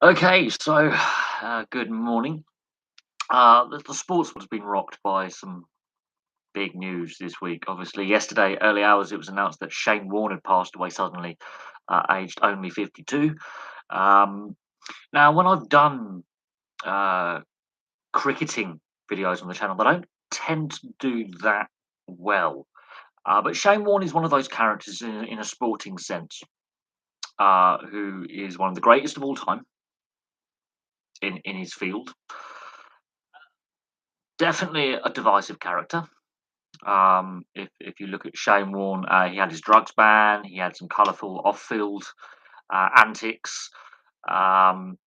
Okay, so good morning. The sports has been rocked by some big news this week. Obviously, yesterday, early hours, it was announced that Shane Warne had passed away suddenly, aged only 52. Um, Now, when I've done uh, cricketing videos on the channel, they don't tend to do that well. But Shane Warne is one of those characters in a sporting sense, who is one of the greatest of all time in his field. Definitely a divisive character. If you look at Shane Warne, he had his drugs ban, he had some colourful off-field antics. Um,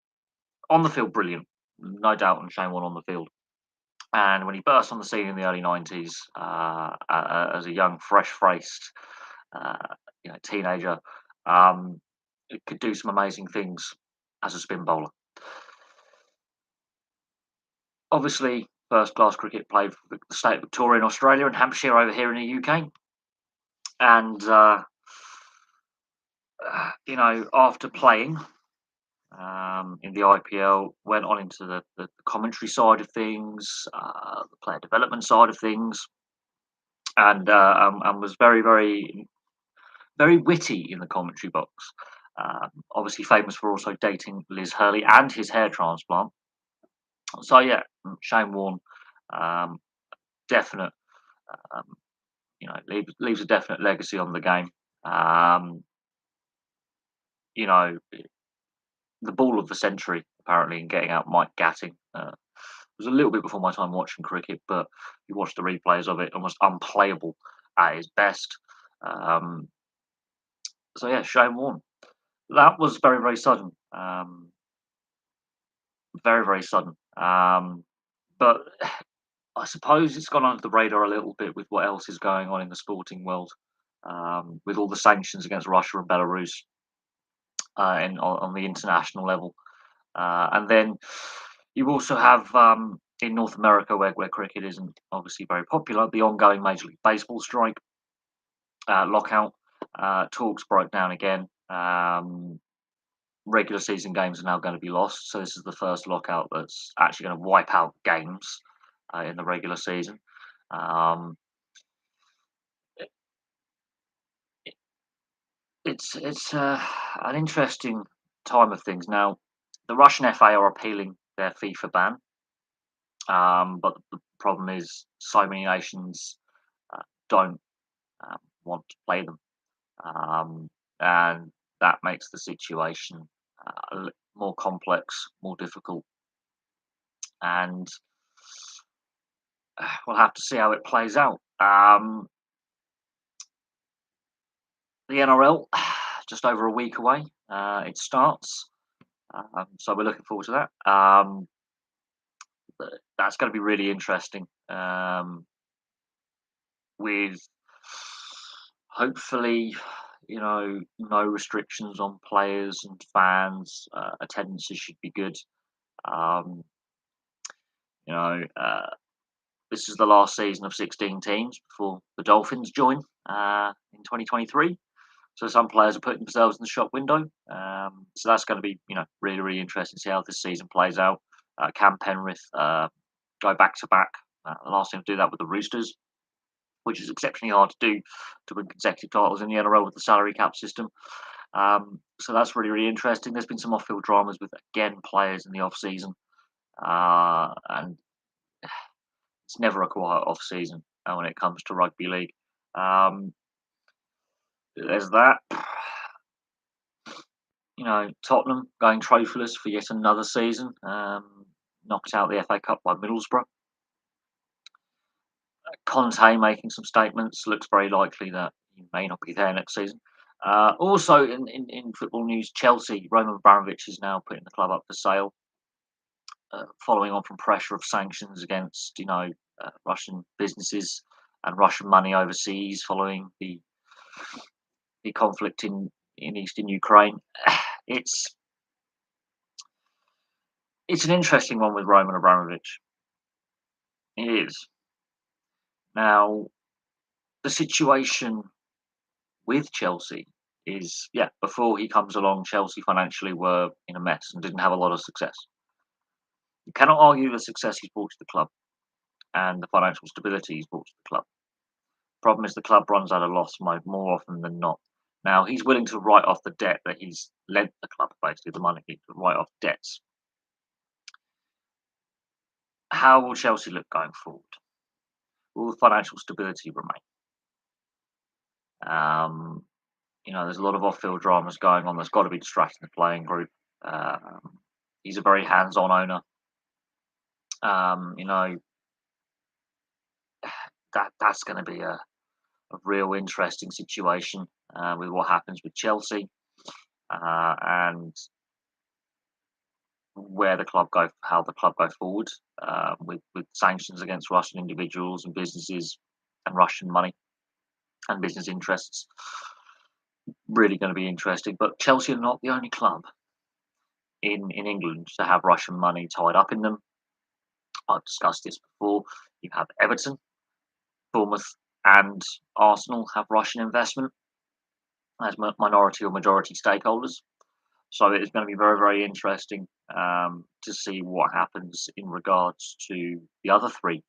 on the field, brilliant, no doubt on Shane Warne on the field. And when he burst on the scene in the early '90s as a young, fresh-faced, uh, teenager, it could do some amazing things as a spin bowler. Obviously, first-class cricket played for the state of Victoria in Australia and Hampshire over here in the UK. And after playing in the IPL, went on into the commentary side of things, the player development side of things, and was very, very, very witty in the commentary box. Obviously, famous for also dating Liz Hurley and his hair transplant. So yeah, Shane Warne, um, definite, um, leaves a definite legacy on the game. Um, you know, the ball of the century, apparently, in getting out Mike Gatting. It was a little bit before my time watching cricket, but you watch the replays of it, almost unplayable at his best. Um, so yeah, Shane Warne. That was very, very sudden. Very, very sudden. But I suppose it's gone under the radar a little bit with what else is going on in the sporting world, with all the sanctions against Russia and Belarus, on the international level. And then you also have in North America, where cricket isn't obviously very popular, the ongoing Major League Baseball strike, lockout. Talks broke down again. Regular season games are now going to be lost. So this is the first lockout that's actually going to wipe out games in the regular season. Um, it, it's an interesting time of things now. The Russian FA are appealing their FIFA ban. But the problem is, so many nations don't want to play them, and that makes the situation more complex, more difficult, and we'll have to see how it plays out. The NRL, just over a week away, it starts, so we're looking forward to that. That's going to be really interesting. With hopefully, no restrictions on players and fans. Attendances should be good. Um, you know, this is the last season of 16 teams before the Dolphins join in 2023. So some players are putting themselves in the shop window. So that's going to be, really, really interesting to see how this season plays out. Can Penrith go back to back? The last team to do that with the Roosters, which is exceptionally hard to do, to win consecutive titles in the NRL with the salary cap system. So that's really, really interesting. There's been some off-field dramas with, again, players in the off-season, and it's never a quiet off-season when it comes to rugby league. Um, there's that. Tottenham going trophyless for yet another season, knocked out the FA Cup by Middlesbrough. Conte making some statements. Looks very likely that he may not be there next season. Also, in football news, Chelsea, Roman Abramovich is now putting the club up for sale, following on from pressure of sanctions against, Russian businesses and Russian money overseas following the conflict in eastern Ukraine. It's an interesting one with Roman Abramovich. It is. Now, the situation with Chelsea is, yeah, before he comes along, Chelsea financially were in a mess and didn't have a lot of success. You cannot argue the success he's brought to the club and the financial stability he's brought to the club. Problem is the club runs out of loss mode more often than not. Now he's willing to write off the debt that he's lent the club, basically the money to write off debts. How will Chelsea look going forward? Will the financial stability remain? Um, there's a lot of off-field dramas going on. There's got to be distracting the playing group. He's a very hands-on owner. Um, you know that's going to be a real interesting situation with what happens with Chelsea and where the club go, how the club go forward with sanctions against Russian individuals and businesses and Russian money and business interests. Really going to be interesting. But Chelsea are not the only club in England to have Russian money tied up in them. I've discussed this before. You have Everton, Bournemouth, and Arsenal have Russian investment as minority or majority stakeholders. So it is going to be very, very interesting to see what happens in regards to the other three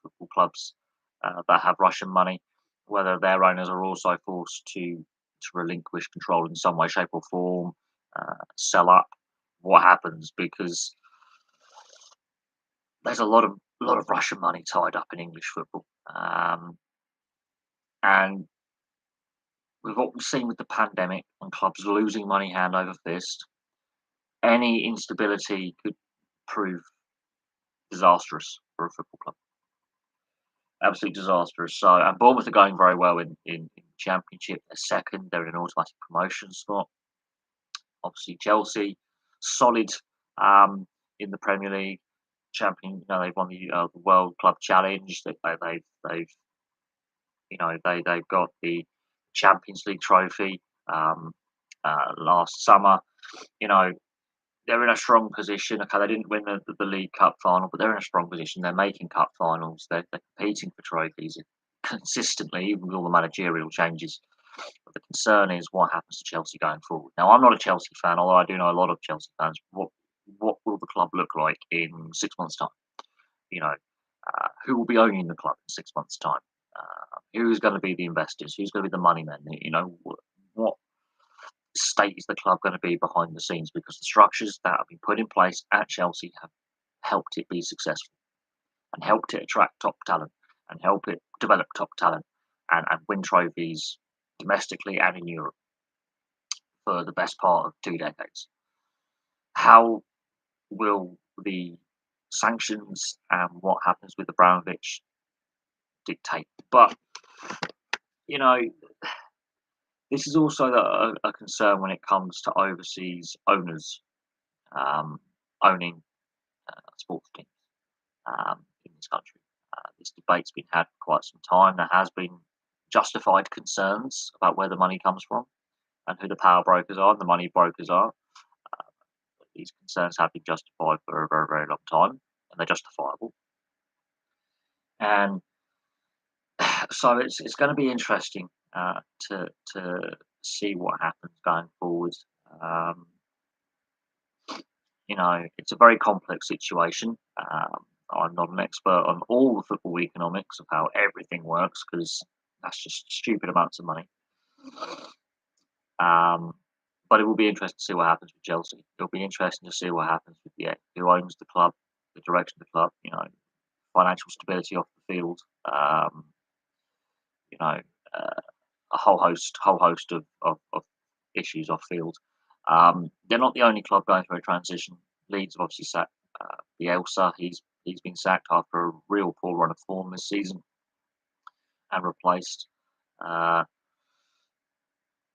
football clubs that have Russian money, whether their owners are also forced to relinquish control in some way, shape, or form, sell up. What happens because there's a lot of Russian money tied up in English football, and with what we've seen with the pandemic and clubs losing money hand over fist, any instability could prove disastrous for a football club. Absolutely disastrous. So, and Bournemouth are going very well in Championship. They're second. They're in an automatic promotion spot. Obviously, Chelsea solid in the Premier League. They've won the World Club Challenge. They've they've got the Champions League trophy last summer. You know, they're in a strong position. Okay, they didn't win the League Cup final, but they're in a strong position. They're making cup finals. They're competing for trophies consistently, even with all the managerial changes. But the concern is what happens to Chelsea going forward. Now, I'm not a Chelsea fan, although I do know a lot of Chelsea fans. What will the club look like in 6 months' time? Who will be owning the club in 6 months' time? Who's going to be the investors? Who's going to be the money men? What state is the club going to be behind the scenes? Because the structures that have been put in place at Chelsea have helped it be successful and helped it attract top talent and help it develop top talent and win trophies domestically and in Europe for the best part of 2 decades. How will the sanctions and what happens with Abramovich dictate? But you know, this is also a concern when it comes to overseas owners um, owning sports teams in this country. This debate's been had for quite some time. There has been justified concerns about where the money comes from and who the power brokers are and the money brokers are. These concerns have been justified for a very, very long time, and they're justifiable. And so it's going to be interesting to see what happens going forward. Um, it's a very complex situation. I'm not an expert on all the football economics of how everything works because that's just stupid amounts of money. Um, but it will be interesting to see what happens with Chelsea. It'll be interesting to see what happens with who owns the club, the direction of the club. Financial stability off the field. You know, uh, a whole host of issues off field. They're not the only club going through a transition. Leeds have obviously sacked Bielsa. He's been sacked after a real poor run of form this season and replaced. Uh,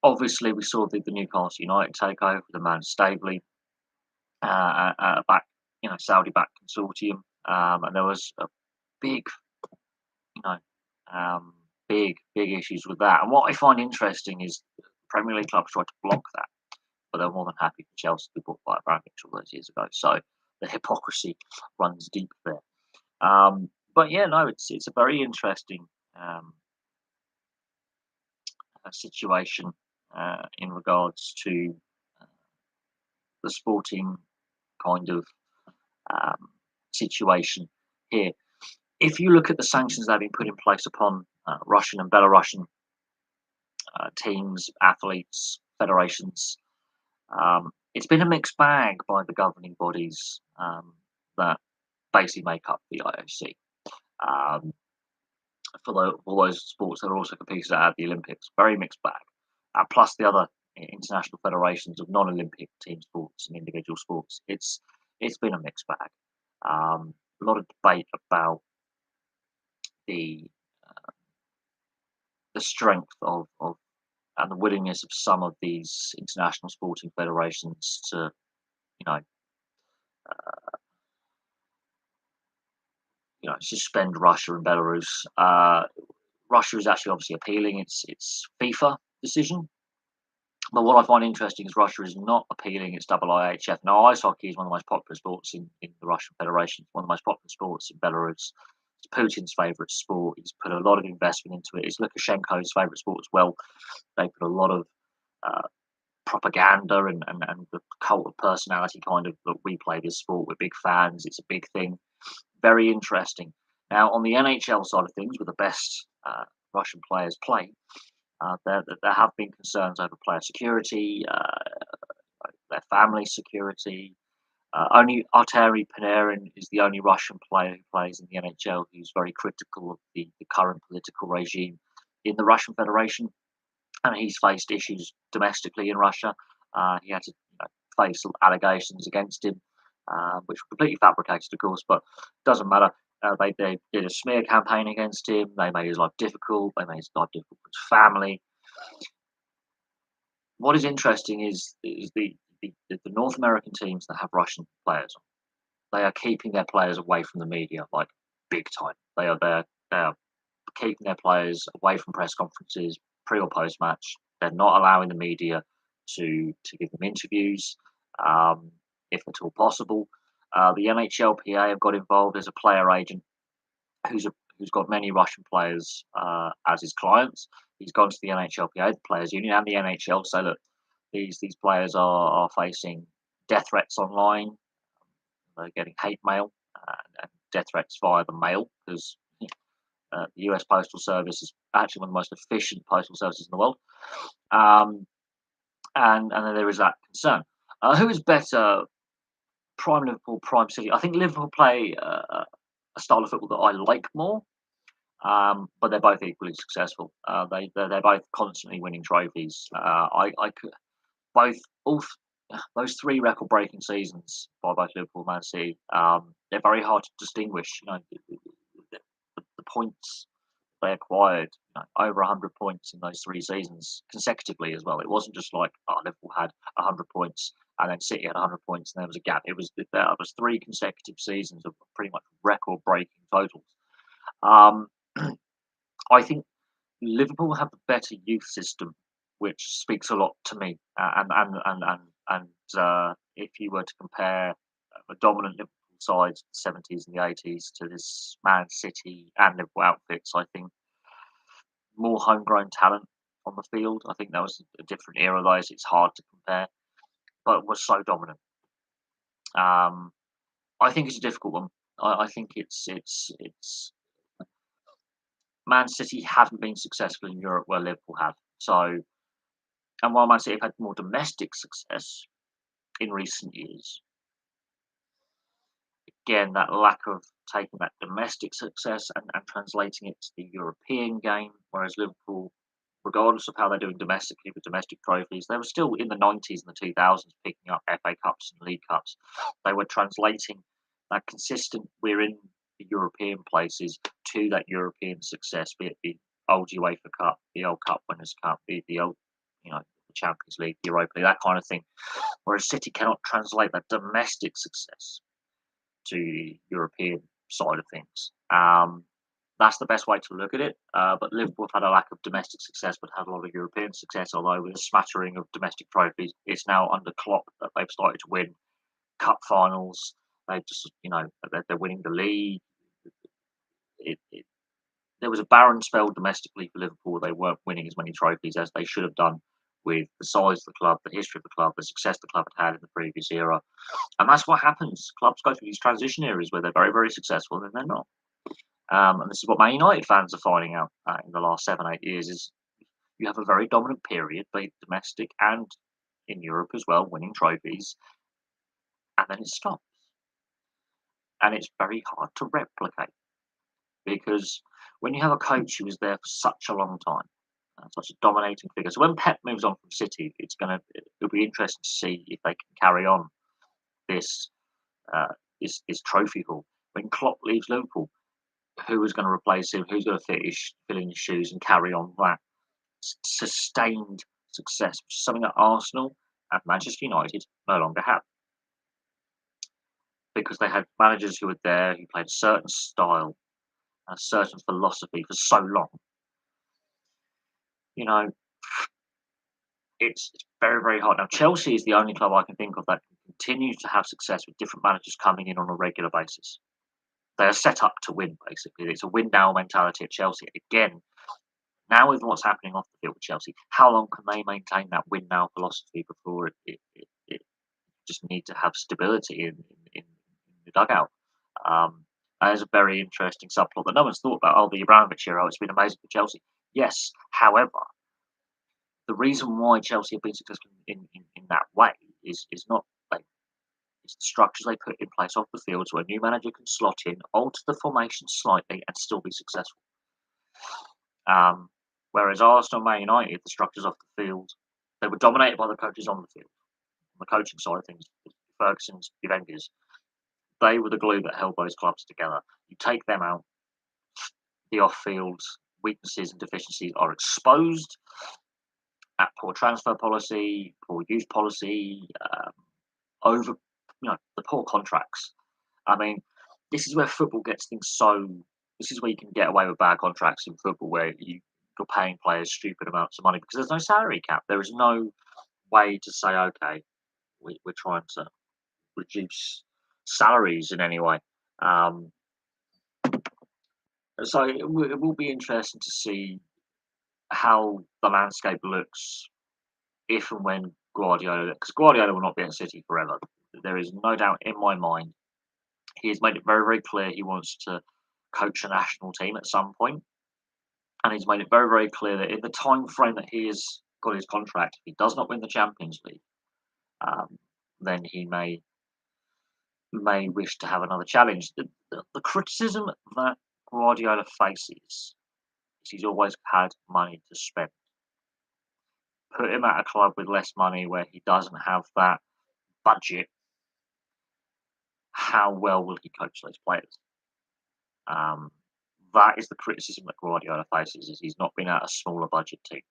Obviously, we saw the Newcastle United takeover, the Man Staveley, back Saudi-backed consortium, and there was a big, you know, big issues with that. And what I find interesting is Premier League clubs tried to block that, but they're more than happy for Chelsea to be bought by Abramovich all those years ago. So the hypocrisy runs deep there. But yeah, no, it's a very interesting situation in regards to uh, the sporting kind of um, situation here. If you look at the sanctions that have been put in place upon Russian and Belarusian teams, athletes, federations, it's been a mixed bag by the governing bodies that basically make up the IOC. Um, for those sports that are also competed at the Olympics, very mixed bag. Plus the other international federations of non-Olympic team sports and individual sports, it's been a mixed bag. A lot of debate about the the strength of and the willingness of some of these international sporting federations to, you know, suspend Russia and Belarus. Russia is actually obviously appealing its FIFA decision. But what I find interesting is Russia is not appealing its IIHF. Now, ice hockey is one of the most popular sports in the Russian Federation, one of the most popular sports in Belarus. It's Putin's favourite sport. He's put a lot of investment into it. It's Lukashenko's favourite sport as well. They put a lot of uh, propaganda and the cult of personality kind of that we play this sport. We're big fans. It's a big thing. Very interesting. Now, on the NHL side of things, where the best Russian players play, there have been concerns over player security, their family security. Only Arturi Panarin is the only Russian player who plays in the NHL who's very critical of the current political regime in the Russian Federation, and he's faced issues domestically in Russia. He had to face allegations against him, which were completely fabricated, of course, but it doesn't matter. They did a smear campaign against him. They made his life difficult. They made his life difficult for his family. What is interesting is the North American teams that have Russian players on. They are keeping their players away from the media, like big time. They are keeping their players away from press conferences, pre or post match. They're not allowing the media to give them interviews, um, if at all possible. The NHLPA have got involved as a player agent who's got many Russian players as his clients. He's gone to the NHLPA, the Players Union, and the NHL. So look, these players are facing death threats online. They're getting hate mail and death threats via the mail because the US Postal Service is actually one of the most efficient postal services in the world. Um, and then there is that concern. Who is better, Prime Liverpool, Prime City? I think Liverpool play a style of football that I like more, but they're both equally successful. They're both constantly winning trophies. I could both all those three record-breaking seasons by both Liverpool and Man City. They're very hard to distinguish. The points they acquired, over 100 points in those three seasons consecutively as well. It wasn't just like, Liverpool had 100 points and then City had 100 points and there was a gap. There was three consecutive seasons of pretty much record-breaking totals. Um, I think Liverpool have the better youth system, which speaks a lot to me. And if you were to compare the dominant Liverpool sides, the 70s and the 80s, to this Man City and Liverpool outfits, I think more homegrown talent on the field. I think that was a different era. Those it's hard to compare, but was so dominant. Um, I think it's a difficult one. I think it's Man City haven't been successful in Europe where Liverpool have. So, and while Man City have had more domestic success in recent years, again, that lack of taking that domestic success and translating it to the European game, whereas Liverpool, regardless of how they're doing domestically with domestic trophies, they were still in the 90s and the 2000s picking up FA Cups and League Cups. They were translating that consistent, we're in the European places, to that European success, be it the old UEFA Cup, the old Cup Winners' Cup, the old, the Champions League, the Europa League, that kind of thing. Whereas City cannot translate that domestic success to the European side of things. That's the best way to look at it. But Liverpool have had a lack of domestic success, but had a lot of European success. Although with a smattering of domestic trophies, it's now under Klopp that they've started to win cup finals. They've just, they're winning the league. It, there was a barren spell domestically for Liverpool. They weren't winning as many trophies as they should have done with the size of the club, the history of the club, the success the club had in the previous era. And that's what happens. Clubs go through these transition areas where they're very, very successful, and then they're not. And this is what Man United fans are finding out in the last 7, 8 years: is you have a very dominant period, both domestic and in Europe as well, winning trophies, and then it stops. And it's very hard to replicate because when you have a coach who was there for such a long time, such a dominating figure. So when Pep moves on from City, it'll be interesting to see if they can carry on this uh, this trophy haul. When Klopp leaves Liverpool, who is going to replace him? Who's going to fill in his shoes and carry on that sustained success, which is something that Arsenal and Manchester United no longer have, because they had managers who were there who played a certain style, a certain philosophy for so long. You know, it's very, very hard. Now, Chelsea is the only club I can think of that continues to have success with different managers coming in on a regular basis. They are set up to win, basically. It's a win now mentality at Chelsea. Again, now with what's happening off the field with Chelsea, how long can they maintain that win now philosophy before it just need to have stability in the dugout? That is a very interesting subplot that no one's thought about. Oh, the Abramovich era, it's been amazing for Chelsea. Yes, however, the reason why Chelsea have been successful in that way is not like it's the structures they put in place off the field so a new manager can slot in, alter the formation slightly, and still be successful. Um, Whereas Arsenal, Man United, the structures off the field, they were dominated by the coaches on the field. On the coaching side of things, Ferguson's, the Wenger's, they were the glue that held those clubs together. You take them out, the off-field weaknesses and deficiencies are exposed at poor transfer policy, poor youth policy, over the poor contracts. I mean, this is where football gets things so. This is where you can get away with bad contracts in football, where you're paying players stupid amounts of money because there's no salary cap. There is no way to say, okay, we're trying to reduce salaries in any way. Um, so it will be interesting to see how the landscape looks if and when Guardiola, because Guardiola will not be at City forever. There is no doubt in my mind. He has made it very, very clear he wants to coach a national team at some point, and he's made it very, very clear that in the time frame that he has got his contract, if he does not win the Champions League, um, then he may wish to have another challenge. The criticism that Guardiola faces is he's always had money to spend. Put him at a club with less money where he doesn't have that budget. How well will he coach those players? Um, that is the criticism that Guardiola faces: is he's not been at a smaller budget team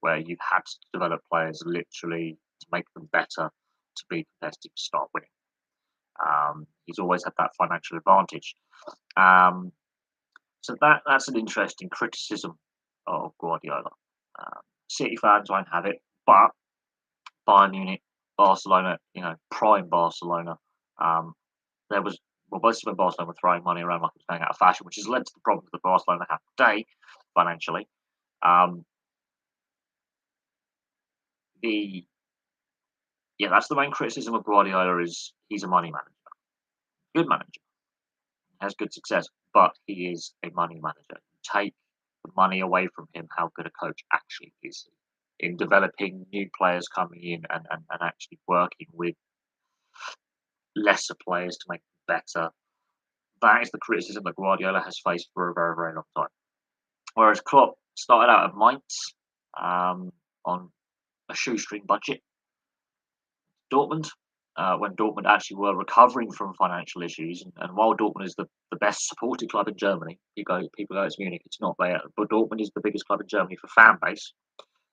where you've had to develop players literally to make them better to be competitive to start winning. He's always had that financial advantage. Um, so that's an interesting criticism of Guardiola. City fans won't have it, but Bayern Munich, Barcelona, prime Barcelona, um, there was most of when Barcelona were throwing money around like it was going out of fashion, which has led to the problems that Barcelona have today financially. Um, the that's the main criticism of Guardiola is he's a money manager, good manager, has good success, but he is a money manager. Take the money away from him, how good a coach actually is in developing new players coming in and actually working with lesser players to make them better. That is the criticism that Guardiola has faced for a very, very long time. Whereas Klopp started out at Mainz on a shoestring budget. Dortmund, when Dortmund actually were recovering from financial issues, and while Dortmund is the best supported club in Germany, people go it's Munich, it's not there, but Dortmund is the biggest club in Germany for fan base,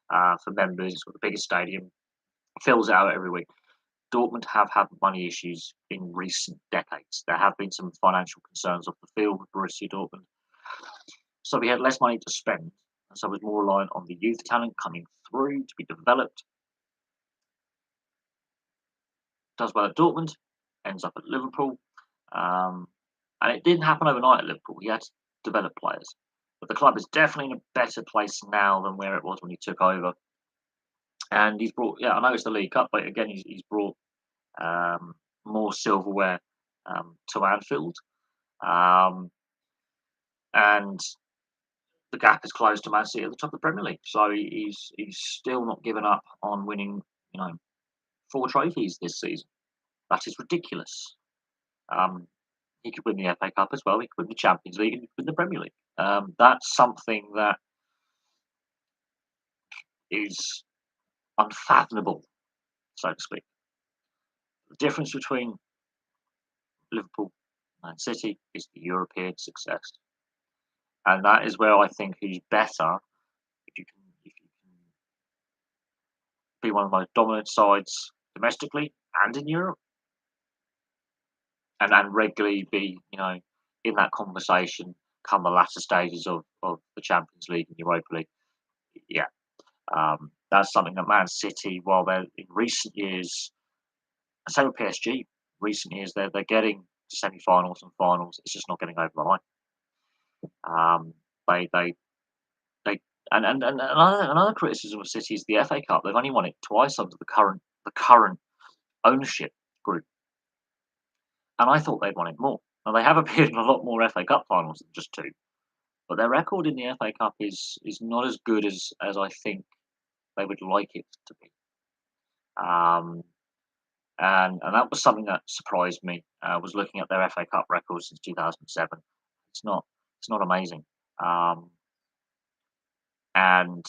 for members, it's got the biggest stadium, fills it out every week. Dortmund have had money issues in recent decades. There have been some financial concerns off the field with Borussia Dortmund. So we had less money to spend, and so was more reliant on the youth talent coming through to be developed. Does well at Dortmund, ends up at Liverpool. And it didn't happen overnight at Liverpool. He had to develop players. But the club is definitely in a better place now than where it was when he took over. And he's brought, yeah, I know it's the League Cup, but again, he's brought um, more silverware to Anfield, um, and the gap is closed to Man City at the top of the Premier League. So he's still not given up on winning, you know, 4 trophies this season. That is ridiculous. Um, he could win the FA Cup as well. He could win the Champions League and he could win the Premier League. That's something that is unfathomable, so to speak. The difference between Liverpool and Man City is the European success, and that is where I think he's better if you can be one of the most dominant sides domestically and in Europe, and regularly be, in that conversation come the latter stages of the Champions League and Europa League. Yeah, that's something that Man City, while they're in recent years, same with PSG, recent years they're getting to semi-finals and finals. It's just not getting over the line. Um, they they and another criticism of City is the FA Cup. They've only won it twice under the current ownership group, and I thought they'd won it more. Now they have appeared in a lot more FA Cup finals than just two, but their record in the FA Cup is not as good as I think they would like it to be. Um, and that was something that surprised me. I was looking at their FA Cup record since 2007. It's not amazing, um, and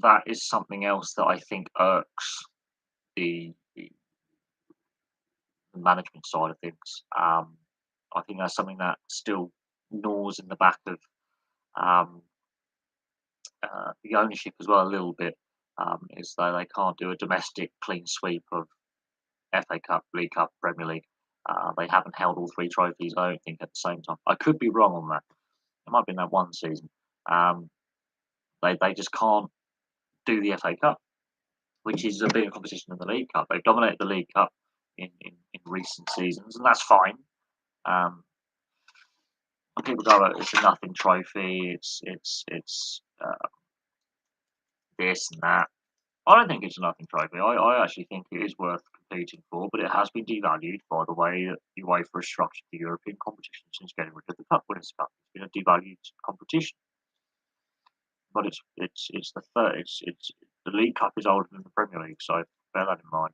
that is something else that I think irks the management side of things. I think that's something that still gnaws in the back of um, the ownership as well a little bit. Is that they can't do a domestic clean sweep of FA Cup, League Cup, Premier League. They haven't held all 3 trophies, I don't think, at the same time. I could be wrong on that. It might have been that one season. Um, they just can't do the FA Cup, which is a bigger competition than the League Cup. They've dominated the League Cup in recent seasons, and that's fine. Um, and people go, "Oh, it's a nothing trophy. It's this and that." I don't think it's a nothing trophy. I actually think it is worth competing for, but it has been devalued by the way that UEFA has structured the European competition since getting rid of the Cup Winners' Cup. It's been a devalued competition, but it's the third. It's the League Cup is older than the Premier League, so bear that in mind.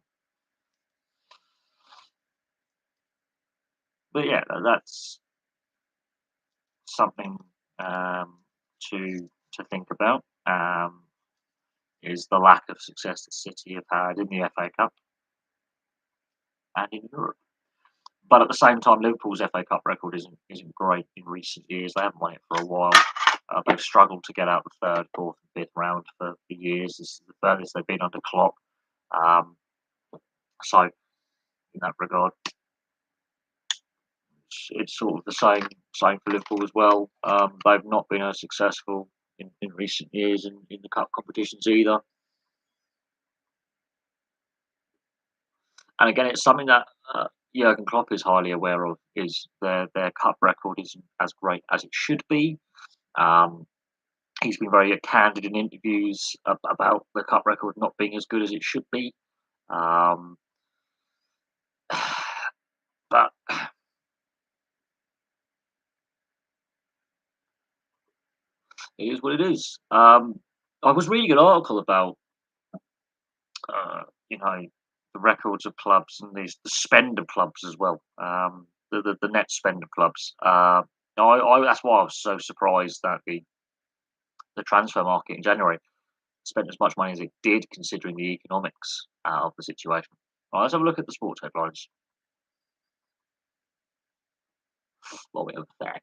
But yeah, that's something to think about. Is the lack of success that City have had in the FA Cup and in Europe. But at the same time, Liverpool's FA Cup record isn't great in recent years. They haven't won it for a while. They've struggled to get out the third, fourth, and fifth round for years. This is the furthest they've been under Klopp. Um, so, in that regard, it's sort of the same for Liverpool as well. They've not been as successful in recent years in the cup competitions either. And again, it's something that Jurgen Klopp is highly aware of. Is their cup record isn't as great as it should be. Um, he's been very candid in interviews about the cup record not being as good as it should be. Um, but it is what it is. I was reading an article about uh, you know the records of clubs and the spender clubs as well. The net spender clubs. That's why I was so surprised that the transfer market in January spent as much money as it did, considering the economics of the situation. Right, let's have a look at the sports headlines. What we have back.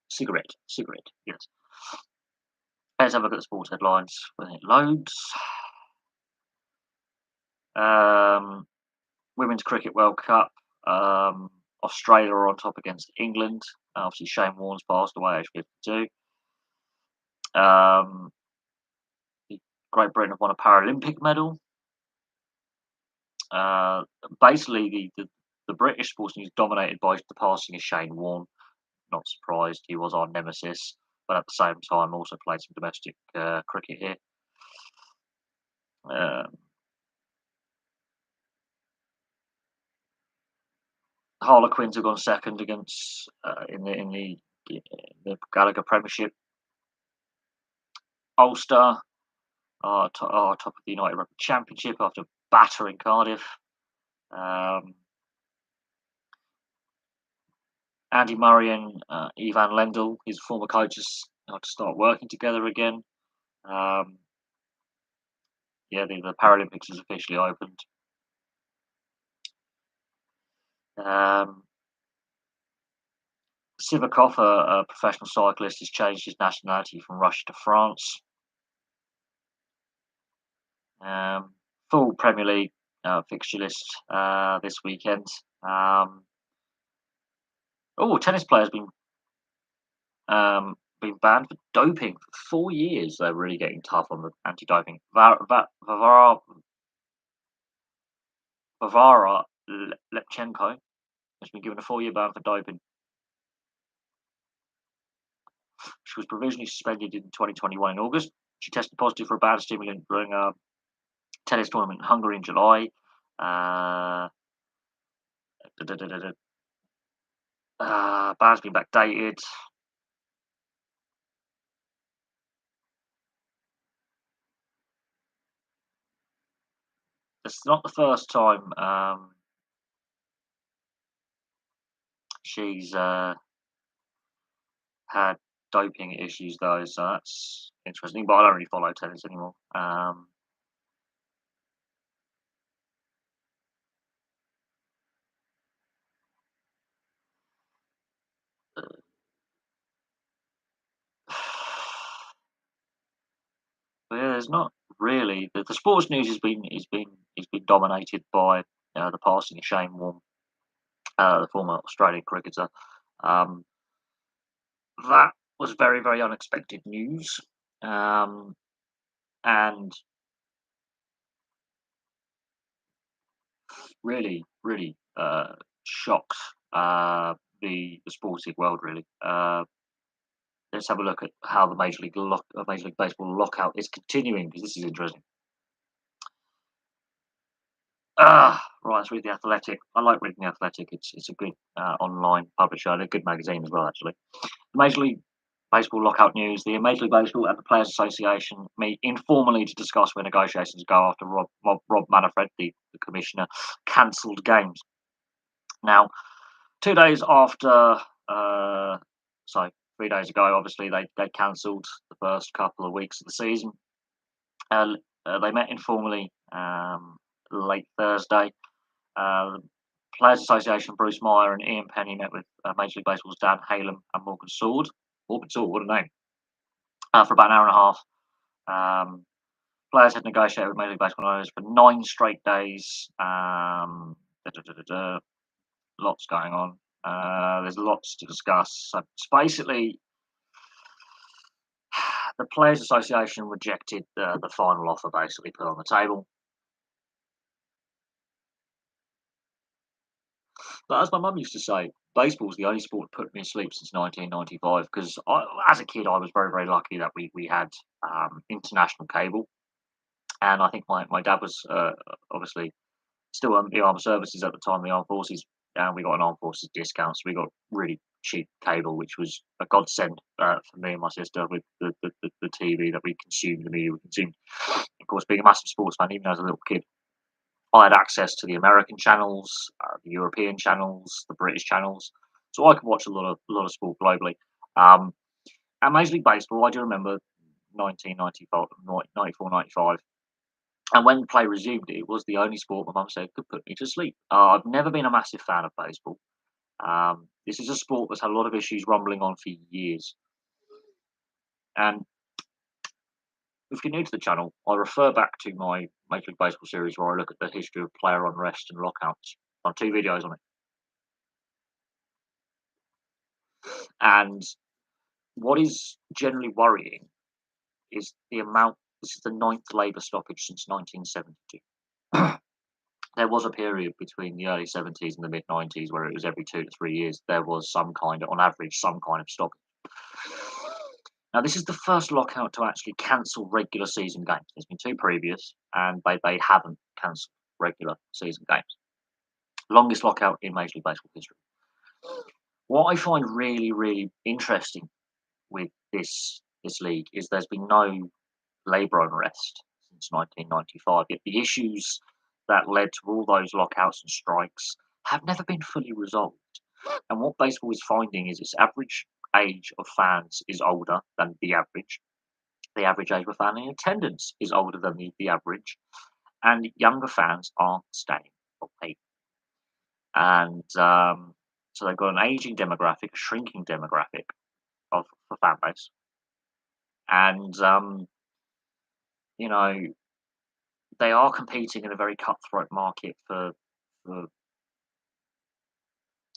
Cigarette. Yes. Let's have a look at the sports headlines when it loads. Um, Women's Cricket World Cup. Australia are on top against England. Obviously, Shane Warne's passed away, age 52. Um, Great Britain have won a Paralympic medal. Uh, Basically, the British sports news dominated by the passing of Shane Warne. Not surprised, he was our nemesis, but at the same time also played some domestic cricket here. Um, Harlequins have gone second against in the Gallagher Premiership. Ulster are top of the United Rugby Championship after battering Cardiff. Um, Andy Murray and Ivan Lendl, his former coaches, had to start working together again. Um, yeah, the Paralympics has officially opened. Um, Sivakov, a professional cyclist, has changed his nationality from Russia to France. Full Premier League fixture list this weekend. Tennis players been banned for doping for 4 years. They're really getting tough on the anti-doping. Varvara Lepchenko has been given a 4-year ban for doping. She was provisionally suspended in 2021 in August. She tested positive for a banned stimulant during a tennis tournament in Hungary in July. Ban's been backdated. It's not the first time she's had doping issues though, so that's interesting. But I don't really follow tennis anymore. But yeah, there's not really the sports news has been dominated by the passing of Shane Warne, the former Australian cricketer. Um, that was very very unexpected news, and really shocked the sporting world really. Let's have a look at how the Major League Baseball lockout is continuing because this is interesting. Right, let's read The Athletic. I like reading The Athletic. It's a good online publisher and a good magazine as well, actually. The Major League Baseball lockout news. The Major League Baseball and the Players Association meet informally to discuss where negotiations go after Rob Manfred, the commissioner, cancelled games. Now, 2 days after, so 3 days ago, obviously, they cancelled the first couple of weeks of the season. They met informally late Thursday. The Players Association, Bruce Meyer and Ian Penny met with Major League Baseball's Dan Halem and Morgan Sword. Morgan Sword, what a name! For about an hour and a half. Players had negotiated with Major League Baseball owners for 9 straight days. Lots going on. There's lots to discuss. So it's basically, the Players Association rejected the final offer basically put on the table. But as my mum used to say, baseball's the only sport that put me to sleep since 1995. Because as a kid, I was very, very lucky that we had international cable. And I think my dad was obviously still on the armed services at the time, the armed forces, and we got an armed forces discount. So we got really cheap cable, which was a godsend for me and my sister with the TV that we consumed, the media we consumed. Of course, being a massive sports fan, even as a little kid, I had access to the American channels, the European channels, the British channels, so I could watch a lot of sport globally. Um, and Major League Baseball, I do remember 1995, 94, 95, and when play resumed, it was the only sport my mum said could put me to sleep. I've never been a massive fan of baseball. This is a sport that's had a lot of issues rumbling on for years. And if you're new to the channel, I refer back to my Major League Baseball series where I look at the history of player unrest and lockouts. I've 2 videos on it. And what is generally worrying is the amount. This is the ninth labour stoppage since 1972. There was a period between the early 70s and the mid 90s where it was every 2 to 3 years there was some kind of, on average, some kind of stoppage. Now, this is the first lockout to actually cancel regular season games. There's been two previous, and they haven't cancelled regular season games. Longest lockout in Major League Baseball history. What I find really, really interesting with this league is there's been no labour unrest since 1995. Yet the issues that led to all those lockouts and strikes have never been fully resolved. And what baseball is finding is its average age of fans is older than the average. The average age of a fan in attendance is older than the average, and younger fans aren't staying for pay. And so they've got an aging demographic, a shrinking demographic of the fan base, and you know they are competing in a very cutthroat market for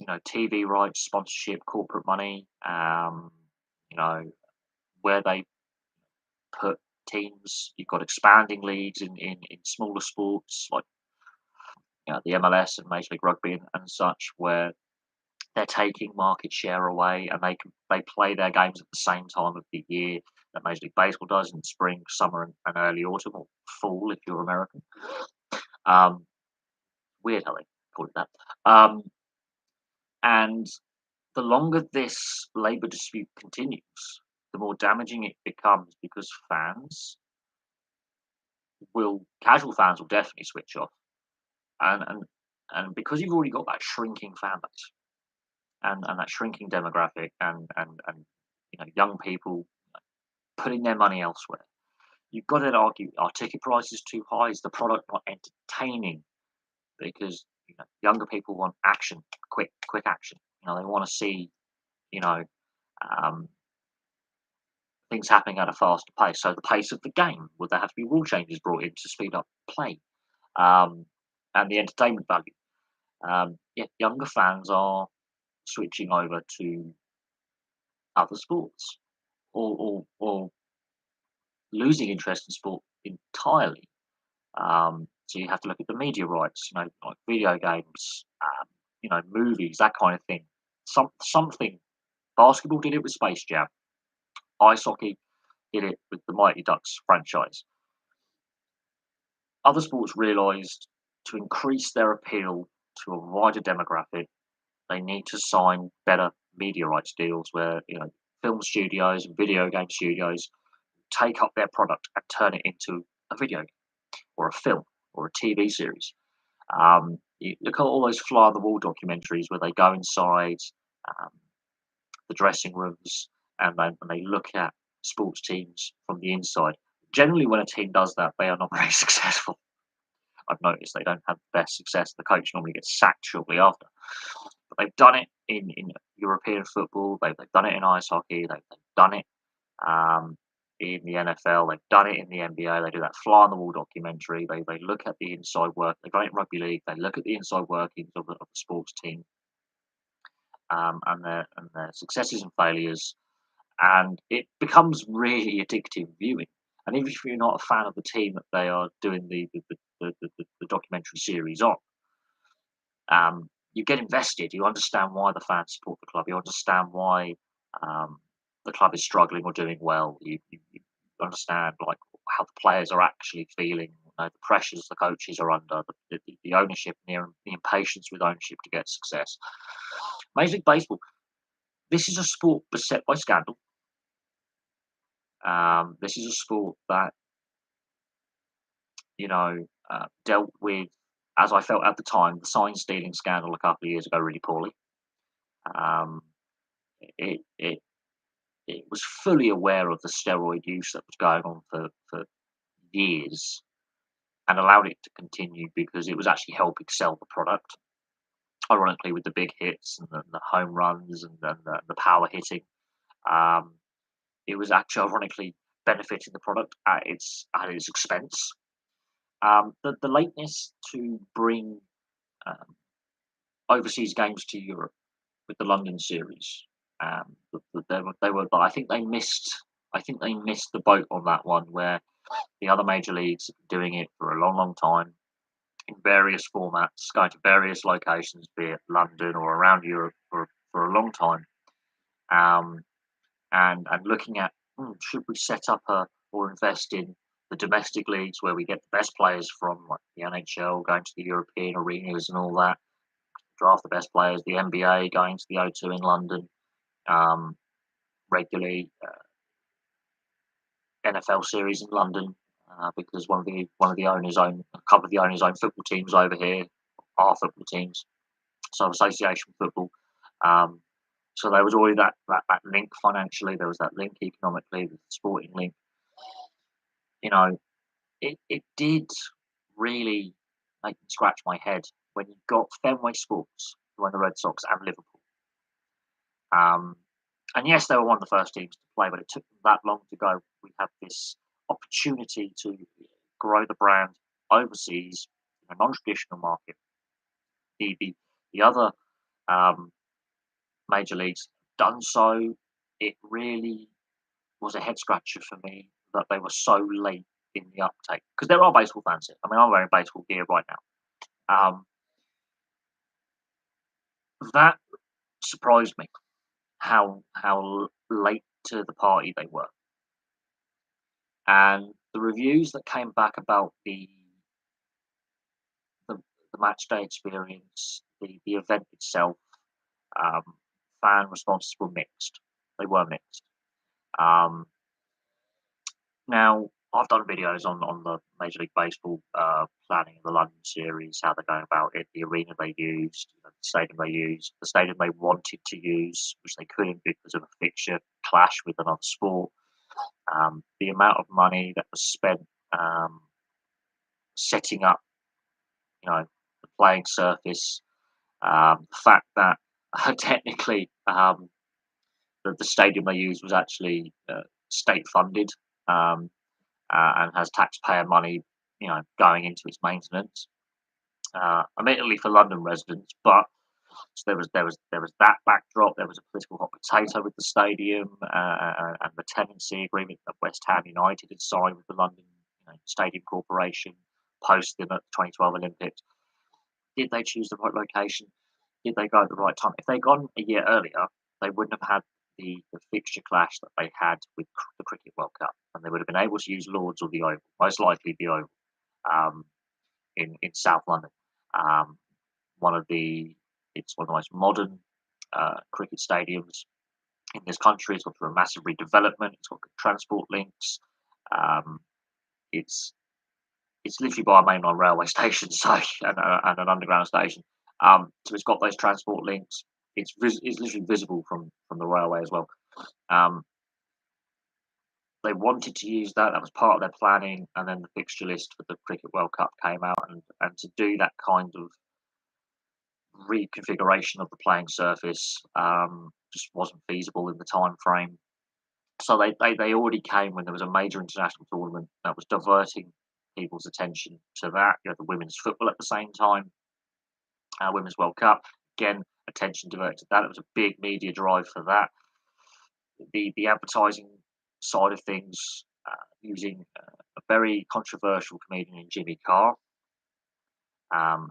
TV rights, sponsorship, corporate money. You know where they put teams. You've got expanding leagues in smaller sports like the MLS and Major League Rugby and such, where they're taking market share away, and they play their games at the same time of the year that Major League Baseball does in spring, summer, and early autumn, or fall if you're American. Um, Weird how they call it that. And the longer this labour dispute continues, the more damaging it becomes because casual fans will definitely switch off, and and and because you've already got that shrinking fan base and that shrinking demographic and young people putting their money elsewhere, you've got to argue: are ticket prices too high? Is the product not entertaining? Because younger people want action, quick action. They want to see you know um, things happening at a faster pace. So the pace of the game, would there have to be rule changes brought in to speed up play, um, and the entertainment value? Yeah, younger fans are switching over to other sports, or losing interest in sport entirely. So you have to look at the media rights, like video games, movies, that kind of thing. Something. Basketball did it with Space Jam. Ice hockey did it with the Mighty Ducks franchise. Other sports realised to increase their appeal to a wider demographic, they need to sign better media rights deals where film studios and video game studios take up their product and turn it into a video game or a film or a TV series. You look at all those fly on the wall documentaries where they go inside um, the dressing rooms and they look at sports teams from the inside. Generally, when a team does that, they are not very successful. I've noticed they don't have the best success. The coach normally gets sacked shortly after. But they've done it in European football. They've done it in ice hockey. They've done it um, in the NFL. They've done it in the NBA. They do that fly on the wall documentary. They look at the inside work. They've done it in rugby league. They look at the inside workings of the sports team, and their successes and failures, and it becomes really addictive viewing. And even if you're not a fan of the team that they are doing the documentary series on, you get invested. You understand why the fans support the club. You understand why um, the club is struggling or doing well. You understand like how the players are actually feeling, the pressures the coaches are under, the ownership, and the impatience with ownership to get success. Major League Baseball. This is a sport beset by scandal. This is a sport that dealt with, as I felt at the time, the sign stealing scandal a couple of years ago really poorly. Um, it, it it was fully aware of the steroid use that was going on for years and allowed it to continue because it was actually helping sell the product. Ironically, with the big hits and the home runs and the power hitting, um, it was actually ironically benefiting the product at its expense. The lateness to bring um, overseas games to Europe with the London series, they were. But I think they missed. I think they missed the boat on that one, where the other major leagues have been doing it for a long, long time in various formats, going to various locations, be it London or around Europe for a long time, um, and looking at should we set up or invest in the domestic leagues where we get the best players from, like the NHL, going to the European arenas and all that, draft the best players, the NBA going to the O2 in London um, regularly, NFL series in London because one of the owners own a couple of the owners own football teams over here, are football teams, so association football. Um, so there was already that link financially. There was that link economically, the sporting link. You know, it did really make me scratch my head when you got Fenway Sports, who own the Red Sox and Liverpool. Um, and yes, they were one of the first teams to play, but it took them that long to go. We had this opportunity to grow the brand overseas in a non-traditional market. The other um, major leagues done so. It really was a head scratcher for me that they were so late in the uptake because there are baseball fans here. I mean, I'm wearing baseball gear right now. That surprised me how late to the party they were, and the reviews that came back about the, the match day experience, the event itself, um, fan responses were mixed. They were mixed. Um, Now, I've done videos on the Major League Baseball planning of the London series, how they're going about it, the arena they used, the stadium they used, the stadium they wanted to use, which they couldn't because of a fixture clash with another sport, the amount of money that was spent setting up, the playing surface, the fact that technically the stadium they used was actually state funded. Um, and has taxpayer money, going into its maintenance. Admittedly for London residents, but so there was that backdrop. There was a political hot potato with the stadium and the tenancy agreement that West Ham United had signed with the London Stadium Corporation post the 2012 Olympics. Did they choose the right location? Did they go at the right time? If they'd gone a year earlier, they wouldn't have had the fixture clash that they had with the Cricket World Cup, and they would have been able to use Lords or the Oval, most likely the Oval, um, in South London. Um, one of the it's one of the most modern cricket stadiums in this country. It's gone through a massive redevelopment. It's got good transport links. Um, it's it's literally by a mainline railway station, so and an underground station. So it's got those transport links. It's literally visible from the railway as well. Um, they wanted to use that. That was part of their planning, and then the fixture list for the Cricket World Cup came out, and to do that kind of reconfiguration of the playing surface just wasn't feasible in the time frame. So they already came when there was a major international tournament that was diverting people's attention to that. You had the women's football at the same time, Women's World Cup. Again, attention diverted to that. It was a big media drive for that. The advertising side of things, using a very controversial comedian in Jimmy Carr,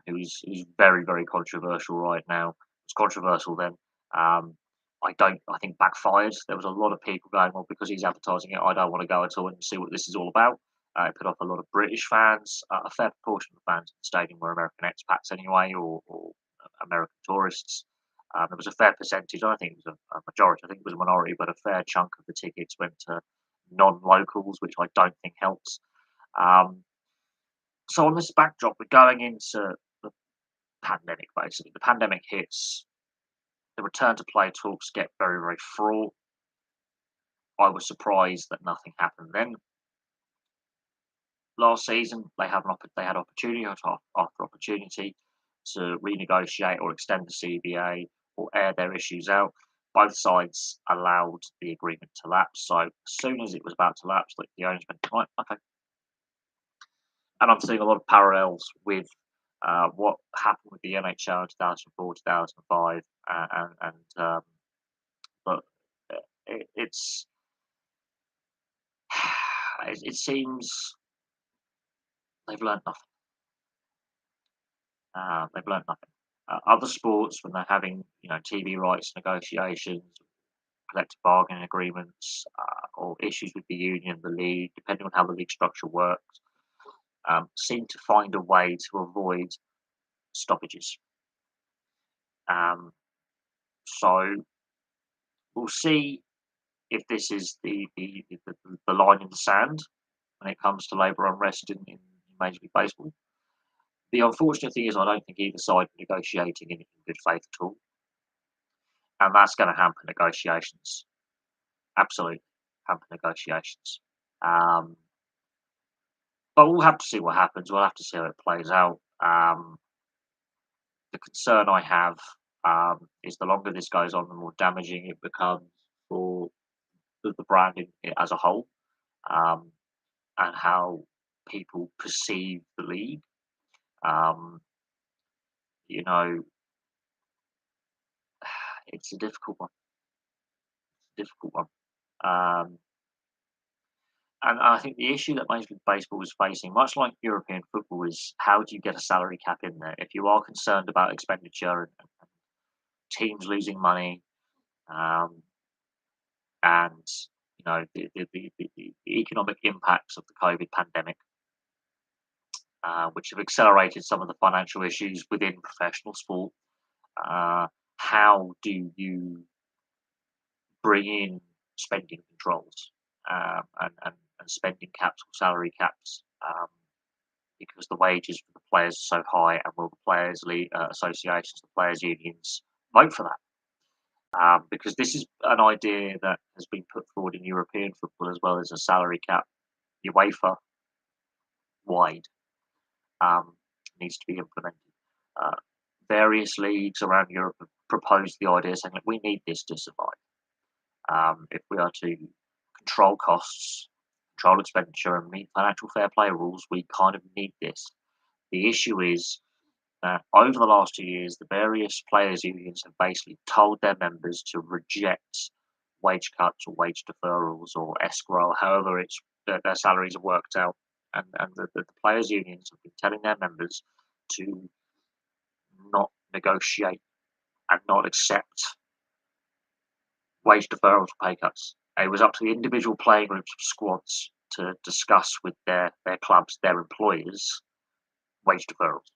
who's very very controversial right now. It's controversial then. Um, I think backfired. There was a lot of people going, well, because he's advertising it, I don't want to go at all and see what this is all about. It put off a lot of British fans. A fair proportion of the fans in the stadium were American expats anyway, or American tourists. There was a fair percentage. I don't think it was a majority. I think it was a minority, but a fair chunk of the tickets went to non-locals, which I don't think helps. Um, so on this backdrop, we're going into the pandemic. Basically, the pandemic hits. The return to play talks get very, very fraught. I was surprised that nothing happened then. Last season, they had opportunity after opportunity to renegotiate or extend the CBA or air their issues out. Both sides allowed the agreement to lapse. So as soon as it was about to lapse, like the owners went, right, okay. And I'm seeing a lot of parallels with what happened with the NHL in 2004, 2005, and but it's it seems they've learned nothing. They've learned nothing. Other sports, when they're having TV rights negotiations, collective bargaining agreements, or issues with the union, the league, depending on how the league structure works, seem to find a way to avoid stoppages. Um, so we'll see if this is the line in the sand when it comes to labour unrest in Major League Baseball. The unfortunate thing is, I don't think either side are negotiating in good faith at all, and that's going to hamper negotiations. Absolutely hamper negotiations. Um, but we'll have to see what happens. We'll have to see how it plays out. The concern I have is the longer this goes on, the more damaging it becomes for the brand as a whole, um, and how people perceive the league. Um, you know, it's a difficult one. Difficult one. Um, and I think the issue that Major League Baseball is facing, much like European football, is how do you get a salary cap in there? If you are concerned about expenditure and teams losing money, um, and the economic impacts of the COVID pandemic, which have accelerated some of the financial issues within professional sport, how do you bring in spending controls, and spending caps or salary caps, because the wages for the players are so high, and will the players' associations, the players' unions vote for that? Because this is an idea that has been put forward in European football as well as a salary cap, UEFA wide, um, needs to be implemented. Uh, Various leagues around Europe have proposed the idea, saying that we need this to survive. If we are to control costs, control expenditure, and meet financial fair play rules, we kind of need this. The issue is that over the last 2 years, the various players' unions have basically told their members to reject wage cuts or wage deferrals or escrow, however their salaries are worked out. And the players' unions have been telling their members to not negotiate and not accept wage deferrals or pay cuts. It was up to the individual playing groups of squads to discuss with their clubs, their employers, wage deferrals.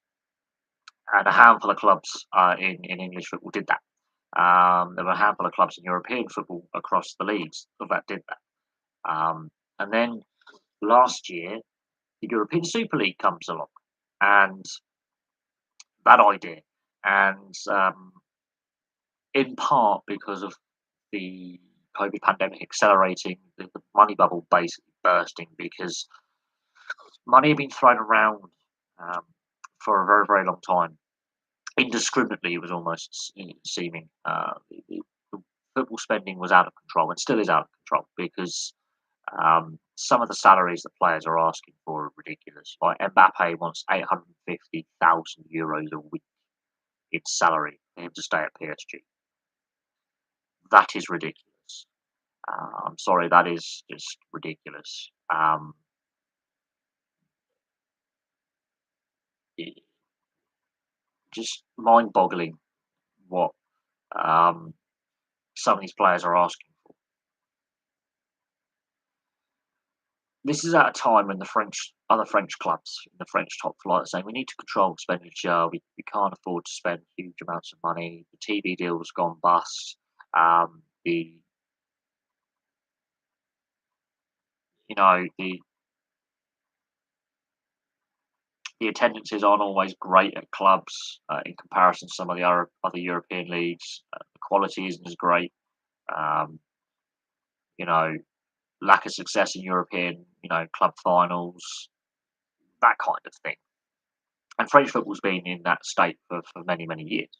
And a handful of clubs in English football did that. There were a handful of clubs in European football across the leagues that did that. And then last year, the European Super League comes along, and that idea, and in part because of the COVID pandemic accelerating, the money bubble basically bursting, because money had been thrown around um, for a very, very long time. Indiscriminately, it was almost seeming. The football spending was out of control and still is out of control, because some of the salaries that players are asking for are ridiculous. Like Mbappe wants €850,000 a week in salary for him to stay at PSG. That is ridiculous. I'm sorry, that is just ridiculous. It, just mind-boggling what um, some of these players are asking for. This is at a time when other French clubs in the French top flight are saying we need to control expenditure. We can't afford to spend huge amounts of money. The TV deal has gone bust. The you know the attendances aren't always great at clubs in comparison to some of the other European leagues. The quality isn't as great. Um, you know, lack of success in European, club finals, that kind of thing. And French football's been in that state for many, many years.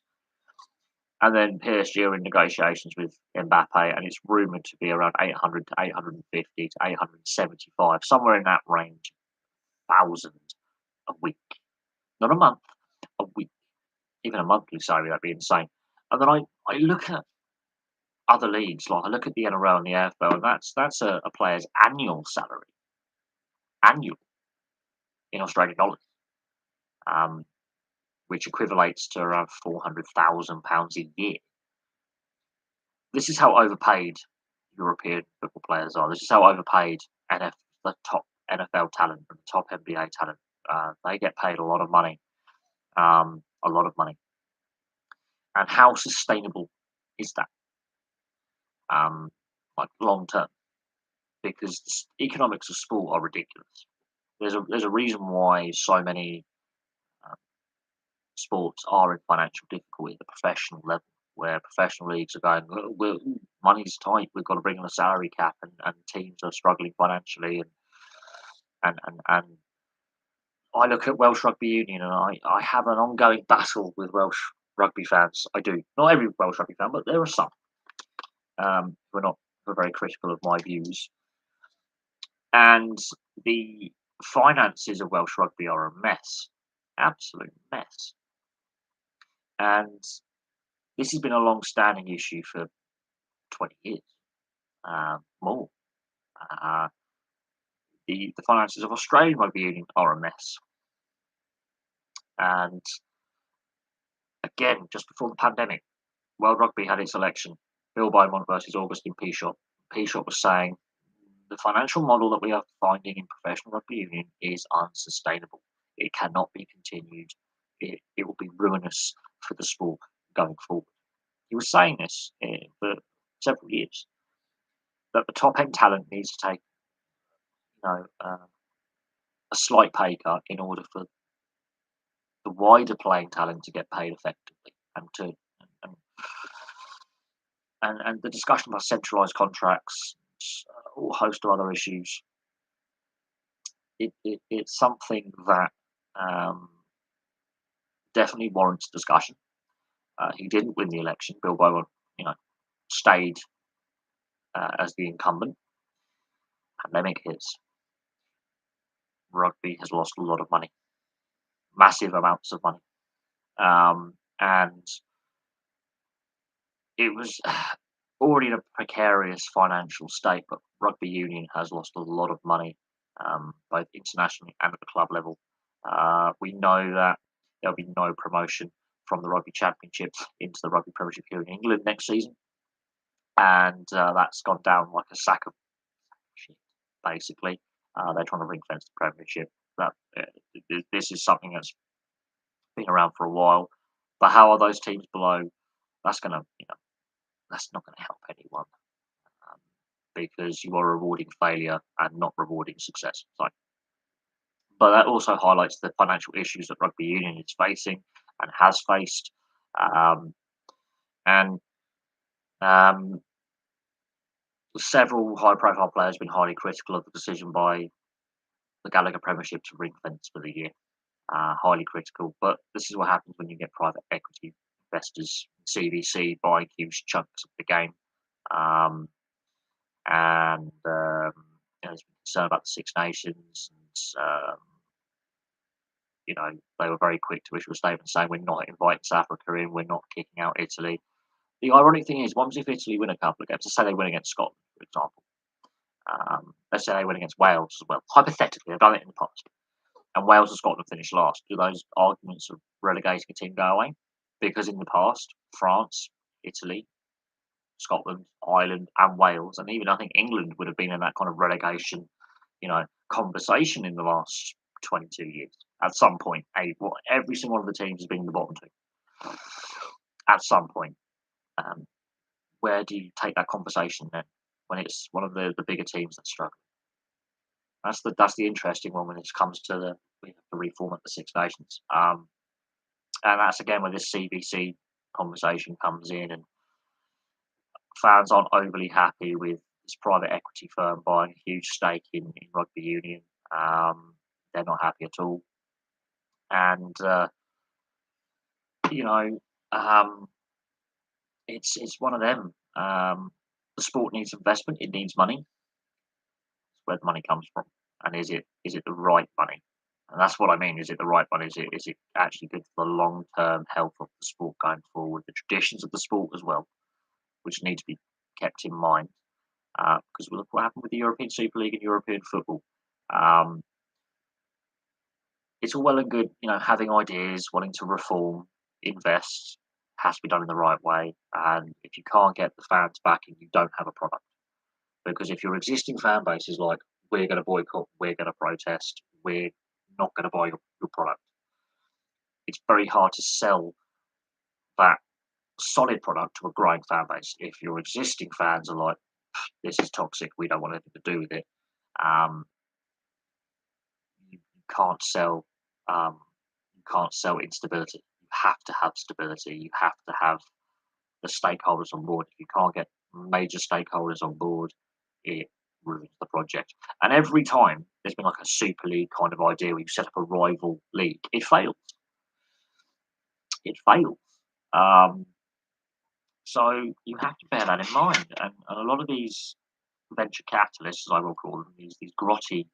And then PSG are in negotiations with Mbappe, and it's rumoured to be around 800 to 850 to 875, somewhere in that range, thousand a week. Not a month, a week. Even a monthly salary, that'd be insane. And then I look at other leagues, like I look at the NRL and the AFL, and that's a player's annual salary, annual, in Australian dollars, um, which equivalates to around £400,000 a year. This is how overpaid European football players are. This is how overpaid the top NFL talent and the top NBA talent. They get paid a lot of money, a lot of money. And how sustainable is that, um, like long term? Because the economics of sport are ridiculous. There's a reason why so many uh, sports are in financial difficulty at the professional level, where professional leagues are going, money's tight, we've got to bring in a salary cap, and teams are struggling financially, and I look at Welsh Rugby Union, and I have an ongoing battle with Welsh rugby fans. I do. Not every Welsh rugby fan, but there are some who are not who are very critical of my views. And the finances of Welsh rugby are a mess, absolute mess. And this has been a long-standing issue for 20 years, more. Uh, the finances of Australian rugby union are a mess. And again, just before the pandemic, World Rugby had its election. Bill Beaumont versus Augustine Pichot. Pichot was saying the financial model that we are finding in professional rugby union is unsustainable. It cannot be continued. It will be ruinous for the sport going forward. He was saying this for several years, that the top end talent needs to take, a slight pay cut in order for the wider playing talent to get paid effectively, and and the discussion about centralised contracts, a whole host of other issues. It's something that um, definitely warrants discussion. He didn't win the election. Bill Beaumont, stayed as the incumbent. Pandemic hits. Rugby has lost a lot of money, massive amounts of money, and it was already in a precarious financial state. But rugby union has lost a lot of money, both internationally and at the club level. We know that there'll be no promotion from the Rugby Championship into the Rugby Premiership here in England next season, and that's gone down like a sack of shit. Basically, they're trying to ring fence the Premiership. That this is something that's been around for a while. But how are those teams below? That's gonna, that's not going to help anyone, um, because you are rewarding failure and not rewarding success. So, but that also highlights the financial issues that rugby union is facing and has faced. Um, and several high profile players have been highly critical of the decision by the Gallagher Premiership to ring fence for the year. Highly critical. But this is what happens when you get private equity investors, CVC, buying huge chunks of the game. Um, and there's been concern about the Six Nations. And, they were very quick to issue a statement saying we're not inviting South Africa in, we're not kicking out Italy. The ironic thing is, once if Italy win a couple of games, let's say they win against Scotland, for example, let's say they win against Wales as well. Hypothetically, I've done it in the past, and Wales and Scotland finish last. Do those arguments of relegating a team go away? Because in the past, France, Italy, Scotland, Ireland, and Wales, and even I think England would have been in that kind of relegation, conversation in the last 22 years. At some point, every single one of the teams has been in the bottom two. At some point, um, where do you take that conversation then when it's one of the bigger teams that's struggling? That's the interesting one when it comes to the reform of the Six Nations, and that's again where this CVC conversation comes in, and fans aren't overly happy with this private equity firm buying a huge stake in rugby union. They're not happy at all, and you know, um, it's one of them. The sport needs investment; it needs money. It's where the money comes from, and is it the right money? And that's what I mean. Is it the right money? Is it actually good for the long term health of the sport going forward? The traditions of the sport as well, which need to be kept in mind. Because look what happened with the European Super League and European football. Um, it's all well and good, having ideas, wanting to reform, invest. has to be done in the right way. And if you can't get the fans backing, you don't have a product. Because if your existing fan base is like, we're going to boycott, we're going to protest, we're not going to buy your product, it's very hard to sell that solid product to a growing fan base. If your existing fans are like, this is toxic, we don't want anything to do with it, um, you can't sell instability. You have to have stability. You have to have the stakeholders on board. If you can't get major stakeholders on board, it ruins the project. And every time there's been like a Super League kind of idea where you set up a rival league, it fails. It fails. Um, so you have to bear that in mind. And a lot of these venture capitalists, as I will call them, these grotty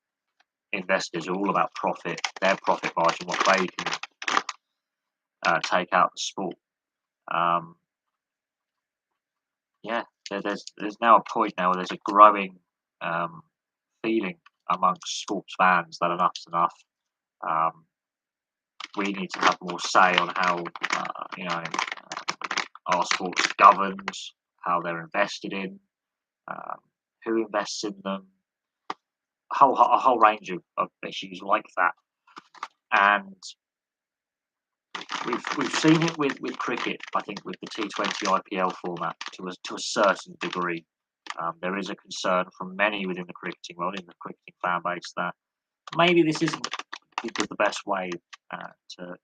investors are all about profit, their profit margin, what they can take out of the sport. Um, yeah, there's now a point now where there's a growing um, feeling amongst sports fans that enough's enough. Um, we need to have more say on how our sports governed, how they're invested in, um, who invests in them, a whole range of issues like that. And we've seen it with cricket. I think with the T20 IPL format to a certain degree. There is a concern from many within the cricketing world, in the cricketing fan base, that maybe this isn't the best way to.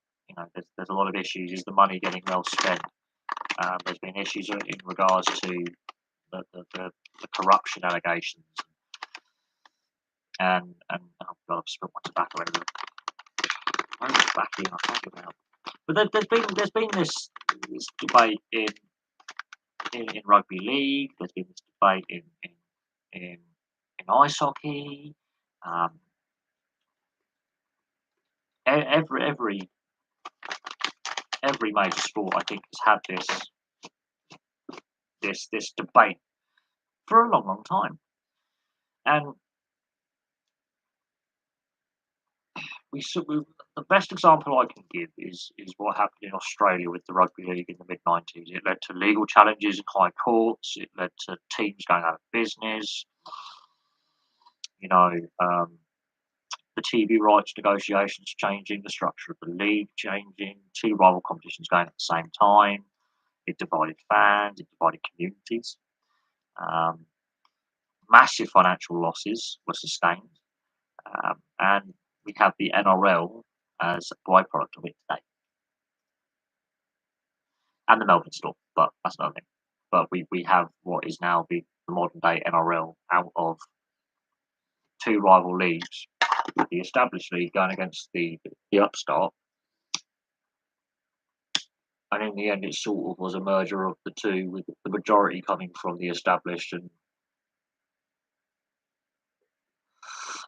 There's a lot of issues. Is the money getting well spent? There's been issues in regards to the corruption allegations, and oh God, I've spilled my tobacco everywhere. Where's the tobacco? I can't get it out. But there's been this debate in rugby league. There's been this debate in ice hockey. Um, every major sport, I think, has had this debate for a long time. And the best example I can give is what happened in Australia with the rugby league in the mid-90s. It led to legal challenges in high courts. It led to teams going out of business. You know, the TV rights negotiations changing, the structure of the league changing, two rival competitions going at the same time. It divided fans. It divided communities. Um, Massive financial losses were sustained, and we have the NRL as a byproduct of it today, and the Melbourne Storm. But that's another thing. But we have what is now the modern day NRL out of two rival leagues, with the established league going against the upstart. And in the end, it sort of was a merger of the two, with the majority coming from the established, and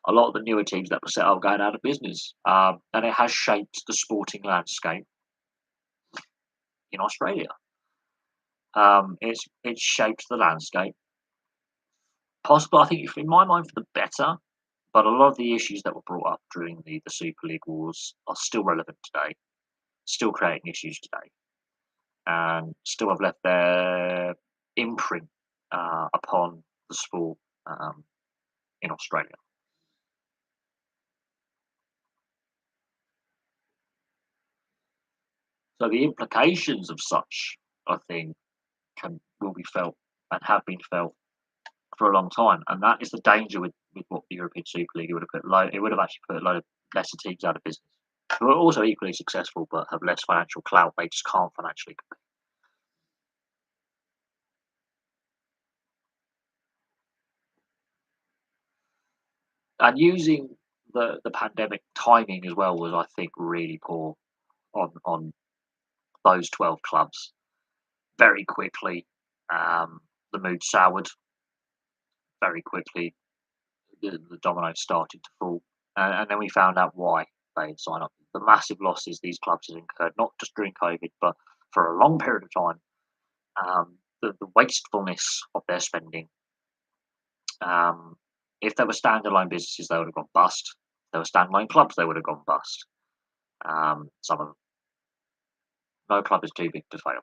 a lot of the newer teams that were set up going out of business. And it has shaped the sporting landscape in Australia. It's shaped the landscape, possibly, I think, in my mind, for the better. But a lot of the issues that were brought up during the Super League wars are still relevant today, still creating issues today, and still have left their imprint upon the sport in Australia. So the implications of such, I think, will be felt and have been felt for a long time, and that is the danger with what the European Super League would have it would have actually put a load of lesser teams out of business, who are also equally successful but have less financial clout. They just can't financially compete. And using the pandemic timing as well was, I think, really poor on those 12 clubs. Very quickly, the mood soured. Very quickly, the dominoes started to fall, and then we found out why they had signed up. The massive losses these clubs had incurred, not just during COVID, but for a long period of time. The wastefulness of their spending. Um, if they were standalone businesses, they would have gone bust. If they were standalone clubs, they would have gone bust. Some of them. No club is too big to fail.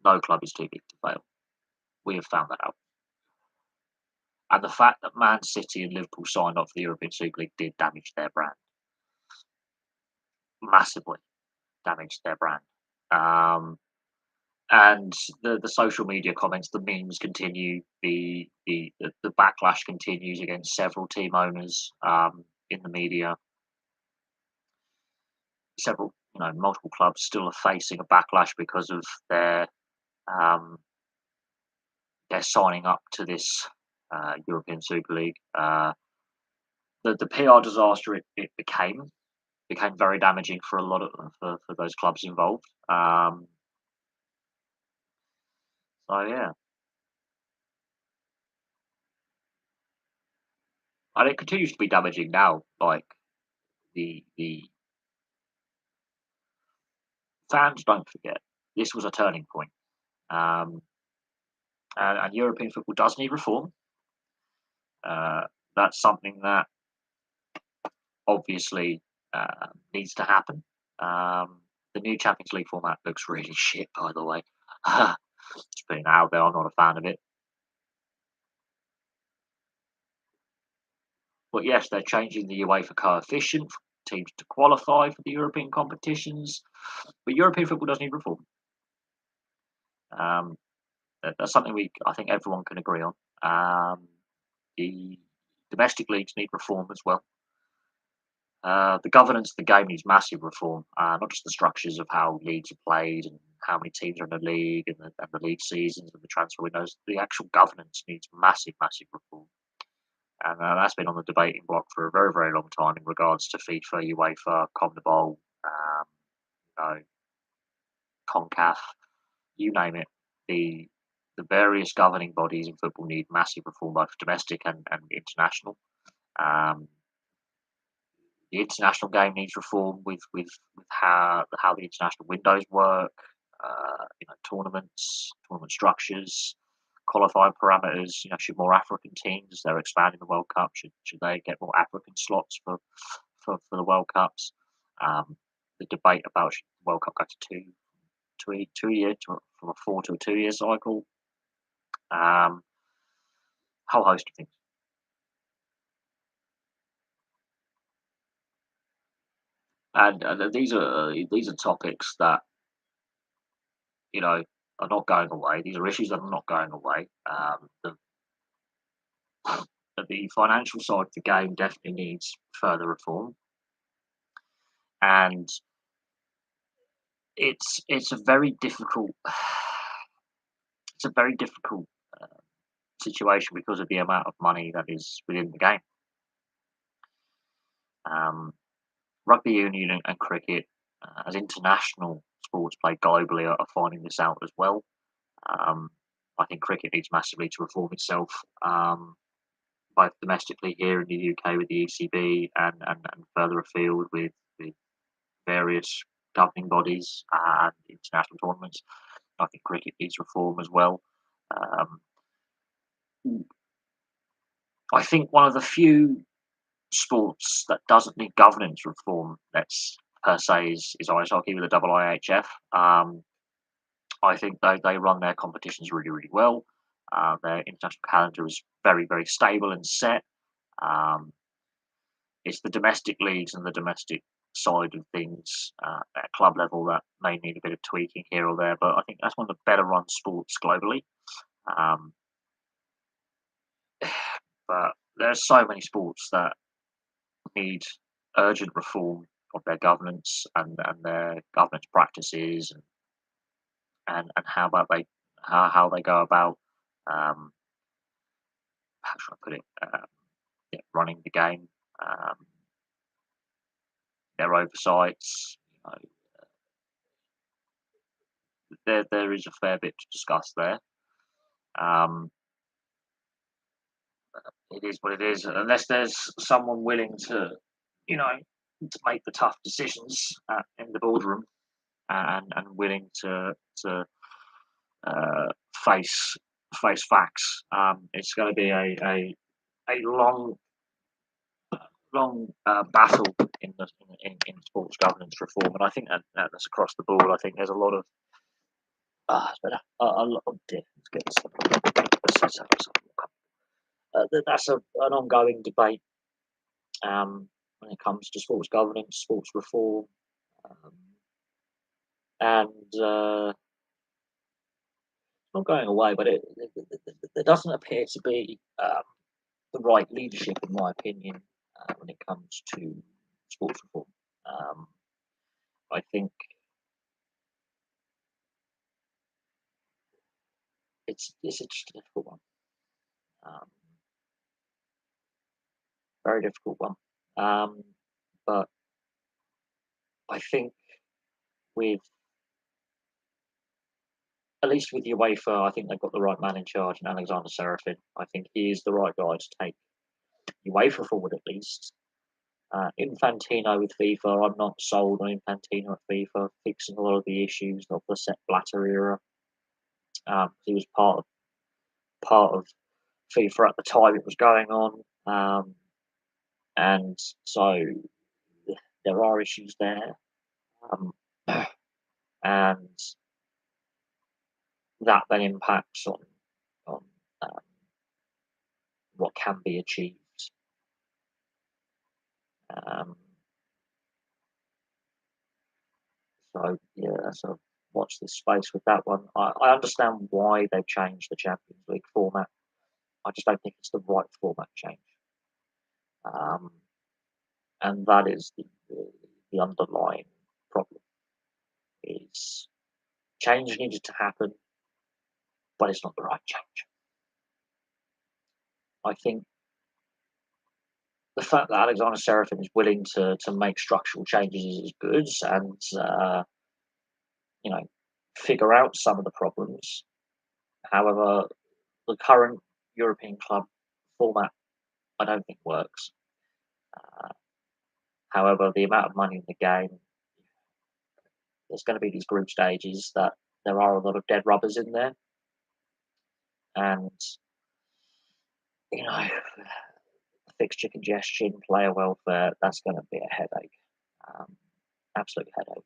No club is too big to fail. We have found that out. And the fact that Man City and Liverpool signed up for the European Super League did damage their brand, massively damaged their brand. Um, and the social media comments, the memes continue, the backlash continues against several team owners in the media. Several, multiple clubs still are facing a backlash because of um, their signing up to this European Super League. The PR disaster it became very damaging for a lot of for those clubs involved. So yeah, and it continues to be damaging now. Like the fans don't forget this was a turning point, um, and European football does need reform. Uh, that's something that obviously needs to happen. The new Champions League format looks really shit, by the way. Just putting that out there, I'm not a fan of it. But yes, they're changing the UEFA coefficient for teams to qualify for the European competitions. But European football does need reform. Um, that's something I think everyone can agree on. The domestic leagues need reform as well. The governance of the game needs massive reform, not just the structures of how leagues are played and how many teams are in the league and the league seasons and the transfer windows. The actual governance needs massive, massive reform. And that's been on the debating block for a very, very long time in regards to FIFA, UEFA, CONMEBOL, you know, CONCACAF, you name it. The the various governing bodies in football need massive reform, both domestic and international. Um, the international game needs reform with how the international windows work. Tournament structures, qualifying parameters. Should more African teams? They're expanding the World Cup. Should they get more African slots for the World Cups? Um, the debate about should the World Cup go to from a 4 to a 2 year cycle. Whole host of things. And these are topics that are not going away. These are issues that are not going away. The financial side of the game definitely needs further reform, and it's a very difficult it's a very difficult uh, situation because of the amount of money that is within the game. Um, Rugby union and cricket, as international sports played globally, are finding this out as well. Um, I think cricket needs massively to reform itself, both domestically here in the UK with the ECB and further afield with various governing bodies and international tournaments. I think cricket needs reform as well. Um, I think one of the few sports that doesn't need governance reform, let's per se, is ice hockey with the IIHF. I think they run their competitions really, really well. Their international calendar is very, very stable and set. Um, it's the domestic leagues and the domestic side of things at club level that may need a bit of tweaking here or there, but I think that's one of the better run sports globally. Um, but there's so many sports that need urgent reform of their governance and their governance practices and how about how they go about um, how should I put it running the game, um, their oversights. There is a fair bit to discuss there. Um, it is what it is, unless there's someone willing you know, to make the tough decisions in the boardroom and willing to uh, face face facts. It's going to be a long battle in sports governance reform, and I think that's across the board. I think there's a lot of It's been a lot. Oh dear, let's get this. That's an ongoing debate when it comes to sports governance, sports reform, um, and not going away, but there doesn't appear to be the right leadership, in my opinion, when it comes to sports reform. Um, I think it's just a difficult one, um, very difficult one. Um, but I think with at least with UEFA, I think they've got the right man in charge, and Alexander Serafin. I think he is the right guy to take UEFA forward at least. Infantino with FIFA, I'm not sold on Infantino at FIFA fixing a lot of the issues of the Sepp Blatter era. He was part of FIFA at the time it was going on, and so there are issues there, um, and that then impacts on um, what can be achieved. Um, so yeah, so watch this space with that one. I understand why they've changed the Champions League format. I just don't think it's the right format change, um, and that is the underlying problem. Is change needed to happen, but it's not the right change. I think the fact that Alexander Serafin is willing to make structural changes is good, and you know, figure out some of the problems. However, the current European club format, I don't think works. Uh, However, the amount of money in the game, there's going to be these group stages that there are a lot of dead rubbers in there, and you know, fixture congestion, player welfare, that's going to be a headache, um, absolute headache.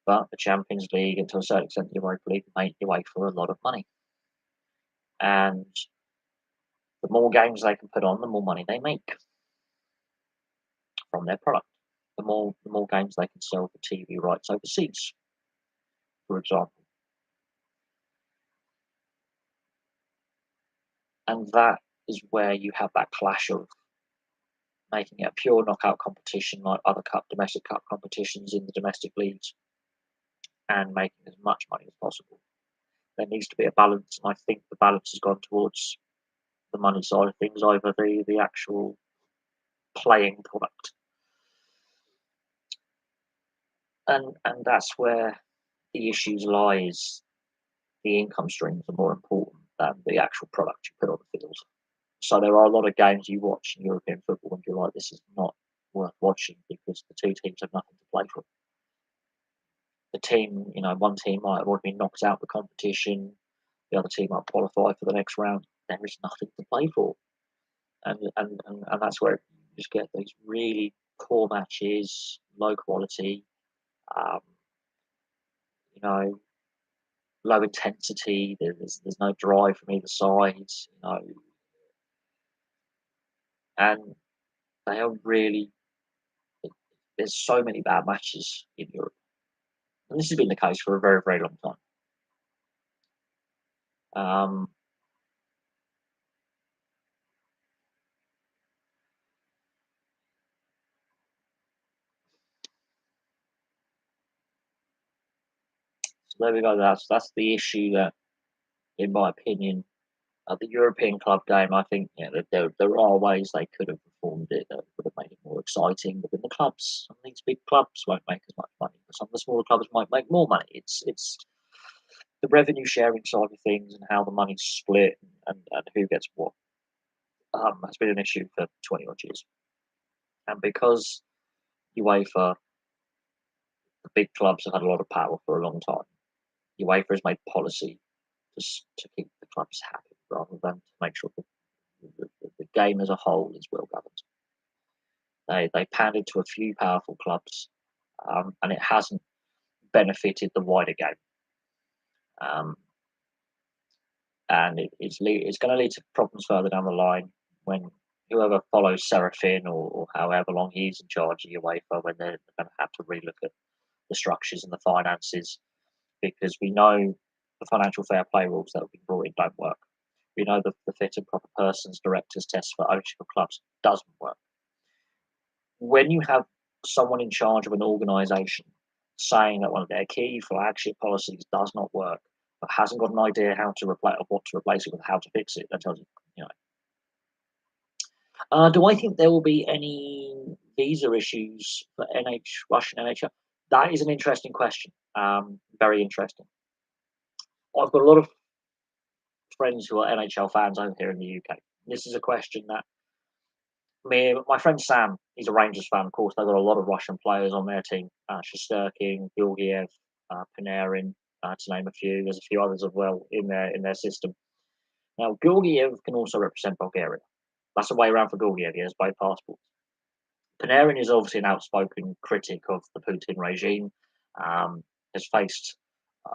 But the Champions League, and to a certain extent, the Europa League, make your way for a lot of money, and the more games they can put on, the more money they make from their product. The more games they can sell for TV rights overseas, for example, and that is where you have that clash of making it a pure knockout competition like other domestic cup competitions in the domestic leagues, and making as much money as possible. There needs to be a balance, and I think the balance has gone towards the money side of things over the actual playing product, and that's where the issues lies. The income streams are more important than the actual product you put on the field. So there are a lot of games you watch in European football and you're like, this is not worth watching because the two teams have nothing to play for. The team, one team might have already been knocked out of the competition, the other team might qualify for the next round. There is nothing to play for, and that's where you just get these really poor matches, low quality, um, you know, low intensity. There's no drive from either side, and they are really. There's so many bad matches in Europe, and this has been the case for a very very long time. Um, so there we go. That's the issue that, in my opinion, the European club game. I think that there are ways they could have performed it that would have made it more exciting. But in the clubs, some of these big clubs won't make as much money, but some of the smaller clubs might make more money. It's the revenue sharing side of things and how the money's split and who gets what. Has been an issue for 20 odd years, and because UEFA, the big clubs have had a lot of power for a long time. UEFA has made policy just to keep the clubs happy rather than to make sure the game as a whole is well governed. They pandered to a few powerful clubs, and it hasn't benefited the wider game. um, and it's going to lead to problems further down the line when whoever follows Serafin or however long he's in charge of UEFA, when they're going to have to relook at the structures and the finances, because we know the financial fair play rules that have been brought in don't work. We know the fit and proper persons directors test for ownership of clubs doesn't work. When you have someone in charge of an organisation saying that one of their key flagship policies does not work, but hasn't got an idea how to replace or what to replace it with, how to fix it, that tells you, you know. Do I think there will be any visa issues for Russian NHL? That is an interesting question. Very interesting. I've got a lot of friends who are NHL fans over here in the UK. This is a question that my friend Sam, he's a Rangers fan, of course. They've got a lot of Russian players on their team: Shesterkin, Georgiev, Panarin, to name a few. There's a few others as well in their system. Now, Georgiev can also represent Bulgaria. That's a way around for Georgiev. He has both passports. Panarin is obviously an outspoken critic of the Putin regime. Has faced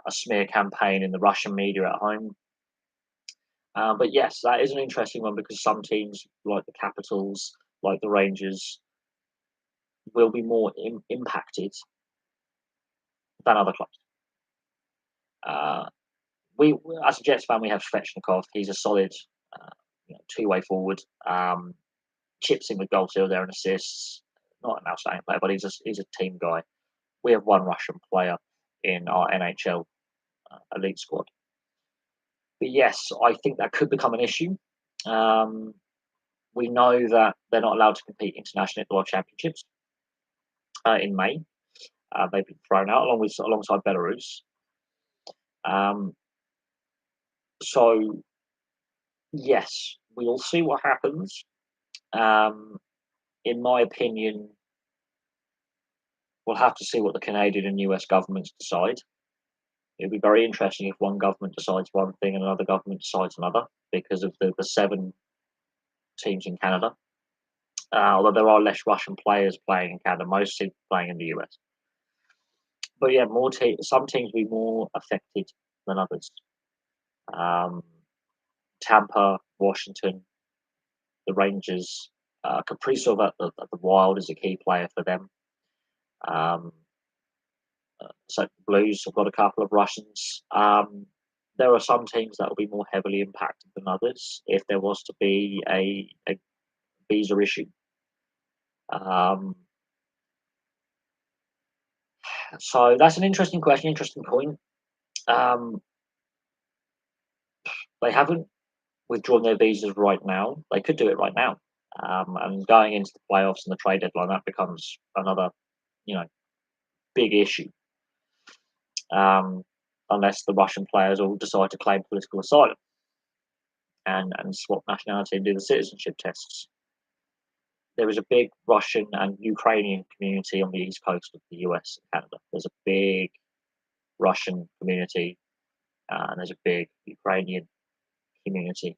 a smear campaign in the Russian media at home. But yes, that is an interesting one because some teams, like the Capitals, like the Rangers, will be more impacted than other clubs. We, as a Jets fan, we have Svechnikov. He's a solid, uh, two-way forward. Chips in with goals here, there, and assists. Not an outstanding player, but he's a team guy. We have one Russian player in our NHL elite squad. But yes, I think that could become an issue. We know that they're not allowed to compete internationally at the World Championships in May. They've been thrown out alongside Belarus. Um, so yes, we'll see what happens. In my opinion, we'll have to see what the Canadian and US governments decide. It'll be very interesting if one government decides one thing and another government decides another, because of the 7 teams in Canada. Although there are less Russian players playing in Canada, most teams playing in the US. But yeah, some teams will be more affected than others. Tampa, Washington, the Rangers, Kaprizov at the Wild is a key player for them. Um, so Blues have got a couple of Russians. There are some teams that will be more heavily impacted than others if there was to be a visa issue. So that's an interesting question, interesting point. They haven't withdrawn their visas right now. They could do it right now. And going into the playoffs and the trade deadline, that becomes another, big issue. Unless the Russian players all decide to claim political asylum and swap nationality and do the citizenship tests. There is a big Russian and Ukrainian community on the east coast of the US and Canada. There's a big Russian community and there's a big Ukrainian community.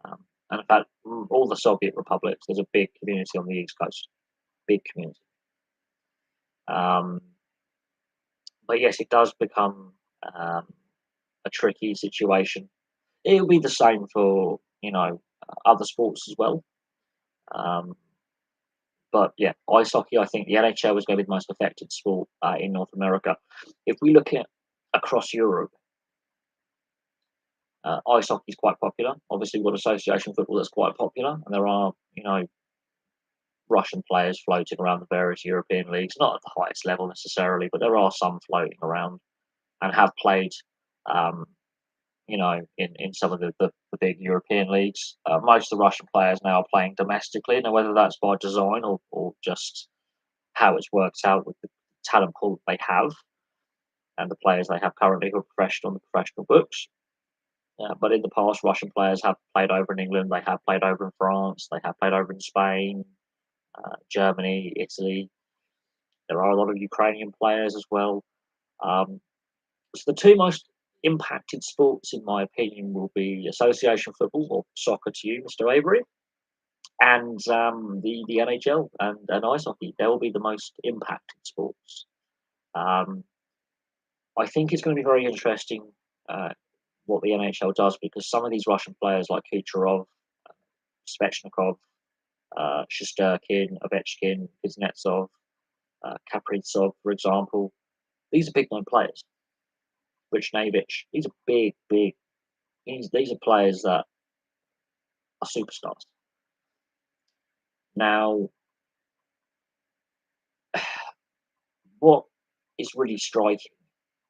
And in fact, all the Soviet republics, there's a big community on the east coast. Big community. But yes, it does become a tricky situation. It'll be the same for other sports as well. But yeah, ice hockey, I think the NHL is going to be the most affected sport in North America. If we look at across Europe, ice hockey is quite popular. Obviously, we've got association football that's quite popular, and there are Russian players floating around the various European leagues, not at the highest level necessarily, but there are some floating around and have played, in some of the big European leagues. Most of the Russian players now are playing domestically. Now, whether that's by design or just how it's worked out with the talent pool they have and the players they have currently who are professional on the professional books. But in the past, Russian players have played over in England, they have played over in France, they have played over in Spain, Germany, Italy. There are a lot of Ukrainian players as well. So the two most impacted sports, in my opinion, will be association football or soccer to you, Mr. Avery, and the NHL and ice hockey. They will be the most impacted sports. I think it's going to be very interesting uh, what the NHL does, because some of these Russian players like Kucherov, Svechnikov, Shesterkin, Ovechkin, Kuznetsov, Kaprizov, for example, these are big name players. Buchnevich, these are big. These are players that are superstars. Now, what is really striking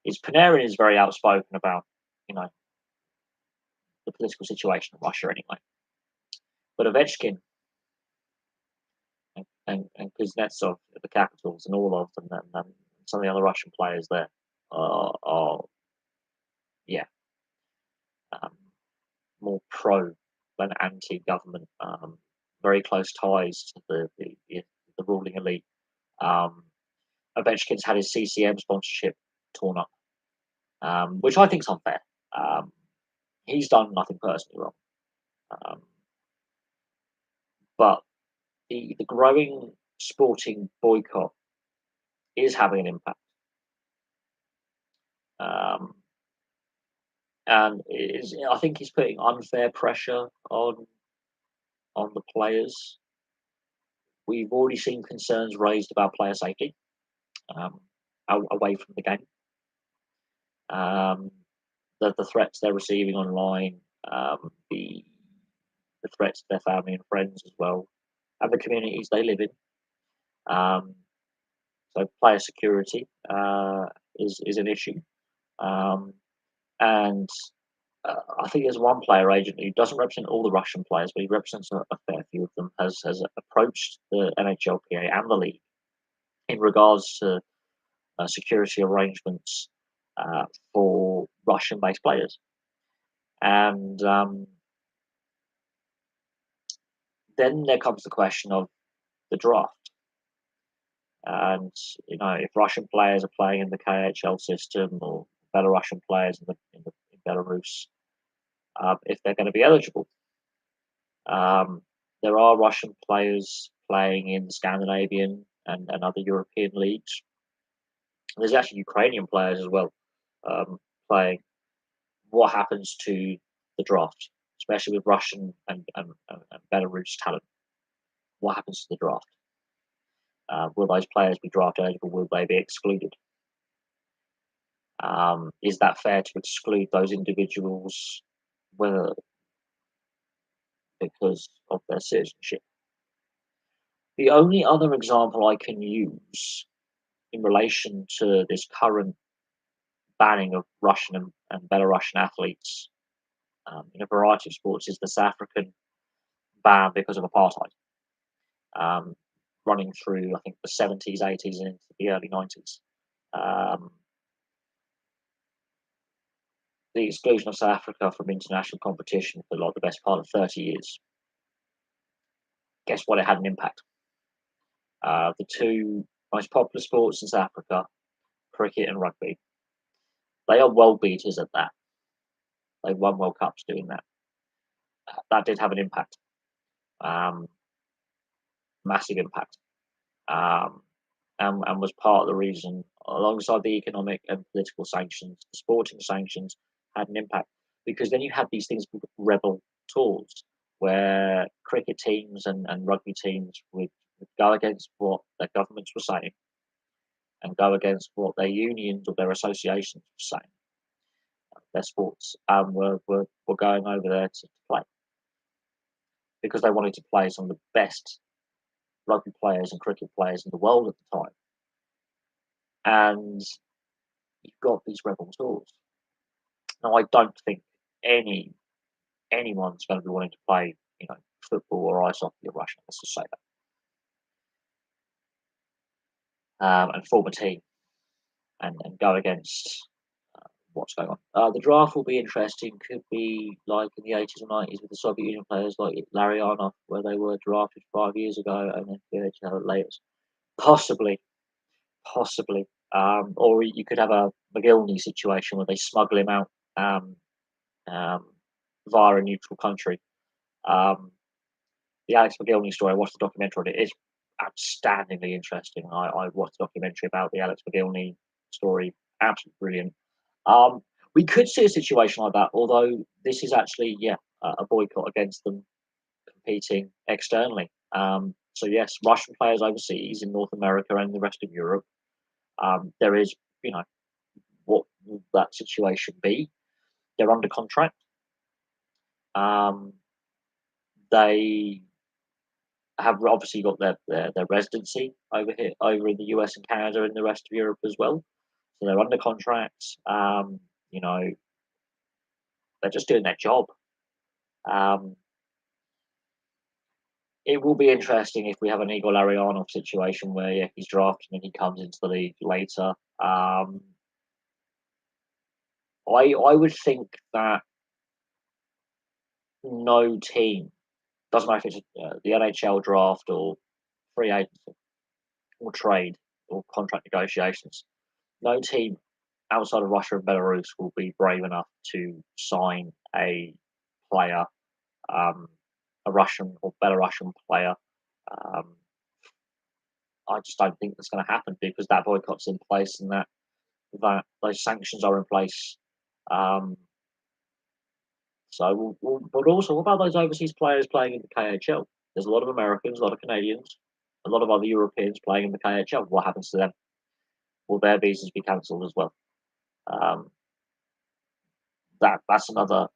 is Panarin is very outspoken about, you know, the political situation in Russia anyway. But Ovechkin and Kuznetsov at the Capitals and all of them, and some of the other Russian players there are yeah, um, more pro than anti-government. Very close ties to the ruling elite. Um, Ovechkin's had his CCM sponsorship torn up, which I think is unfair. Um, he's done nothing personally wrong, um, but the growing sporting boycott is having an impact, and I think he's putting unfair pressure on the players. We've already seen concerns raised about player safety, um, away from the game. Um, the threats they're receiving online, the threats to their family and friends as well, and the communities they live in. Um, so player security is an issue, um, and I think there's one player agent who doesn't represent all the Russian players, but he represents a fair few of them. Has approached the NHLPA and the league in regards to security arrangements for Russian-based players, and then there comes the question of the draft. And if Russian players are playing in the KHL system, or Belarusian players in Belarus, if they're going to be eligible, um, there are Russian players playing in Scandinavian and other European leagues. There's actually Ukrainian players as well playing. What happens to the draft, especially with Russian and Belarus talent? What happens to the draft? Will those players be draft eligible? Will they be excluded? Is that fair to exclude those individuals, whether because of their citizenship? The only other example I can use in relation to this current banning of Russian and Belarusian athletes in a variety of sports is the South African ban because of apartheid, um, running through, I think, the 70s, 80s, and into the early 90s. Um, the exclusion of South Africa from international competition for like the best part of 30 years. Guess what? It had an impact. The two most popular sports in South Africa, cricket and rugby, they are world beaters at that. They won World Cups doing that. That did have an impact, um, massive impact, um, and was part of the reason, alongside the economic and political sanctions, the sporting sanctions had an impact, because then you had these things called rebel tours, where cricket teams and rugby teams would go against what their governments were saying and go against what their unions or their associations were saying. Their sports were going over there to play because they wanted to play some of the best rugby players and cricket players in the world at the time. And you've got these rebel tours. Now, I don't think anyone's going to be wanting to play, football or ice hockey or Russia. Let's just say that, and form a team and go against what's going on. The draft will be interesting. Could be like in the 80s or 90s with the Soviet Union players like Larionov, where they were drafted 5 years ago and then PHL later. Possibly. Or you could have a McGillney situation where they smuggle him out um, via a neutral country. The Alex McGillney story, I watched the documentary on it. It's outstandingly interesting. I watched the documentary about the Alex McGillney story. Absolutely brilliant. We could see a situation like that, although this is actually, yeah, a boycott against them competing externally. So yes, Russian players overseas in North America and the rest of Europe. There is, you know, what will that situation be? They're under contract. Um, they have obviously got their residency over here, over in the US and Canada and the rest of Europe as well. So they're under contract. You know, they're just doing their job. Um, it will be interesting if we have an Igor Larionov situation where, yeah, he's drafted and he comes into the league later. I would think that no team, doesn't matter if it's the NHL draft or free agency or trade or contract negotiations, no team outside of Russia and Belarus will be brave enough to sign a player, um, a Russian or Belarusian player. Um, I just don't think that's going to happen because that boycott's in place and that those sanctions are in place. Um, but also, what about those overseas players playing in the KHL? There's a lot of Americans, a lot of Canadians, a lot of other Europeans playing in the KHL. What happens to them? Will their visas be cancelled as well? Um, that's another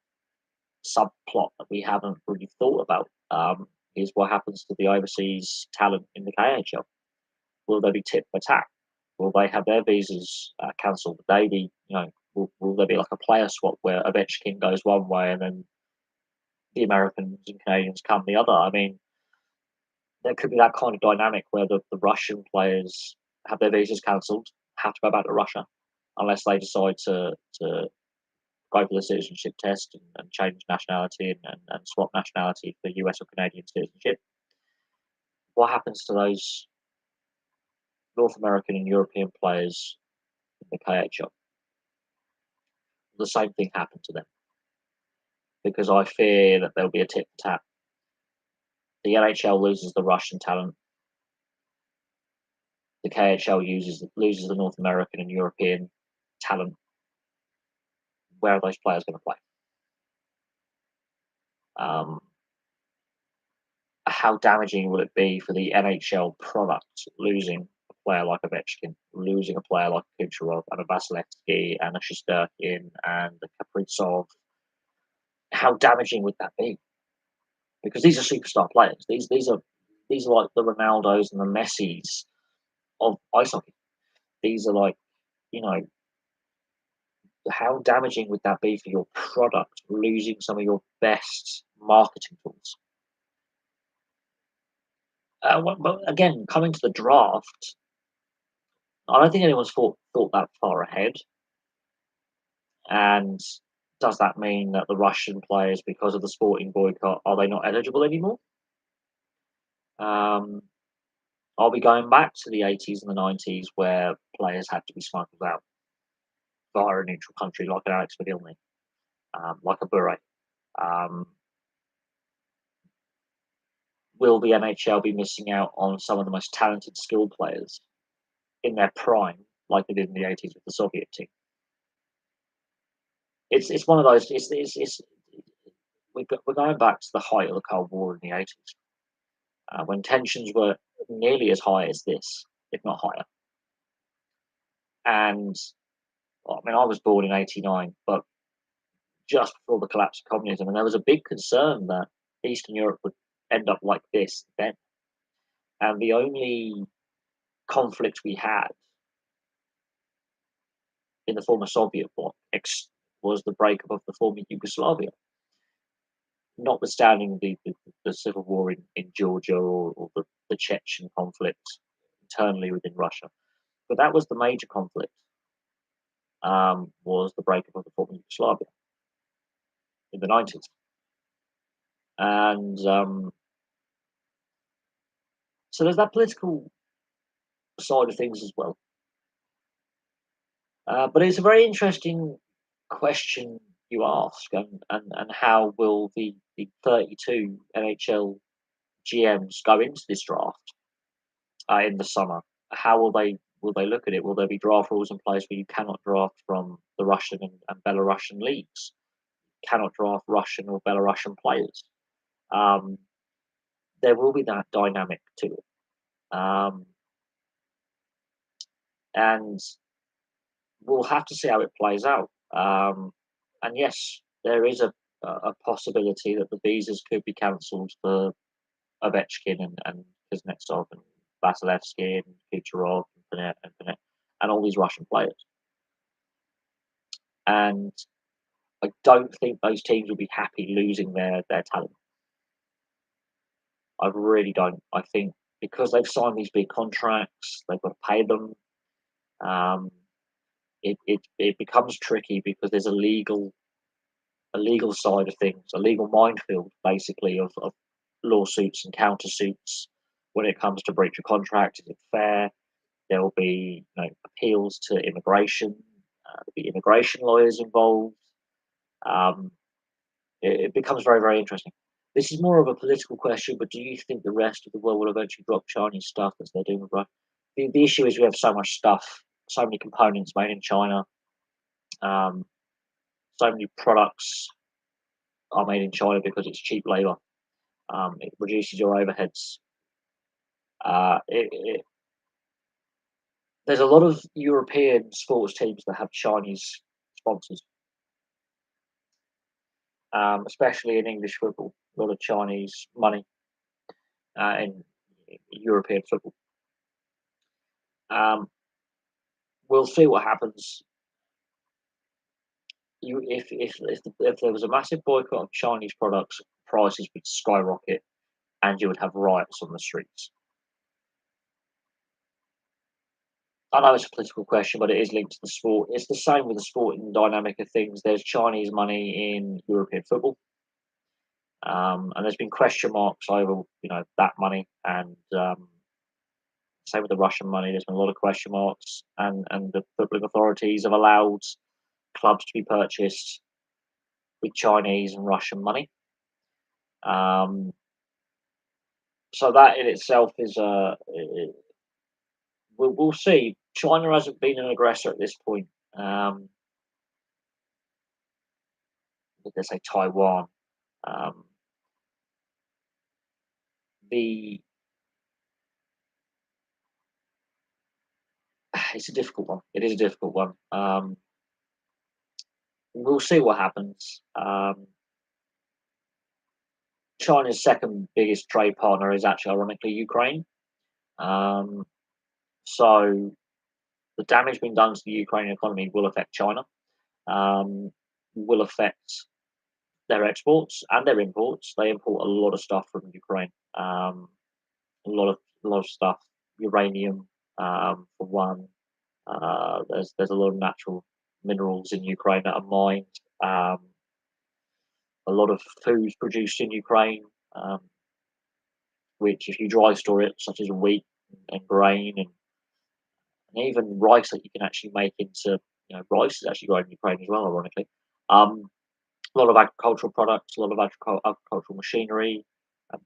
subplot that we haven't really thought about. Is what happens to the overseas talent in the KHL? Will they be tipped for tax? Will they have their visas cancelled? Will they be, will there be like a player swap where Ovechkin goes one way and then the Americans and Canadians come the other? I mean, there could be that kind of dynamic where the Russian players have their visas cancelled, have to go back to Russia, unless they decide to go for the citizenship test and change nationality and swap nationality for US or Canadian citizenship. What happens to those North American and European players in the KHL? The same thing happened to them because I fear that there'll be a tit for tat. The NHL loses the Russian talent. The KHL loses the North American and European talent. Where are those players going to play? Um, how damaging will it be for the NHL product losing a player like Ovechkin, losing a player like Kucherov and a Vasilevsky and a Shesterkin and a Kaprizov? How damaging would that be? Because these are superstar players. These are like the Ronaldos and the Messis of ice hockey. These are like, you know, how damaging would that be for your product, losing some of your best marketing tools? But again, coming to the draft, I don't think anyone's thought that far ahead. And does that mean that the Russian players, because of the sporting boycott, are they not eligible anymore? Um, Are we going back to the 80s and the 90s where players had to be smuggled out via a neutral country like an Alex Mogilny, like a Bure? Um, will the NHL be missing out on some of the most talented, skilled players in their prime, like they did in the 80s with the Soviet team? It's one of those. We're going back to the height of the Cold War in the 80s, when tensions were nearly as high as this, if not higher. And well, I mean, I was born in '89, but just before the collapse of communism, and there was a big concern that Eastern Europe would end up like this then. And the only conflict we had in the former Soviet bloc was the breakup of the former Yugoslavia, notwithstanding the civil war in Georgia or the Chechen conflict internally within Russia. But that was the major conflict, was the breakup of the former Yugoslavia in the 90s. And so there's that political side of things as well. But it's a very interesting question you ask, and how will the 32 NHL GMs go into this draft in the summer? How will they will they look at it? Will there be draft rules in place where you cannot draft from the Russian and Belarusian leagues? Cannot draft Russian or Belarusian players. Um, there will be that dynamic to it, and we'll have to see how it plays out. And yes, there is a possibility that the visas could be cancelled for Ovechkin and Kuznetsov and Vasilevsky and Kucherov and all these Russian players. And I don't think those teams will be happy losing their talent. I really don't. I think because they've signed these big contracts, they've got to pay them. Um, it becomes tricky because there's a legal side of things, a legal minefield basically of lawsuits and countersuits when it comes to breach of contract. Is it fair? There will be appeals to immigration. There'll be immigration lawyers involved. Um, it becomes very, very interesting. This is more of a political question, but do you think the rest of the world will eventually drop Chinese stuff as they're doing with Russia? The issue is we have so much stuff, so many components made in China, um, so many products are made in China because it's cheap labor. It reduces your overheads. Uh, it, it, there's a lot of European sports teams that have Chinese sponsors, especially in English football. A lot of Chinese money in European football. Um, we'll see what happens. If there was a massive boycott of Chinese products, prices would skyrocket, and you would have riots on the streets. I know it's a political question, but it is linked to the sport. It's the same with the sporting dynamic of things. There's Chinese money in European football, and there's been question marks over that money, and same with the Russian money. There's been a lot of question marks, and the footballing authorities have allowed clubs to be purchased with Chinese and Russian money. Um, so that in itself is we'll see. China hasn't been an aggressor at this point. Let's say Taiwan. Um, the It's a difficult one. It is a difficult one. We'll see what happens. China's second biggest trade partner is actually, ironically, Ukraine. Um, so the damage being done to the Ukrainian economy will affect China, will affect their exports and their imports. They import a lot of stuff from Ukraine, a lot of stuff, uranium for one. There's a lot of natural minerals in Ukraine that are mined. A lot of foods produced in Ukraine, which if you dry store it, such as wheat and grain and even rice that you can actually make into rice is actually grown in Ukraine as well, ironically. A lot of agricultural products, a lot of agricultural machinery, um,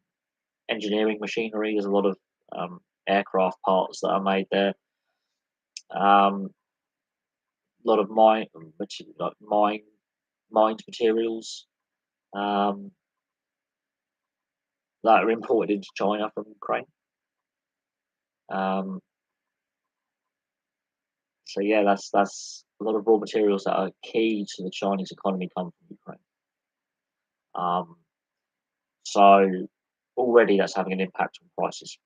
engineering machinery. There's a lot of aircraft parts that are made there. A lot of mined materials um, that are imported into China from Ukraine. Um, so yeah, that's a lot of raw materials that are key to the Chinese economy come from Ukraine. Um, so already that's having an impact on prices.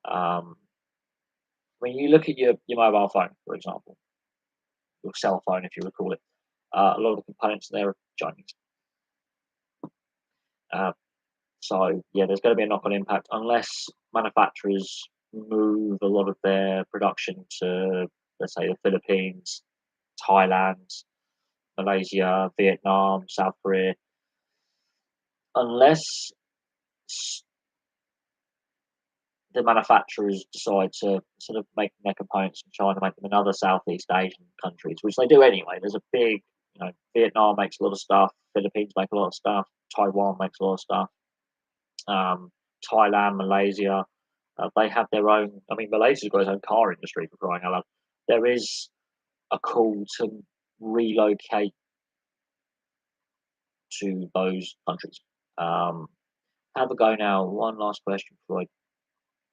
Um, when you look at your mobile phone, for example, your cell phone, if you would call it, a lot of the components there are Chinese. Uh, so yeah, there's going to be a knock-on impact unless manufacturers move a lot of their production to, let's say, the Philippines, Thailand, Malaysia, Vietnam, South Korea. Unless the manufacturers decide to sort of make their components in China, make them in other Southeast Asian countries, which they do anyway. There's a big, Vietnam makes a lot of stuff, Philippines make a lot of stuff, Taiwan makes a lot of stuff, Thailand, Malaysia. They have their own. I mean, Malaysia's got its own car industry for crying out loud. There is a call to relocate to those countries. Um, have a go now. One last question before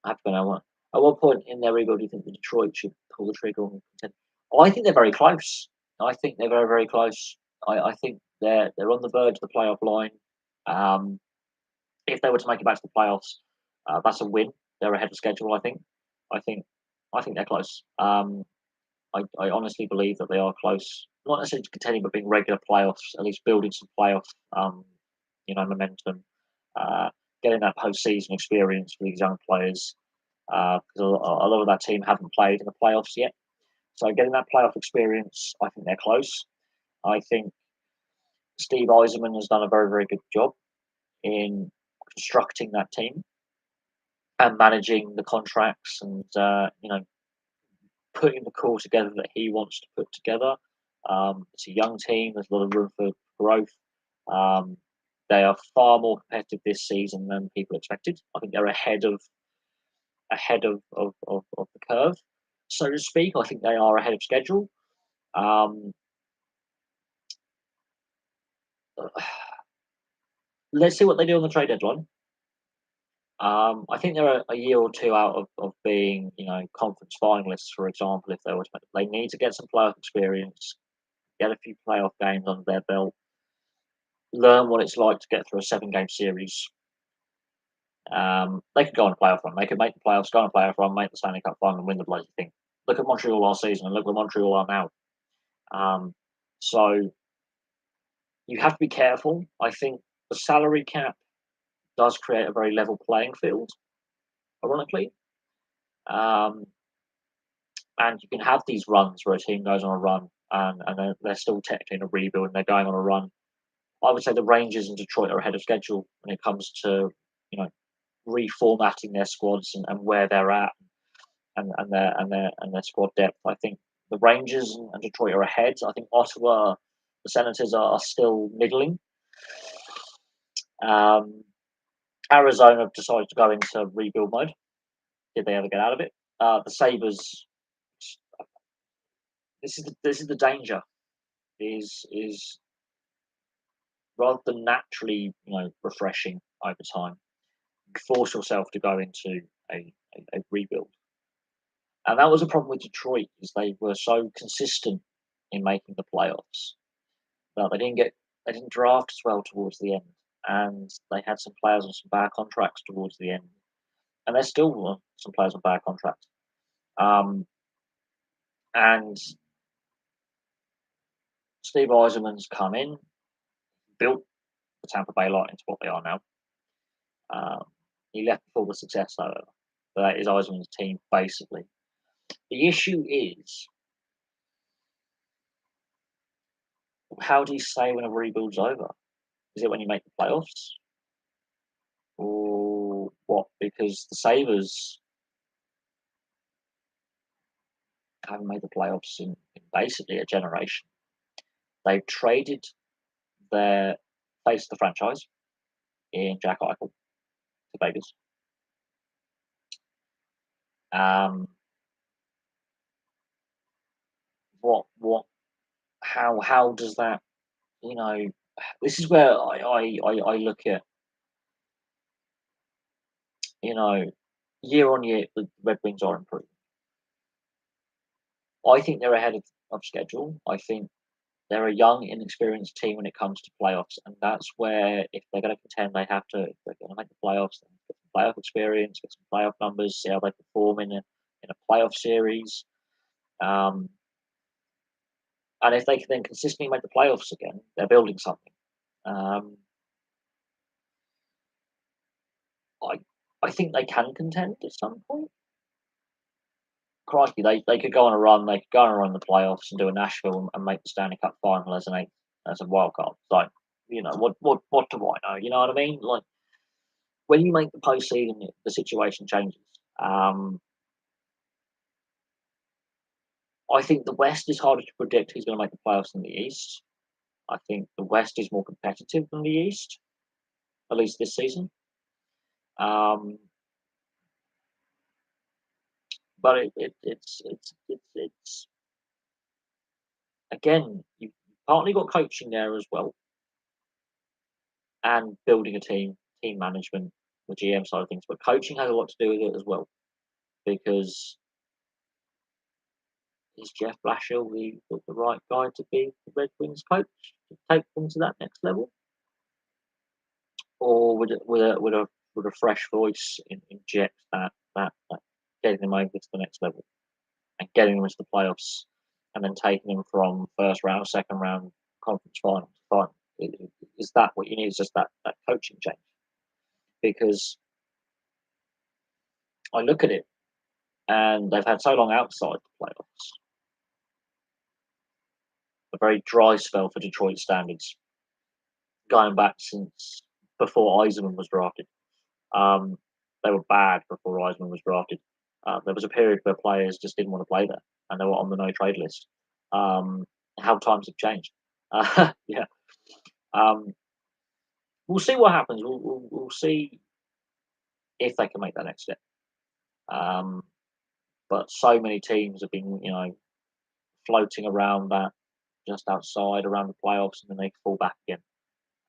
I have to go now. At what point in their rebuild do you think the Detroit should pull the trigger on contend? I think they're very close. I think they're very, very close. I think they're on the verge of the playoff line. Um, if they were to make it back to the playoffs, that's a win. They're ahead of schedule. I think. I think they're close. I honestly believe that they are close. Not necessarily to contending, but being regular playoffs, at least building some playoff, momentum, uh, getting that postseason experience for these young players. Because a lot of that team haven't played in the playoffs yet. So getting that playoff experience, I think they're close. I think Steve Eiserman has done a very, very good job in constructing that team and managing the contracts and putting the core together that he wants to put together. It's a young team. There's a lot of room for growth. Um, they are far more competitive this season than people expected. I think they're ahead of the curve, so to speak. I think they are ahead of schedule. Um, let's see what they do on the trade deadline. I think they're a year or two out of being, conference finalists, for example. If they were to, they need to get some playoff experience, get a few playoff games under their belt, learn what it's like to get through a 7-game series. They could go on a playoff run. They could make the playoffs, go on a playoff run, make the Stanley Cup final, and win the bloody thing. Look at Montreal last season, and look where Montreal are now. So you have to be careful. I think the salary cap does create a very level playing field, ironically. Um, and you can have these runs where a team goes on a run and they're still technically in a rebuild and they're going on a run. I would say the Rangers and Detroit are ahead of schedule when it comes to, reformatting their squads and where they're at and their squad depth. I think the Rangers and Detroit are ahead. I think Ottawa, the Senators are still middling. Arizona have decided to go into rebuild mode. Did they ever get out of it? The Sabres. This is the danger. Is rather than naturally, refreshing over time, you force yourself to go into a rebuild. And that was a problem with Detroit, is they were so consistent in making the playoffs that they didn't draft as well towards the end, and they had some players on some bad contracts towards the end, and there's still some players on bad contracts. And Steve Eiserman's come in, built the Tampa Bay Lightning into what they are now. He left before the success, however. But that is Eiserman's team, basically. The issue is, how do you say when a rebuild's over? Is it when you make the playoffs? Or what? Because the Sabres haven't made the playoffs in basically a generation. They've traded their face of the franchise in Jack Eichel to Vegas. What how does that, this is where I look at, year on year the Red Wings are improving. I think they're ahead of schedule. I think they're a young, inexperienced team when it comes to playoffs, and that's where, if they're going to contend, if they're going to make the playoffs, then get some playoff experience, get some playoff numbers, see how they perform in a playoff series. Um, and if they can then consistently make the playoffs again, they're building something. Um, I I think they can contend at some point. Crikey, they could go on a run. They could go on a run in the playoffs and do a Nashville and make the Stanley Cup final as a wild card. So, what do I know? You know what I mean? Like, when you make the postseason, the situation changes. Um, I think the West is harder to predict who's going to make the playoffs than the East. I think the West is more competitive than the East, at least this season. Um, But it's again, you've partly got coaching there as well, and building a team management, the GM side of things. But coaching has a lot to do with it as well, because is Jeff Blashill the right guy to be the Red Wings coach to take them to that next level, or would a fresh voice inject that getting them over to the next level and getting them into the playoffs, and then taking them from first round, second round, conference final to final? Is that what you need? Is just that coaching change? Because I look at it, and they've had so long outside the playoffs, a very dry spell for Detroit standards, going back since before Eisenman was drafted. Um, they were bad before Eisenman was drafted. There was a period where players just didn't want to play there, and they were on the no trade list. How times have changed. Yeah. Um, we'll see what happens. We'll see if they can make that next step. Um, but so many teams have been, floating around that just outside around the playoffs, and then they fall back again.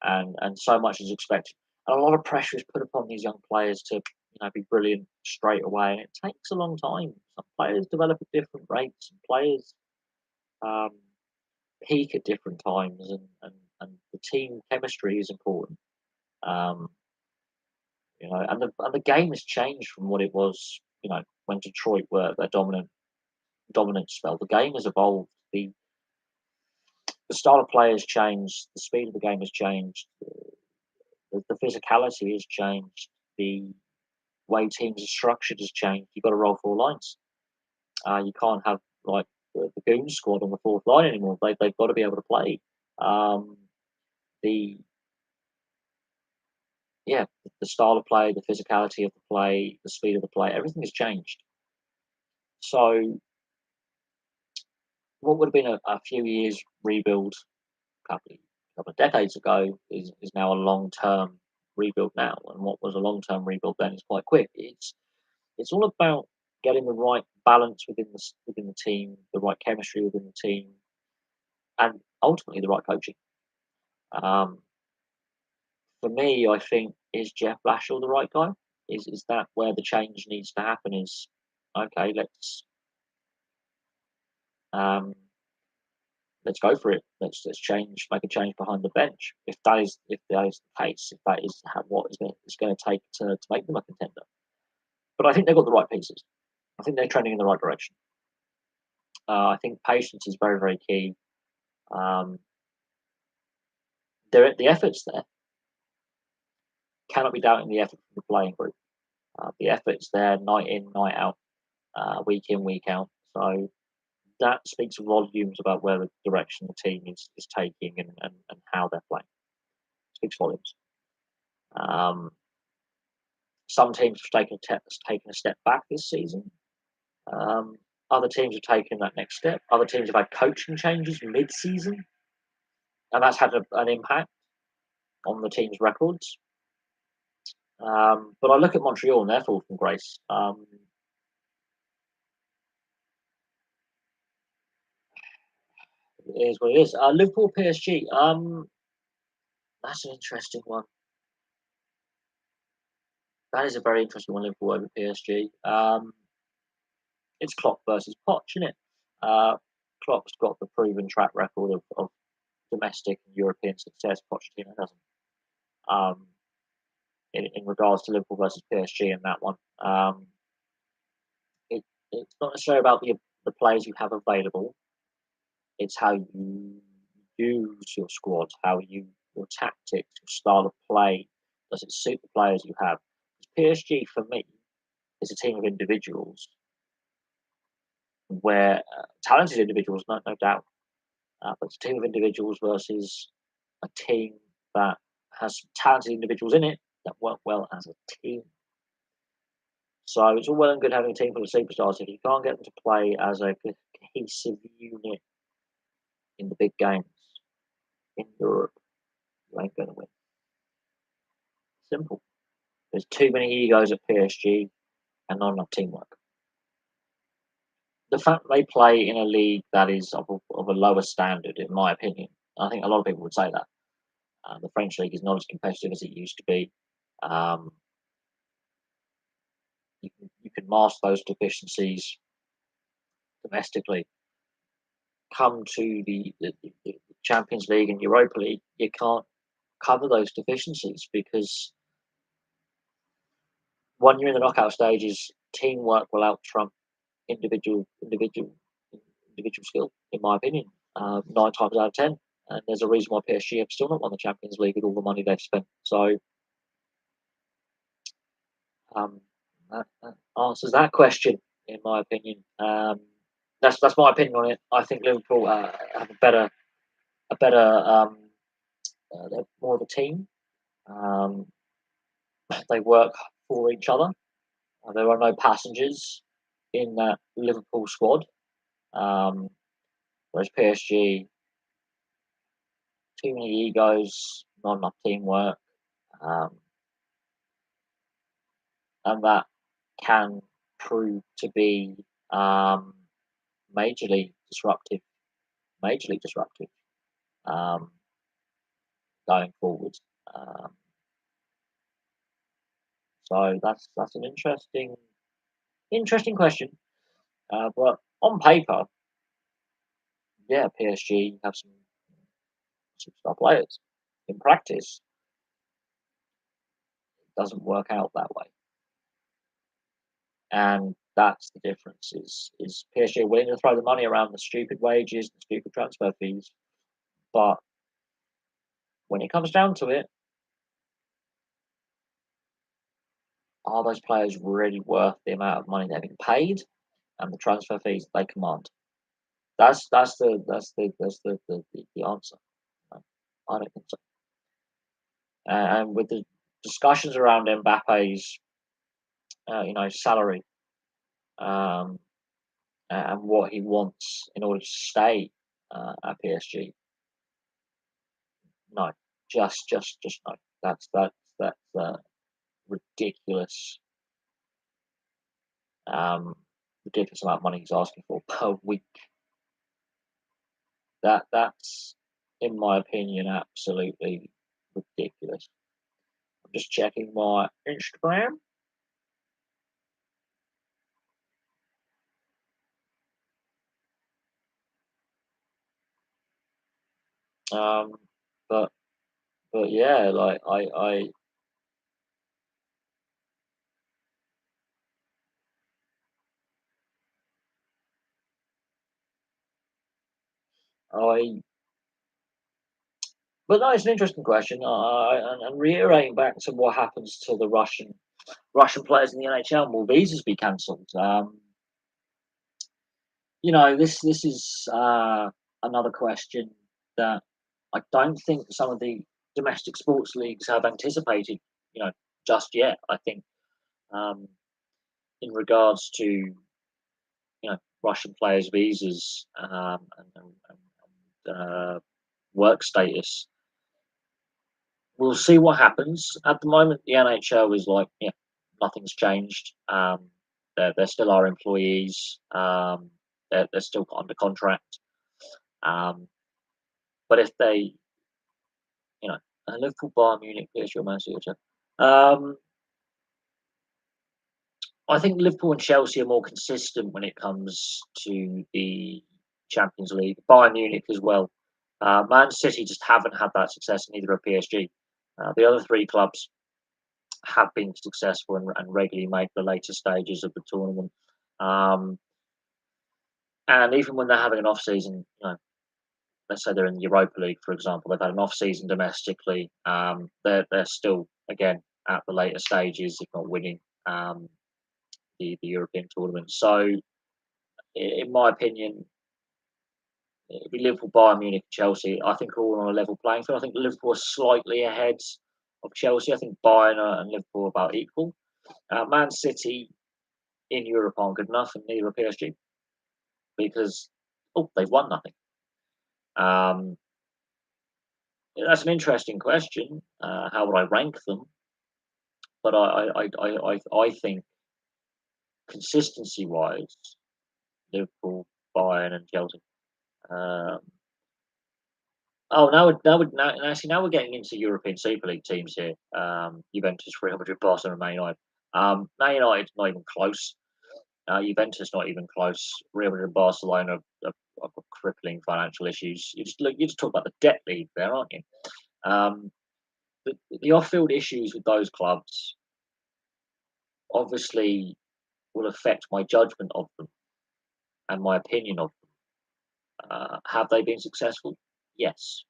And so much is expected. And a lot of pressure is put upon these young players to be brilliant straight away, and it takes a long time. Some players develop at different rates, and players um, peak at different times, and the team chemistry is important. Um, and the game has changed from what it was, when Detroit were their dominant spell. The game has evolved. The style of play has changed. The speed of the game has changed. The physicality has changed. The way teams are structured has changed. You've got to roll four lines. You can't have like the goon squad on the fourth line anymore. They've got to be able to play. Um, the yeah, the style of play, the physicality of the play, the speed of the play, everything has changed. So what would have been a few years rebuild couple of decades ago is now a long term rebuild now, and what was a long term rebuild then is quite quick. It's all about getting the right balance within the team, the right chemistry within the team, and ultimately the right coaching. Um, for me, I think, is Jeff Blashill the right guy? Is that where the change needs to happen? Is okay. Um, let's go for it. Let's change, make a change behind the bench. If that is the case, if that is what it's going to take to make them a contender. But I think they've got the right pieces. I think they're trending in the right direction. I think patience is very, very key. Um, the efforts there cannot be doubting the effort from the playing group. The efforts there, night in, night out, week in, week out. So that speaks volumes about where the direction the team is taking, and how they're playing. Speaks volumes. Um, some teams have taken a step back this season. Um, other teams have taken that next step. Other teams have had coaching changes mid-season, and that's had an impact on the team's records. But I look at Montreal and their fall from grace. It is what it is. Liverpool PSG. That's an interesting one. That is a very interesting one. Liverpool over PSG. It's Klopp versus Poch, isn't it? Klopp's got the proven track record of domestic and European success. Pochettino doesn't. Um, in regards to Liverpool versus PSG in that one, it, it's not necessarily about the players you have available. It's how you use your squad, your tactics, your style of play. Does it suit the players you have? PSG for me is a team of individuals where talented individuals, no doubt, but it's a team of individuals versus a team that has talented individuals in it that work well as a team. So it's all well and good having a team full of superstars. If you can't get them to play as a cohesive unit in the big games in Europe, you ain't going to win. Simple. There's too many egos at PSG and not enough teamwork. the fact they play in a league that is of a lower standard, in my opinion, I think a lot of people would say that the French league is not as competitive as it used to be. Um, you can mask those deficiencies domestically. Come to the Champions League and Europa League, you can't cover those deficiencies because when you're in the knockout stages, teamwork will out trump individual skill, in my opinion, 9 times out of 10. And there's a reason why PSG have still not won the Champions League with all the money they've spent. So that answers that question, in my opinion. That's my opinion on it. I think Liverpool have a better they're more of a team. Um, they work for each other. There are no passengers in that Liverpool squad. Um, whereas PSG, too many egos, not enough teamwork, um, and that can prove to be um, majorly disruptive, majorly disruptive um, going forward. Um, so that's an interesting question. But on paper, yeah, PSG have some superstar players. In practice, it doesn't work out that way, and that's the difference. Is PSG are willing to throw the money around the stupid wages, the stupid transfer fees, but when it comes down to it, are those players really worth the amount of money they're being paid and the transfer fees they command? That's the answer. I don't think so. And with the discussions around Mbappe's salary um, and what he wants in order to stay at PSG, no, just no. That's ridiculous, um, ridiculous amount of money he's asking for per week. That's, in my opinion, absolutely ridiculous. I'm just checking my Instagram. Um, but but yeah, like I but no, it's an interesting question. And reiterating back to what happens to the Russian players in the NHL, will visas be cancelled? This is another question that I don't think some of the domestic sports leagues have anticipated. Just yet. I think um, in regards to Russian players' visas and work status. We'll see what happens. At the moment, the NHL is like, yeah, nothing's changed. They're still our employees. They're still under contract. Um, but if they, Liverpool, Bayern Munich, PSG, Man City, um, I think Liverpool and Chelsea are more consistent when it comes to the Champions League. Bayern Munich as well. Man City just haven't had that success, neither have PSG. The other three clubs have been successful and regularly make the later stages of the tournament. Um, and even when they're having an off season, let's say they're in the Europa League, for example, they've had an off season domestically. They're still again at the later stages, if not winning the European tournament. So, in my opinion, it'd be Liverpool, Bayern Munich, Chelsea. I think are all on a level playing field. I think Liverpool are slightly ahead of Chelsea. I think Bayern and Liverpool are about equal. Man City in Europe aren't good enough, and neither are PSG because they've won nothing. Um, that's an interesting question. How would I rank them? But I think consistency wise, Liverpool, Bayern, and Chelsea. Um, oh, now we're getting into European Super League teams here. Juventus, Real Madrid, Barcelona, Man United. Man United's not even close. Juventus not even close. Real Madrid, and Barcelona have got crippling financial issues. You just talk about the debt league there, aren't you? Um, the off-field issues with those clubs obviously will affect my judgment of them and my opinion of them. Have they been successful? Yes.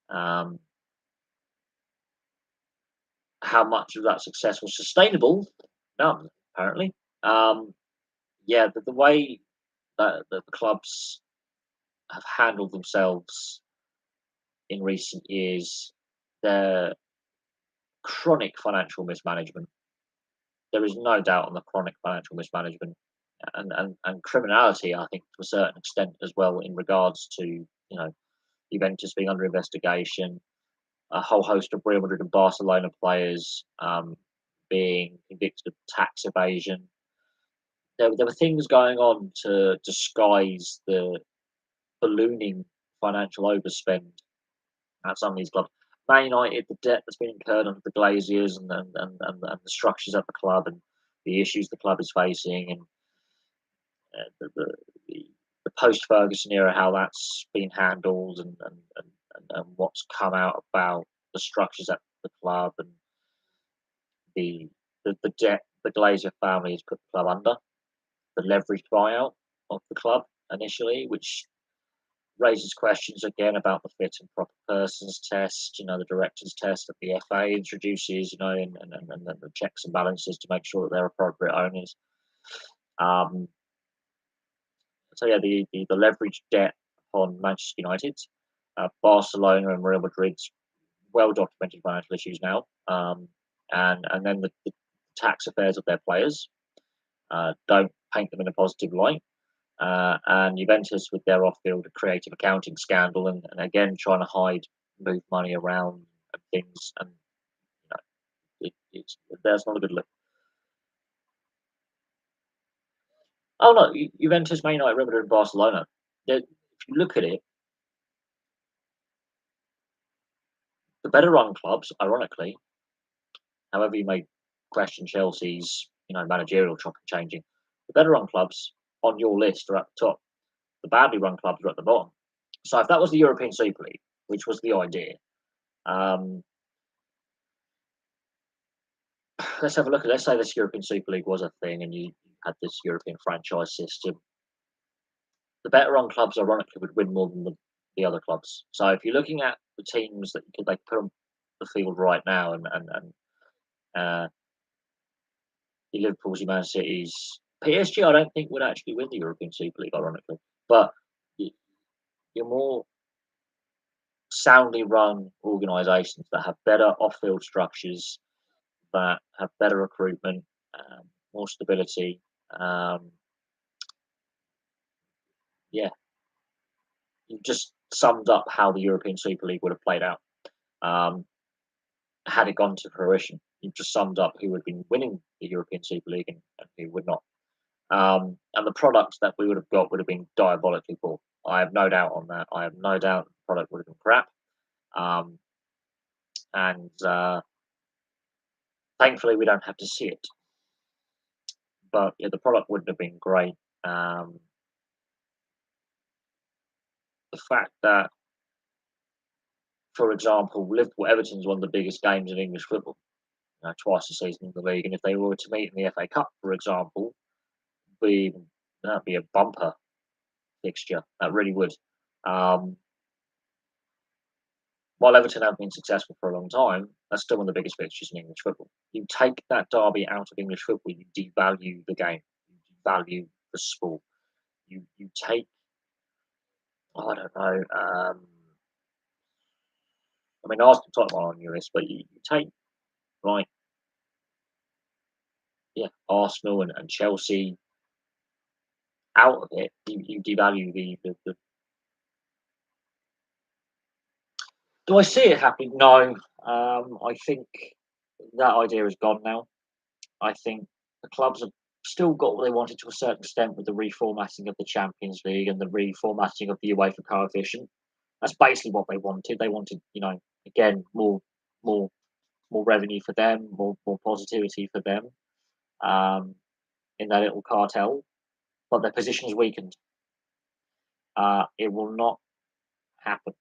Um, how much of that success was sustainable? None, apparently. Um, yeah, the way that the clubs have handled themselves in recent years, their chronic financial mismanagement. There is no doubt on the chronic financial mismanagement and criminality, I think, to a certain extent as well, in regards to Juventus being under investigation, a whole host of Real Madrid and Barcelona players being convicted of tax evasion. There were things going on to disguise the ballooning financial overspend at some of these clubs. Man United, the debt that's been incurred under the Glaziers and the structures at the club and the issues the club is facing and the post Ferguson era, how that's been handled and what's come out about the structures at the club and the the debt the Glazer family has put the club under, the leveraged buyout of the club initially, which raises questions again about the fit and proper persons test, the directors test that the FA introduces, and the checks and balances to make sure that they're appropriate owners. Um, so yeah, the leveraged debt on Manchester United, Barcelona, and Real Madrid's well documented financial issues now, and then the tax affairs of their players don't paint them in a positive light. And Juventus with their off-field creative accounting scandal, and again trying to hide, move money around and things, and it's there's not a good look. Oh no, Juventus, Man United, Real Madrid, and Barcelona. If you look at it, the better run clubs, ironically, however you may question Chelsea's managerial chop and changing, the better run clubs on your list are at the top. The badly run clubs are at the bottom. So if that was the European Super League, which was the idea, um, let's have a look at. Let's say this European Super League was a thing, and you had this European franchise system. The better run clubs, ironically, would win more than the other clubs. So if you're looking at the teams that they put on the field right now, and uh, your Liverpool's, your Man Cities, PSG, I don't think would actually win the European Super League, ironically. But y- you're more soundly run organisations that have better off-field structures, that have better recruitment, more stability. Um, yeah, you just summed up how the European Super League would have played out had it gone to fruition. You've just summed up who would have been winning the European Super League and who would not. And the product that we would have got would have been diabolically poor. I have no doubt on that. I have no doubt the product would have been crap. Um, and thankfully, we don't have to see it. But yeah, the product wouldn't have been great. Um, the fact that, for example, Liverpool Everton's one of the biggest games in English football, twice a season in the league, and if they were to meet in the FA Cup, for example, be that'd be a bumper fixture. That really would. Um, while Everton have been successful for a long time, that's still one of the biggest fixtures in English football. You take that derby out of English football, you devalue the game, you devalue the sport. You take, I don't know. I mean, Arsenal Tottenham are on your list, but you take like Arsenal and Chelsea out of it, you devalue the. Do I see it happening? No. I think that idea is gone now. I think the clubs are still got what they wanted to a certain extent with the reformatting of the Champions League and the reformatting of the UEFA coefficient. That's basically what they wanted. They wanted, again, more, more revenue for them, more positivity for them in their little cartel. But their position is weakened. It will not happen.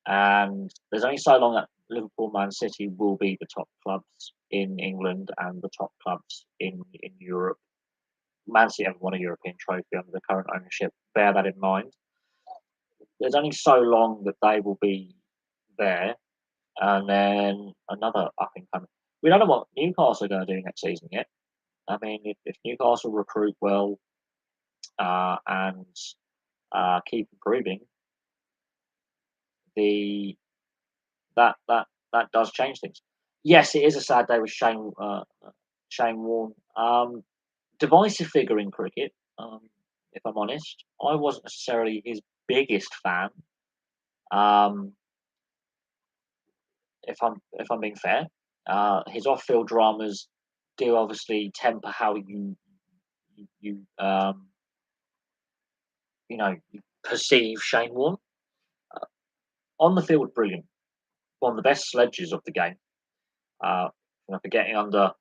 And there's only so long that Liverpool, Man City will be the top clubs in England and the top clubs in Europe. Man City haven't won a European trophy under the current ownership. Bear that in mind. There's only so long that they will be there, and then another up and coming. We don't know what Newcastle are going to do next season yet. I mean, if Newcastle recruit well and keep improving, the that does change things. Yes, it is a sad day with Shane Warne. Divisive figure in cricket. If I'm honest, I wasn't necessarily his biggest fan. Um, if I'm being fair, his off-field dramas do obviously temper how you you perceive Shane Warne. On the field, brilliant. One of the best sledges of the game. For getting under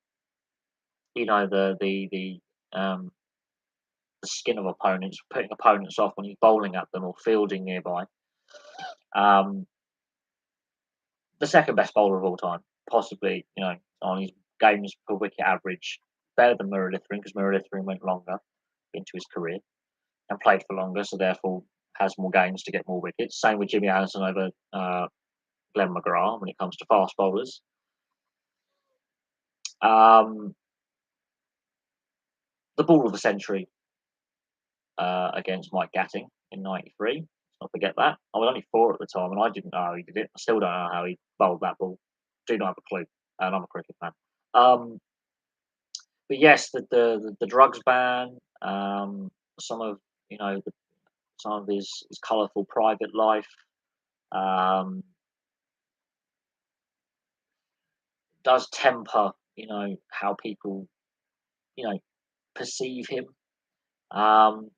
the the skin of opponents, putting opponents off when he's bowling at them or fielding nearby. The second best bowler of all time, possibly, on his games per wicket average, better than Muralitharan because Muralitharan went longer into his career and played for longer, so therefore has more games to get more wickets. Same with Jimmy Anderson over Glenn McGrath when it comes to fast bowlers. The ball of the century against Mike Gatting in '93. Let's not forget that. I was only 4 at the time, and I didn't know how he did it. I still don't know how he bowled that ball. Do not have a clue, and I'm a cricket fan. But yes, the drugs ban, some of some of his colourful private life, um, does temper how people perceive him. Um,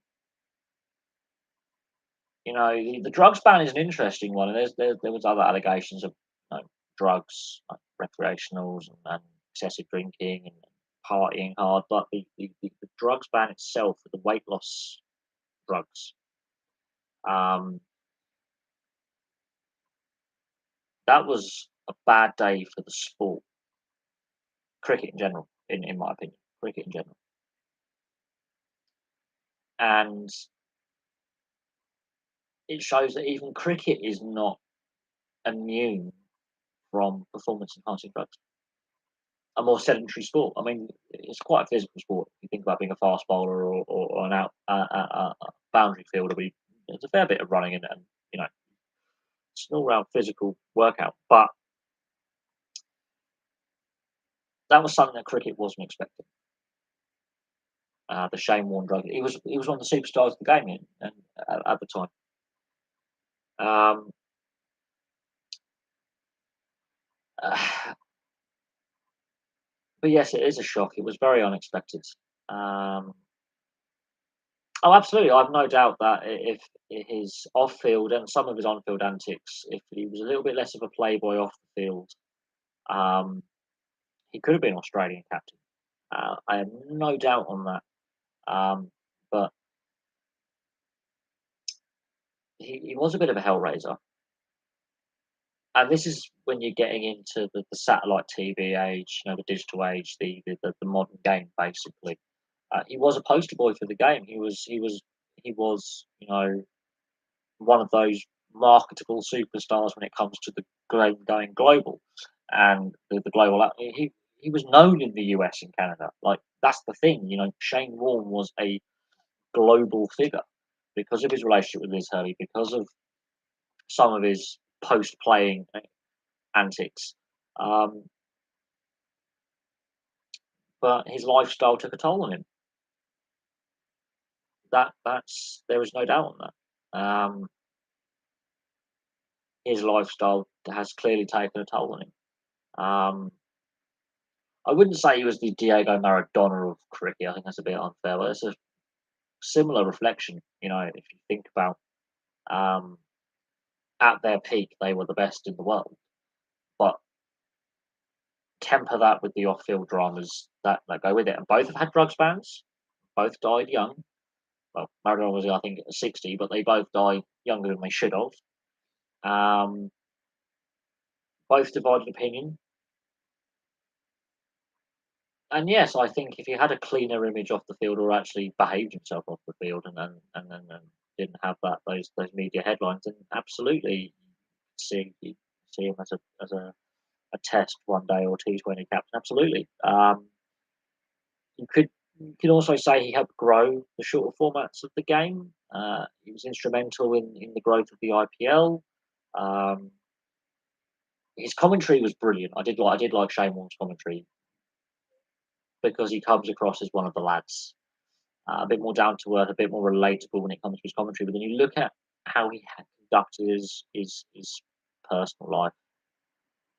the drugs ban is an interesting one, and there was other allegations of drugs, like recreationals and excessive drinking and partying hard, but the drugs ban itself, the weight loss drugs, um, that was a bad day for the sport, cricket in general, in my opinion, cricket in general, and it shows that even cricket is not immune from performance enhancing drugs. A more sedentary sport. I mean, it's quite a physical sport. If you think about being a fast bowler or an out boundary fielder, there's a fair bit of running in it, and it's an all-round physical workout. But that was something that cricket wasn't expecting. The Shane Warne drug. He was one of the superstars of the game and at the time. Um, but yes, it is a shock. It was very unexpected. Um, Oh, absolutely. I've no doubt that if his off-field and some of his on-field antics, if he was a little bit less of a playboy off the field, um, he could have been Australian captain. I have no doubt on that. But he was a bit of a hellraiser. And this is when you're getting into the satellite TV age, the digital age, the modern game, basically. He was a poster boy for the game. He was one of those marketable superstars when it comes to the game going global and the global. He was known in the US and Canada. Like that's the thing, Shane Warne was a global figure because of his relationship with Liz Hurley, because of some of his post-playing antics. Um, but his lifestyle took a toll on him. That's there is no doubt on that. His lifestyle has clearly taken a toll on him. Um, I wouldn't say he was the Diego Maradona of cricket. I think that's a bit unfair, but it's a similar reflection. If you think about um, at their peak, they were the best in the world, but temper that with the off-field dramas that go with it. And both have had drugs bans. Both died young. Well, Maradona was, I think, 60, but they both died younger than they should have. Um, both divided opinion. And yes, I think if he had a cleaner image off the field or actually behaved himself off the field and didn't have those media headlines, then absolutely you see him as a test one day or T20 captain. Absolutely. You could you could also say he helped grow the shorter formats of the game. He was instrumental in the growth of the IPL. Um, his commentary was brilliant. I did like Shane Warne's commentary because he comes across as one of the lads, a bit more down to earth, a bit more relatable when it comes to his commentary. But then you look at how he had conducted his personal life,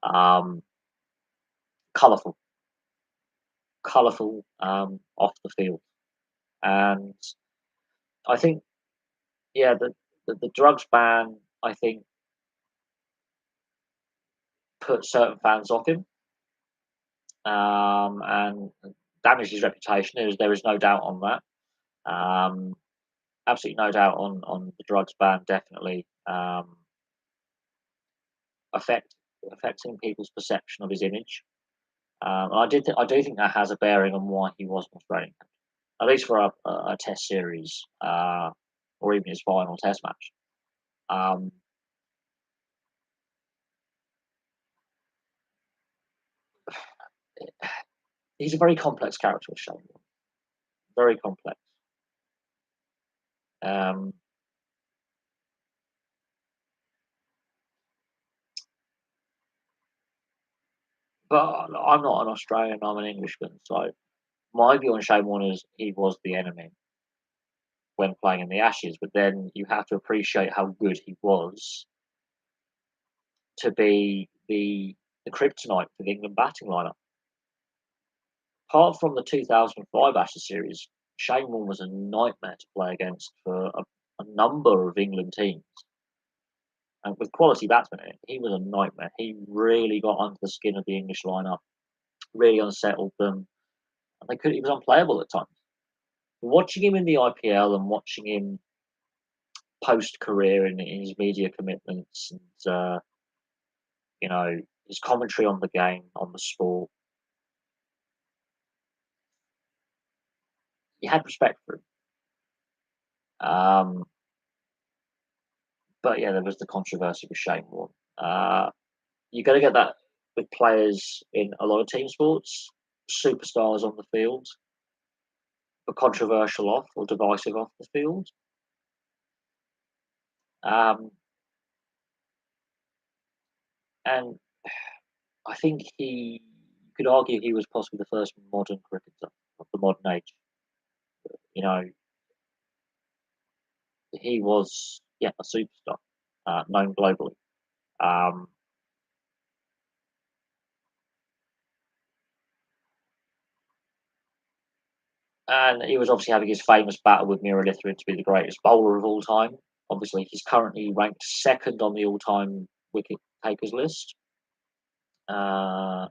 um, colourful, colourful off the field, and I think the drugs ban I think put certain fans off him and damaged his reputation. There is no doubt on that. Absolutely no doubt on the drugs ban. Definitely affect affecting people's perception of his image. I do think that has a bearing on why he wasn't Australian captain, at least for a Test series or even his final Test match. Um, he's a very complex character, Shane Warne. Very complex. Um, but I'm not an Australian. I'm an Englishman. So my view on Shane Warne is he was the enemy when playing in the Ashes. But then you have to appreciate how good he was to be the kryptonite for the England batting lineup. Apart from the 2005 Ashes series, Shane Warne was a nightmare to play against for a number of England teams. And with quality batsmen, he was a nightmare. He really got under the skin of the English lineup, really unsettled them, and he was unplayable at times. Watching him in the IPL and watching him post career in his media commitments and his commentary on the game, on the sport, you had respect for him. Um, but yeah, there was the controversy with Shane Warne. You're going to get that with players in a lot of team sports, superstars on the field, but controversial off or divisive off the field. Um, and I think you could argue he was possibly the first modern cricketer of the modern age. You know, he was, yeah, a superstar, known globally. Um, and he was obviously having his famous battle with Mira Etheridge to be the greatest bowler of all time. Obviously, he's currently ranked second on the all-time wicket takers list. Uh,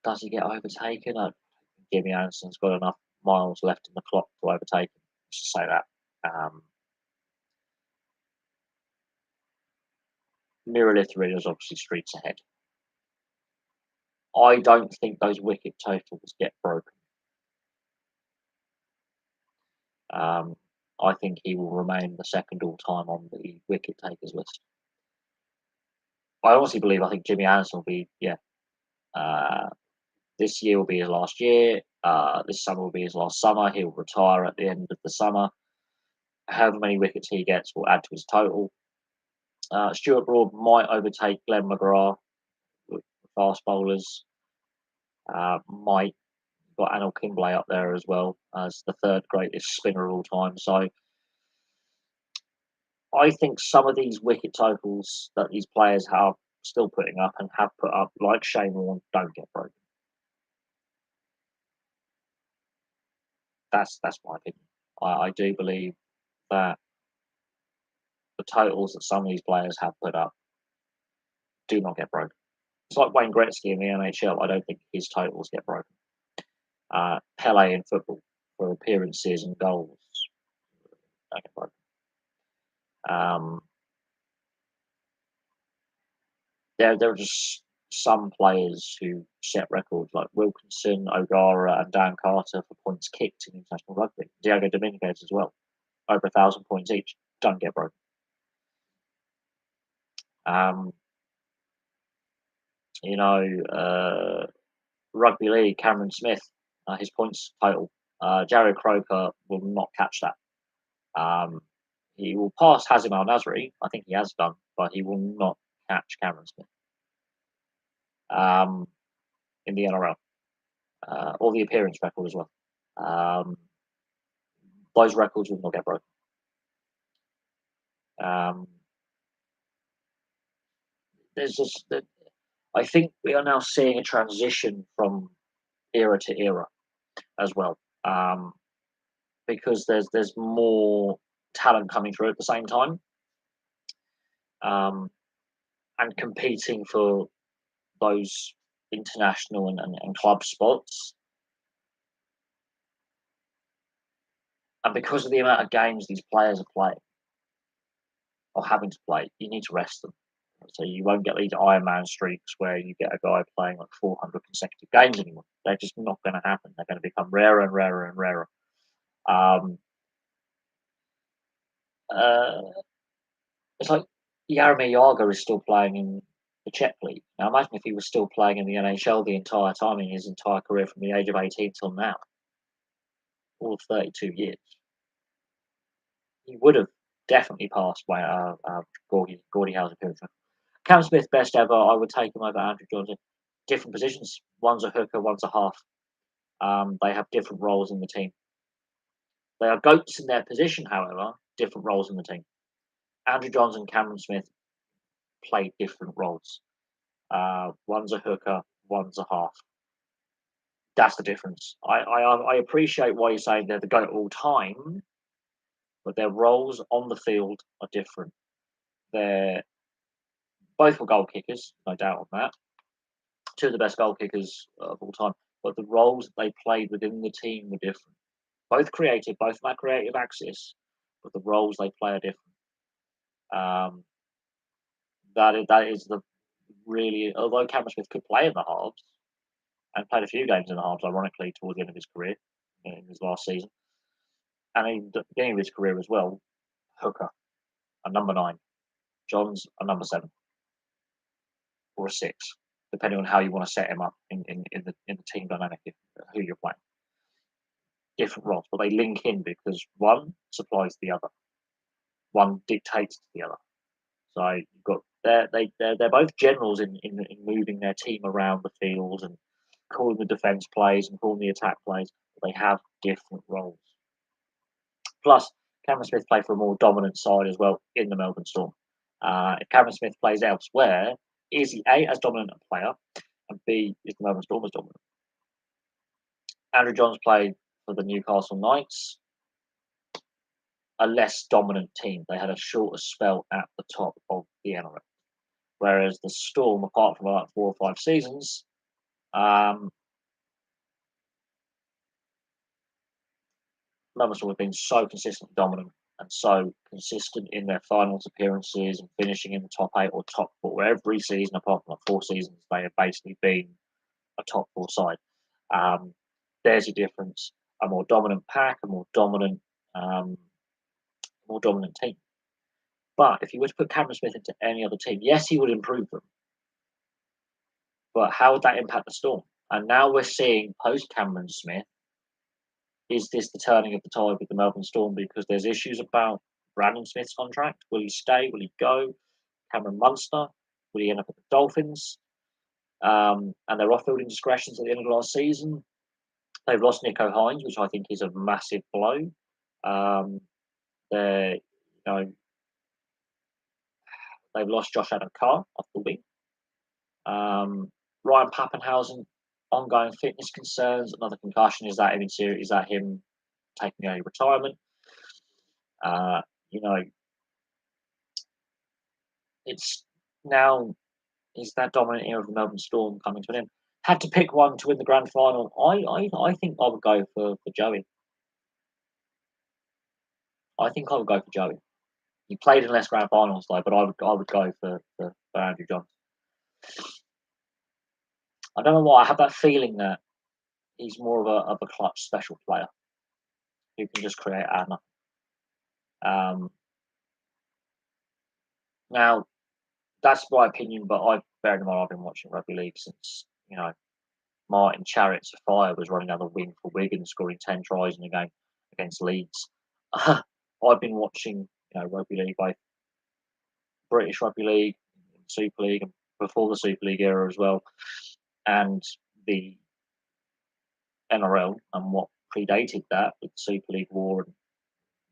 does he get overtaken? Jimmy Anderson's got enough miles left in the clock to overtake him. Let's just say that. Mira Etheridge is obviously streets ahead. I don't think those wicket totals get broken. Um, I think he will remain the second all time on the wicket takers list. I honestly believe I think Jimmy Anderson will be uh, this year will be his last year. This summer will be his last summer. He'll retire at the end of the summer. However many wickets he gets will add to his total. Stuart Broad might overtake Glenn McGrath with fast bowlers. Might got Anil Kumble up there as well as the third greatest spinner of all time. So I think some of these wicket totals that these players have still putting up and have put up, like Shane Warne, don't get broken. That's my opinion. I do believe that the totals that some of these players have put up do not get broken. It's like Wayne Gretzky in the NHL. I don't think his totals get broken. Pele in football for appearances and goals don't get broken. Um, there are just some players who set records like Wilkinson, O'Gara, and Dan Carter for points kicked in international rugby. Diego Dominguez as well, over 1,000 points each. Don't get broken. Um, you know, rugby league, Cameron Smith, his points total. Jared Croker will not catch that. Um, he will pass Hazim Al Nasri. I think he has done, but he will not catch Cameron Smith in the NRL or the appearance record as well. Um, those records will not get broken. Um, there's just that. I think we are now seeing a transition from era to era as well, because there's more talent coming through at the same time, um, and competing for those international and club spots. And because of the amount of games these players are playing or having to play, you need to rest them. So you won't get these Iron Man streaks where you get a guy playing like 400 consecutive games anymore. They're just not going to happen. They're going to become rarer and rarer and rarer. Um, uh, it's like Jaromir Jagr is still playing in the Czech league. Now imagine if he was still playing in the NHL the entire time in his entire career from the age of 18 till now, all of 32 years. He would have definitely passed by Gordie Howe's appearance. Cam Smith, best ever. I would take him over Andrew Johnson. Different positions. One's a hooker, one's a half. They have different roles in the team. They are goats in their position, however, different roles in the team. Andrew Johns and Cameron Smith play different roles. One's a hooker, one's a half. That's the difference. I appreciate why you're saying they're the goat all time, but their roles on the field are different. They're both were goal kickers, no doubt on that. Two of the best goal kickers of all time, but the roles they played within the team were different. Both creative, both from that creative axis, but the roles they play are different. Um, that is the really, although Cameron Smith could play in the halves and played a few games in the halves, ironically, towards the end of his career in his last season, and in the beginning of his career as well, hooker, a number 9, Johns, a number 7, or a 6, depending on how you want to set him up in the team dynamic, who you're playing. Different roles, but they link in because one supplies the other, one dictates to the other. So you've got they're both generals in moving their team around the field and calling the defence plays and calling the attack plays. But they have different roles. Plus, Cameron Smith played for a more dominant side as well in the Melbourne Storm. If Cameron Smith plays elsewhere, is he A, as dominant a player, and B, is the Melbourne Storm as dominant? Andrew Johns played for the Newcastle Knights, a less dominant team. They had a shorter spell at the top of the NRL. Whereas the Storm, apart from about 4 or 5 seasons, Melbourne Storm have been so consistently dominant and so consistent in their finals appearances and finishing in the top 8 or top 4 every season, apart from like 4 seasons, they have basically been a top 4 side. There's a difference. A more dominant pack, a um, more dominant team. But if you were to put Cameron Smith into any other team, yes, he would improve them. But how would that impact the Storm? And now we're seeing post Cameron Smith, is this the turning of the tide with the Melbourne Storm? Because there's issues about Brandon Smith's contract. Will he stay? Will he go? Cameron Munster, will he end up at the Dolphins? And their off-field indiscretions at the end of last season. They've lost Nicho Hynes, which I think is a massive blow. They, they've lost Josh Adam Carr off the wing. Ryan Pappenhausen, ongoing fitness concerns, another concussion. Is that him Is that him taking early retirement? Uh, you know, it's now is that dominant era of the Melbourne Storm coming to an end. Had to pick one to win the grand final. I think I would go for Joey. I think I would go for Joey. He played in less grand finals though, but I would go for Andrew Johns. I don't know why. I have that feeling that he's more of a clutch special player who can just create out of nothing. Now that's my opinion, but I bear in mind I've been watching rugby league since Martin Chariots of Fire was running down the wing for Wigan, scoring 10 tries in a game against Leeds. I've been watching rugby league, both British rugby league, Super League, and before the Super League era as well, and the NRL and what predated that with Super League War and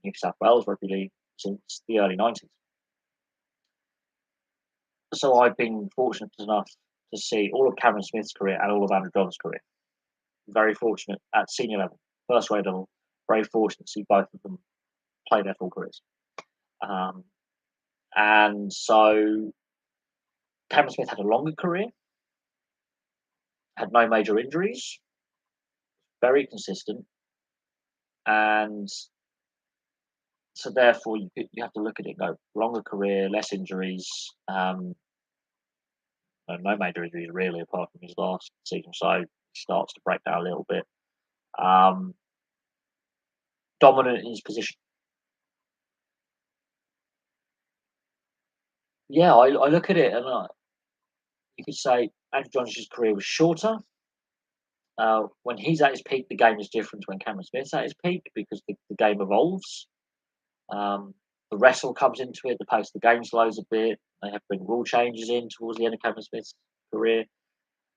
New South Wales Rugby League since the early 90s. So I've been fortunate enough to see all of Cameron Smith's career and all of Andrew Johns' career. Very fortunate at senior level, first grade level. Very fortunate to see both of them play their full careers. And so Cameron Smith had a longer career, had no major injuries, very consistent, and so therefore you have to look at it and go longer career, less injuries, no major injuries really apart from his last season, so he starts to break down a little bit. Dominant in his position. Yeah, I look at it and you could say Andrew Johns' career was shorter. When he's at his peak, the game is different to when Cameron Smith's at his peak because the game evolves. The wrestle comes into it, the pace of the game slows a bit. They have to bring rule changes in towards the end of Cameron Smith's career.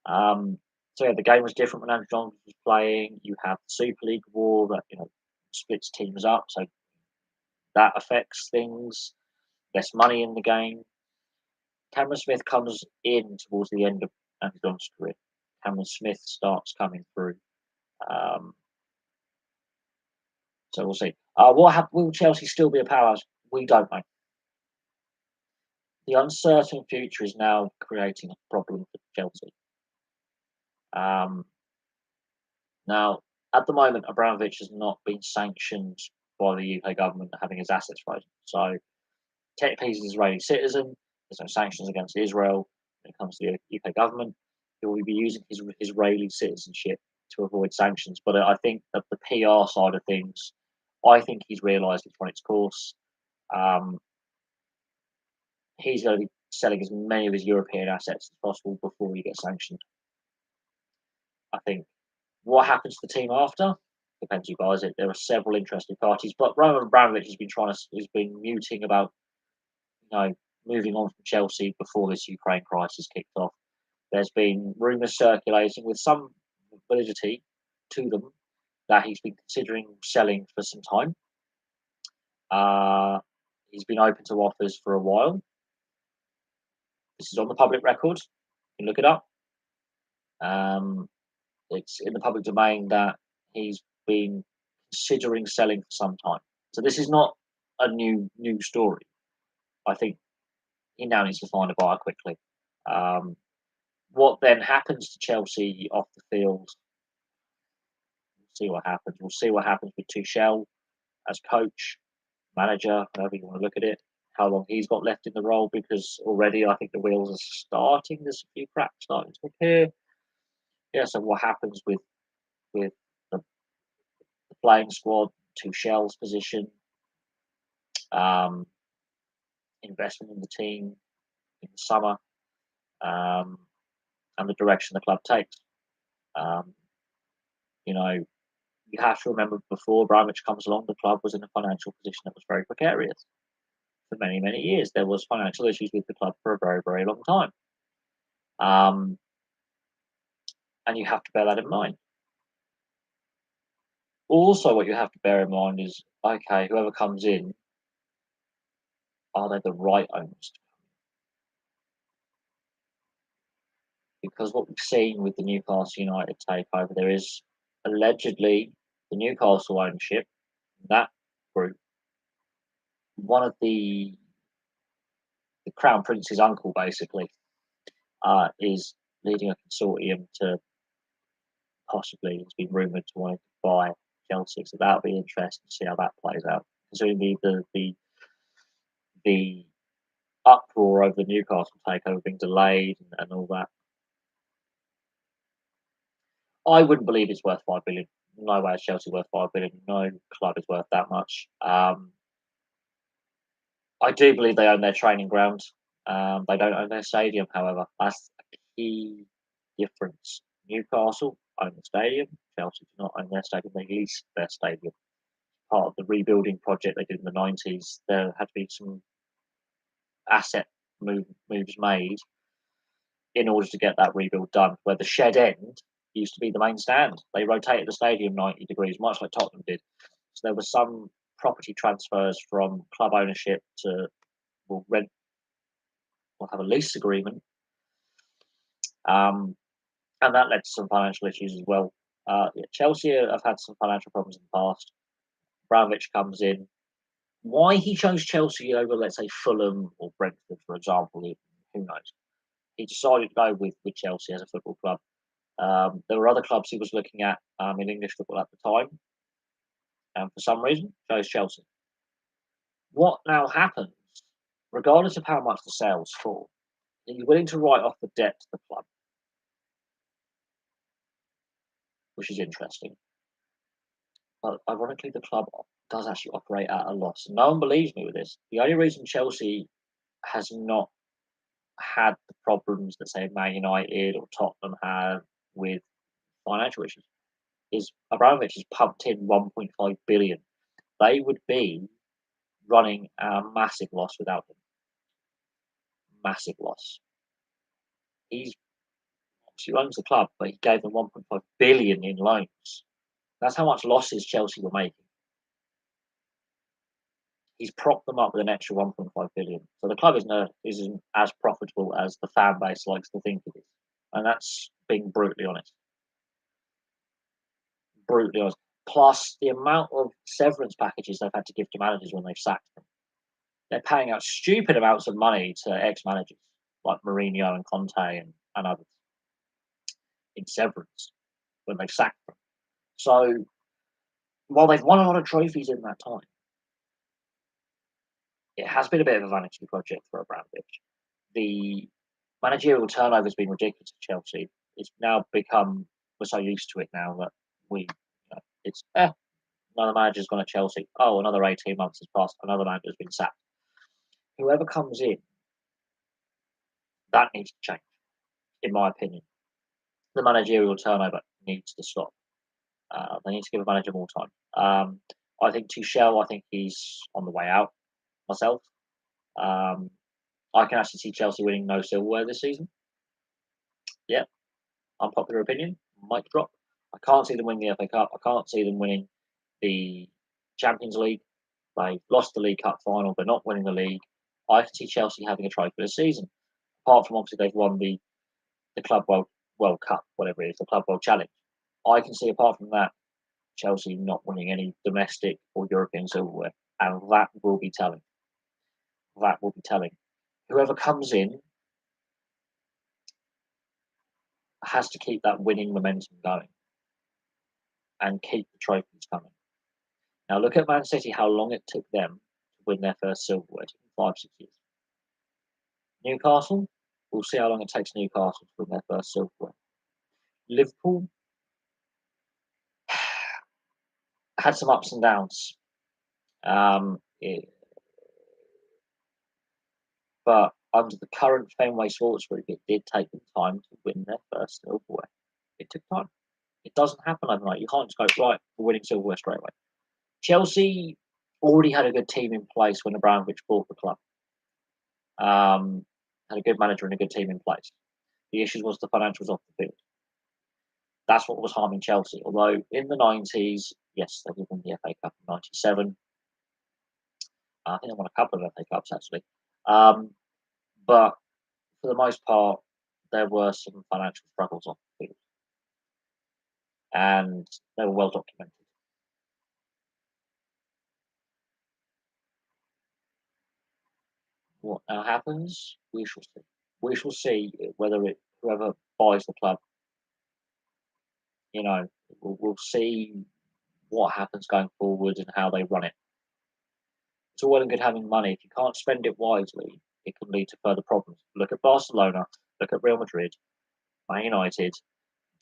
So yeah, the game was different when Andrew Johns was playing. You have the Super League War that splits teams up, so that affects things. Less money in the game. Cameron Smith comes in towards the end of Andrew Johns' career. Cameron Smith starts coming through. So we'll see. Will Chelsea still be a powerhouse? We don't know. The uncertain future is now creating a problem for Chelsea. Now, at the moment, Abramovich has not been sanctioned by the UK government having his assets frozen. So technically, he's an Israeli citizen. There's no sanctions against Israel when it comes to the UK government. He will be using his Israeli citizenship to avoid sanctions. But I think that the PR side of things, I think he's realised it's run its course. He's going to be selling as many of his European assets as possible before he gets sanctioned. I think what happens to the team after depends who buys it. There are several interested parties, but Roman Abramovich has been muting about moving on from Chelsea before this Ukraine crisis kicked off. There's been rumours circulating with some validity to them that he's been considering selling for some time. He's been open to offers for a while. This is on the public record. You can look it up. It's in the public domain that he's been considering selling for some time. So this is not a new story. I think he now needs to find a buyer quickly. What then happens to Chelsea off the field? We'll see what happens. We'll see what happens with Tuchel as coach, manager, however you want to look at it. How long he's got left in the role, because already I think the wheels are starting. There's a few cracks starting to appear. Yeah, so what happens with the playing squad, Tuchel's position, investment in the team in the summer, and the direction the club takes. You have to remember before Abramovich comes along, the club was in a financial position that was very precarious. For many, many years, there was financial issues with the club for a very, very long time. And you have to bear that in mind. Also, what you have to bear in mind is, okay, whoever comes in, are they the right owners? because what we've seen with the Newcastle United takeover, there is allegedly the Newcastle ownership, that group, one of the Crown Prince's uncle, basically, is leading a consortium to possibly, it's been rumoured to want to buy Chelsea. So that'll be interesting to see how that plays out. Considering the uproar over the Newcastle takeover being delayed and all that. I wouldn't believe it's worth 5 billion. No way is Chelsea worth 5 billion. No club is worth that much. I do believe they own their training ground. They don't own their stadium, however. That's a key difference. Newcastle own the stadium. Chelsea do not own their stadium. They lease their stadium. Part of the rebuilding project they did in the 90s, there had to be some asset moves made in order to get that rebuild done, where the shed end used to be the main stand. They rotated the stadium 90 degrees, much like Tottenham did. So there was some property transfers from club ownership to will rent will have a lease agreement, and that led to some financial issues as well. Yeah, Chelsea have had some financial problems in the past. Abramovich comes in. Why he chose Chelsea over, let's say, Fulham or Brentford, for example, who knows? He decided to go with Chelsea as a football club. There were other clubs he was looking at in English football at the time, and for some reason, chose Chelsea. What now happens, regardless of how much the sales for, he's willing to write off the debt to the club, which is interesting. But ironically, the club does actually operate at a loss. No one believes me with this. The only reason Chelsea has not had the problems that, say, Man United or Tottenham have with financial issues is Abramovich has pumped in 1.5 billion. They would be running a massive loss without him. Massive loss. He owns the club, but he gave them 1.5 billion in loans. That's how much losses Chelsea were making. He's propped them up with an extra 1.5 billion. So the club isn't as profitable as the fan base likes to think it is. And that's being brutally honest. Brutally honest. Plus the amount of severance packages they've had to give to managers when they've sacked them. They're paying out stupid amounts of money to ex-managers like Mourinho and Conte and others in severance when they've sacked them. So while they've won a lot of trophies in that time, it has been a bit of a vanity project for Abramovich. The managerial turnover has been ridiculous at Chelsea. It's now become, we're so used to it now that it's another manager's gone at Chelsea. Oh, another 18 months has passed. Another manager's been sacked. Whoever comes in, that needs to change, in my opinion. The managerial turnover needs to stop. They need to give a manager more time. I think Tuchel, I think he's on the way out myself. I can actually see Chelsea winning no silverware this season. Yeah, unpopular opinion, mic drop. I can't see them winning the FA Cup. I can't see them winning the Champions League. They've lost the League Cup final. They're not winning the league. I can see Chelsea having a trophy this season. Apart from obviously they've won the Club World Cup, whatever it is, the Club World Challenge. I can see apart from that, Chelsea not winning any domestic or European silverware, and that will be telling. That will be telling. Whoever comes in has to keep that winning momentum going and keep the trophies coming. Now look at Man City, how long it took them to win their first silverware. It took them 5-6 years. Newcastle, we'll see how long it takes Newcastle to win their first silverware. Liverpool had some ups and downs. But under the current Fenway Sports Group, it did take them time to win their first silverware. It took time. It doesn't happen overnight. You can't just go, right, we're winning silverware straight away. Chelsea already had a good team in place when Abramovich bought the club. Had a good manager and a good team in place. The issue was the financials off the field. That's what was harming Chelsea. Although in the 90s, yes, they did win the FA Cup in 97. I think they won a couple of FA Cups, actually. But for the most part, there were some financial struggles on the field, and they were well documented. What now happens, we shall see. We shall see whether whoever buys the club, you know, we'll see what happens going forward and how they run it. It's all well and good having money. If you can't spend it wisely, it can lead to further problems. Look at Barcelona, look at Real Madrid, Man United,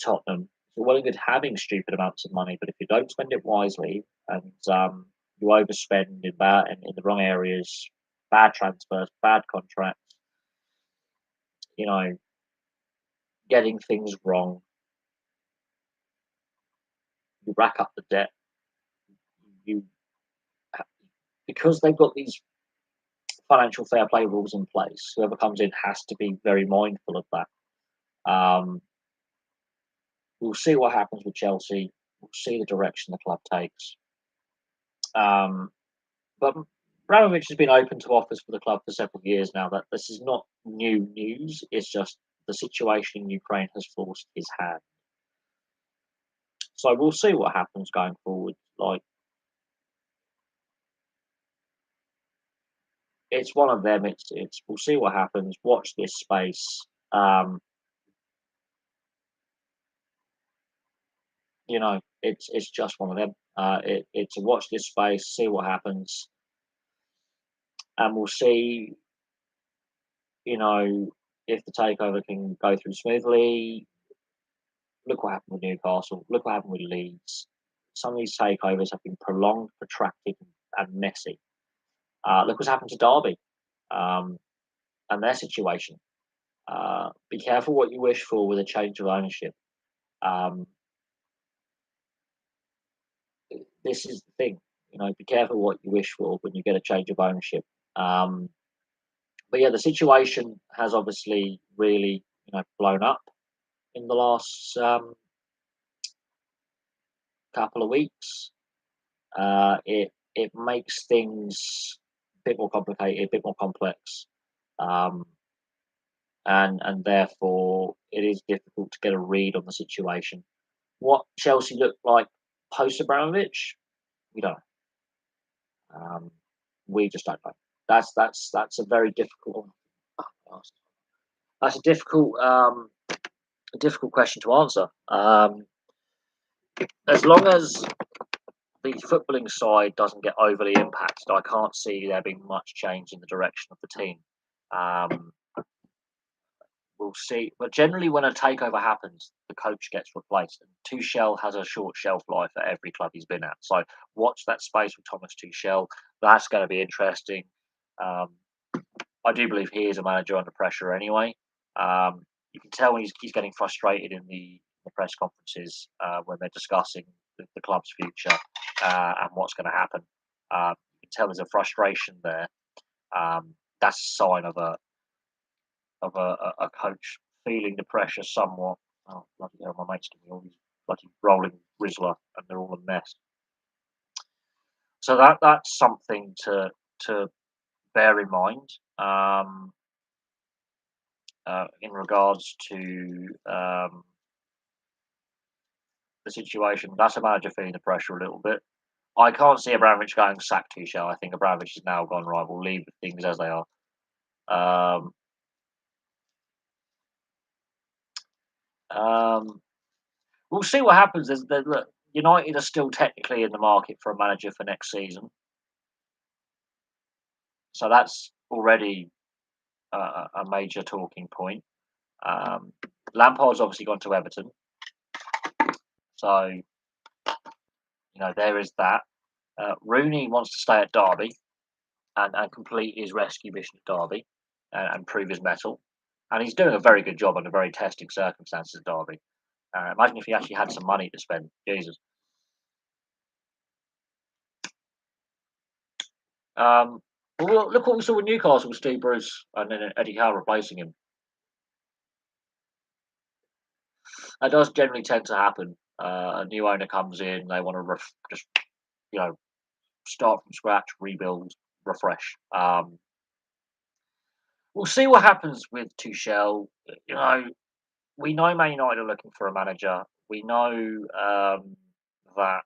Tottenham. It's all well and good having stupid amounts of money, but if you don't spend it wisely and you overspend in the wrong areas, bad transfers, bad contracts, you know, getting things wrong, you rack up the debt. You Because they've got these financial fair play rules in place. Whoever comes in has to be very mindful of that. We'll see what happens with Chelsea. We'll see the direction the club takes. Um, but Abramovich has been open to offers for the club for several years now. That this is not new news. It's just the situation in Ukraine has forced his hand. So we'll see what happens going forward. Like it's one of them. It's we'll see what happens. Watch this space. Um, it's just one of them. It's a watch this space, see what happens, and we'll see. You know, if the takeover can go through smoothly. Look what happened with Newcastle. Look what happened with Leeds. Some of these takeovers have been prolonged, protracted, and messy. Look what's happened to Derby and their situation. Be careful what you wish for with a change of ownership. Um, this is the thing. Be careful what you wish for when you get a change of ownership. Um, but yeah, the situation has obviously really, blown up in the last couple of weeks. It makes things a bit more complicated, a bit more complex, um, and therefore it is difficult to get a read on the situation. What Chelsea looked like post Abramovich, we don't know. We just don't know. That's a very difficult. That's a difficult question to answer. As long as the footballing side doesn't get overly impacted, I can't see there being much change in the direction of the team. Um, we'll see. But generally, when a takeover happens, the coach gets replaced. And Tuchel has a short shelf life at every club he's been at. So watch that space with Thomas Tuchel. That's going to be interesting. Um, I do believe he is a manager under pressure anyway. You can tell when he's getting frustrated in the press conferences when they're discussing the club's future and what's going to happen. You can tell there's a frustration there. That's a sign of a coach feeling the pressure somewhat. Oh bloody hell! My mates give me all these bloody rolling Rizzler, and they're all a mess. So that's something to bear in mind in regards to the situation. That's a manager feeling the pressure a little bit. I can't see Abramovich going sack Tuchel. I think Abramovich has now gone right. We'll leave things as they are. Um, um, we'll see what happens. Look, United are still technically in the market for a manager for next season, so that's already a major talking point. Lampard's obviously gone to Everton, so there is that. Rooney wants to stay at Derby and complete his rescue mission at Derby and prove his mettle, and he's doing a very good job under very testing circumstances at Derby. Imagine if he actually had some money to spend. Jesus. Well, look what we saw with Newcastle with Steve Bruce and then Eddie Howe replacing him. That does generally tend to happen. A new owner comes in, they want to just you know start from scratch, rebuild, refresh. we'll see what happens with Tuchel. You know, we know Man United are looking for a manager. We know that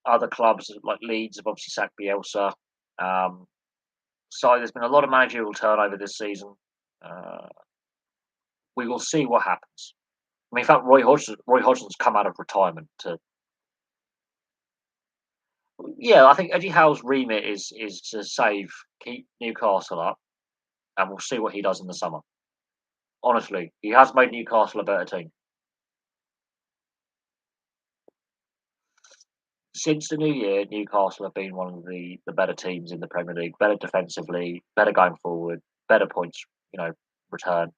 other clubs like Leeds have obviously sacked Bielsa. Um, so there's been a lot of managerial turnover this season. Uh, we will see what happens. I mean, in fact, Roy Hodgson's come out of retirement to. Yeah, I think Eddie Howe's remit is to keep Newcastle up, and we'll see what he does in the summer. Honestly, he has made Newcastle a better team. Since the new year, Newcastle have been one of the better teams in the Premier League, better defensively, better going forward, better points, return.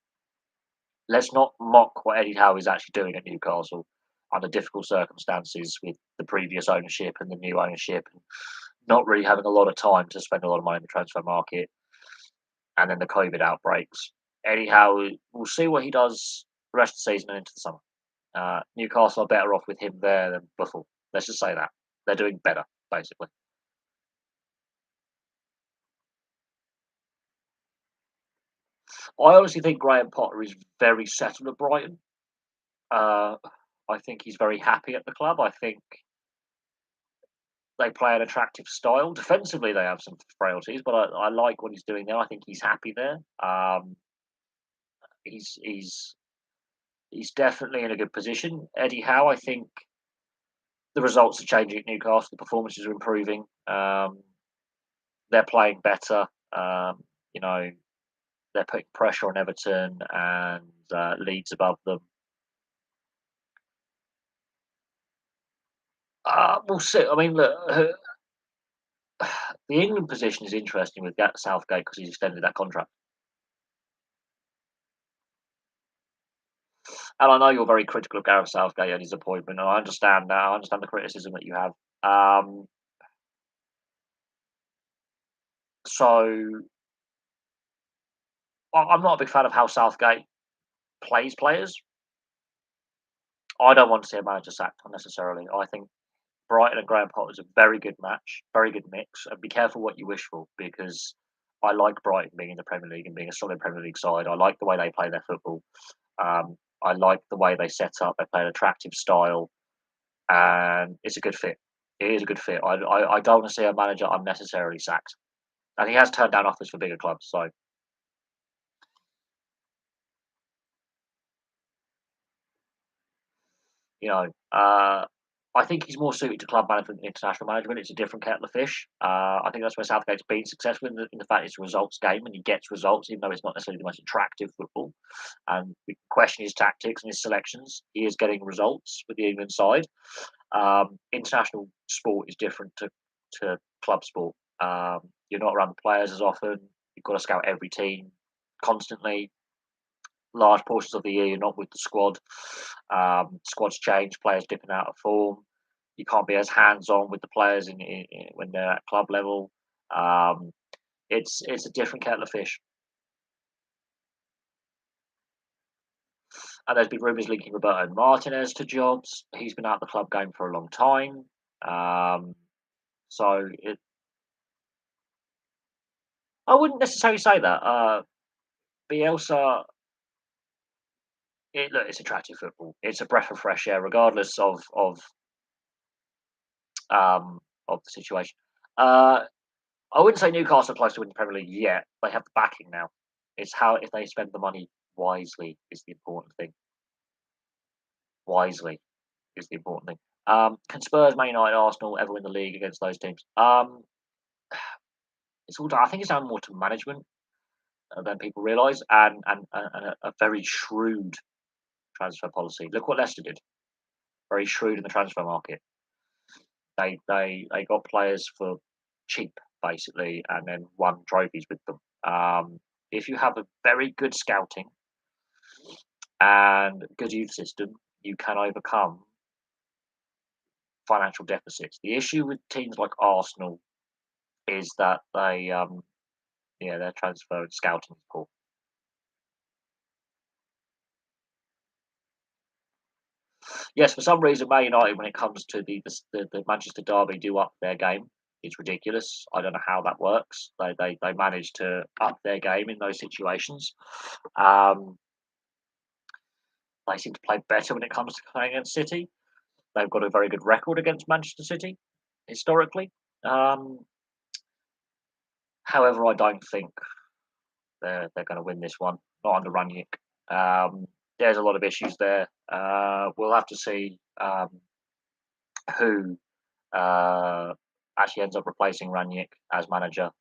Let's not mock what Eddie Howe is actually doing at Newcastle under difficult circumstances with the previous ownership and the new ownership, and not really having a lot of time to spend a lot of money in the transfer market, and then the COVID outbreaks. Eddie Howe, we'll see what he does the rest of the season and into the summer. Newcastle are better off with him there than before. Let's just say that. They're doing better, basically. I honestly think Graham Potter is very settled at Brighton. Uh, I think he's very happy at the club. I think they play an attractive style. Defensively, they have some frailties, but I like what he's doing there. I think he's happy there. He's he's he's definitely in a good position. Eddie Howe, I think the results are changing at Newcastle. The performances are improving. They're playing better. You know, they're putting pressure on Everton and Leeds above them. We'll see. I mean, look, the England position is interesting with Southgate because he's extended that contract. And I know you're very critical of Gareth Southgate and his appointment, and I understand that. I understand the criticism that you have. Um, so I'm not a big fan of how Southgate plays players. I don't want to see a manager sacked unnecessarily. I think Brighton and Graham Potter is a very good match, very good mix. And be careful what you wish for because I like Brighton being in the Premier League and being a solid Premier League side. I like the way they play their football. I like the way they set up. They play an attractive style, and it's a good fit. It is a good fit. I don't want to see a manager unnecessarily sacked, and he has turned down offers for bigger clubs. So you know, I think he's more suited to club management than international management. It's a different kettle of fish. I think that's where Southgate's been successful in the fact it's a results game and he gets results, even though it's not necessarily the most attractive football. And we question his tactics and his selections. He is getting results with the England side. International sport is different to club sport. You're not around the players as often. You've got to scout every team constantly. Large portions of the year you're not with the squad. Squads change, players dipping out of form. You can't be as hands on with the players when they're at club level. Um, it's a different kettle of fish. And there's been rumours linking Roberto Martinez to jobs. He's been out of the club game for a long time. Um, so I wouldn't necessarily say that. Bielsa, look, it's attractive football. It's a breath of fresh air, regardless of the situation. Uh, I wouldn't say Newcastle are close to winning the Premier League yet. They have the backing now. It's how if they spend the money wisely is the important thing. Wisely is the important thing. Can Spurs, Man United, Arsenal ever win the league against those teams? It's all. I think it's down more to management than people realise, and a very shrewd transfer policy. Look what Leicester did. Very shrewd in the transfer market. They got players for cheap basically, and then won trophies with them. If you have a very good scouting and good youth system, you can overcome financial deficits. The issue with teams like Arsenal is that their transfer and scouting is poor. Yes, for some reason, Man United, when it comes to the Manchester derby, do up their game. is ridiculous. I don't know how that works. They manage to up their game in those situations. Um, they seem to play better when it comes to playing against City. They've got a very good record against Manchester City historically. Um, However, I don't think they're going to win this one. Not under Ranić. There's a lot of issues there. We'll have to see who actually ends up replacing Ranić as manager.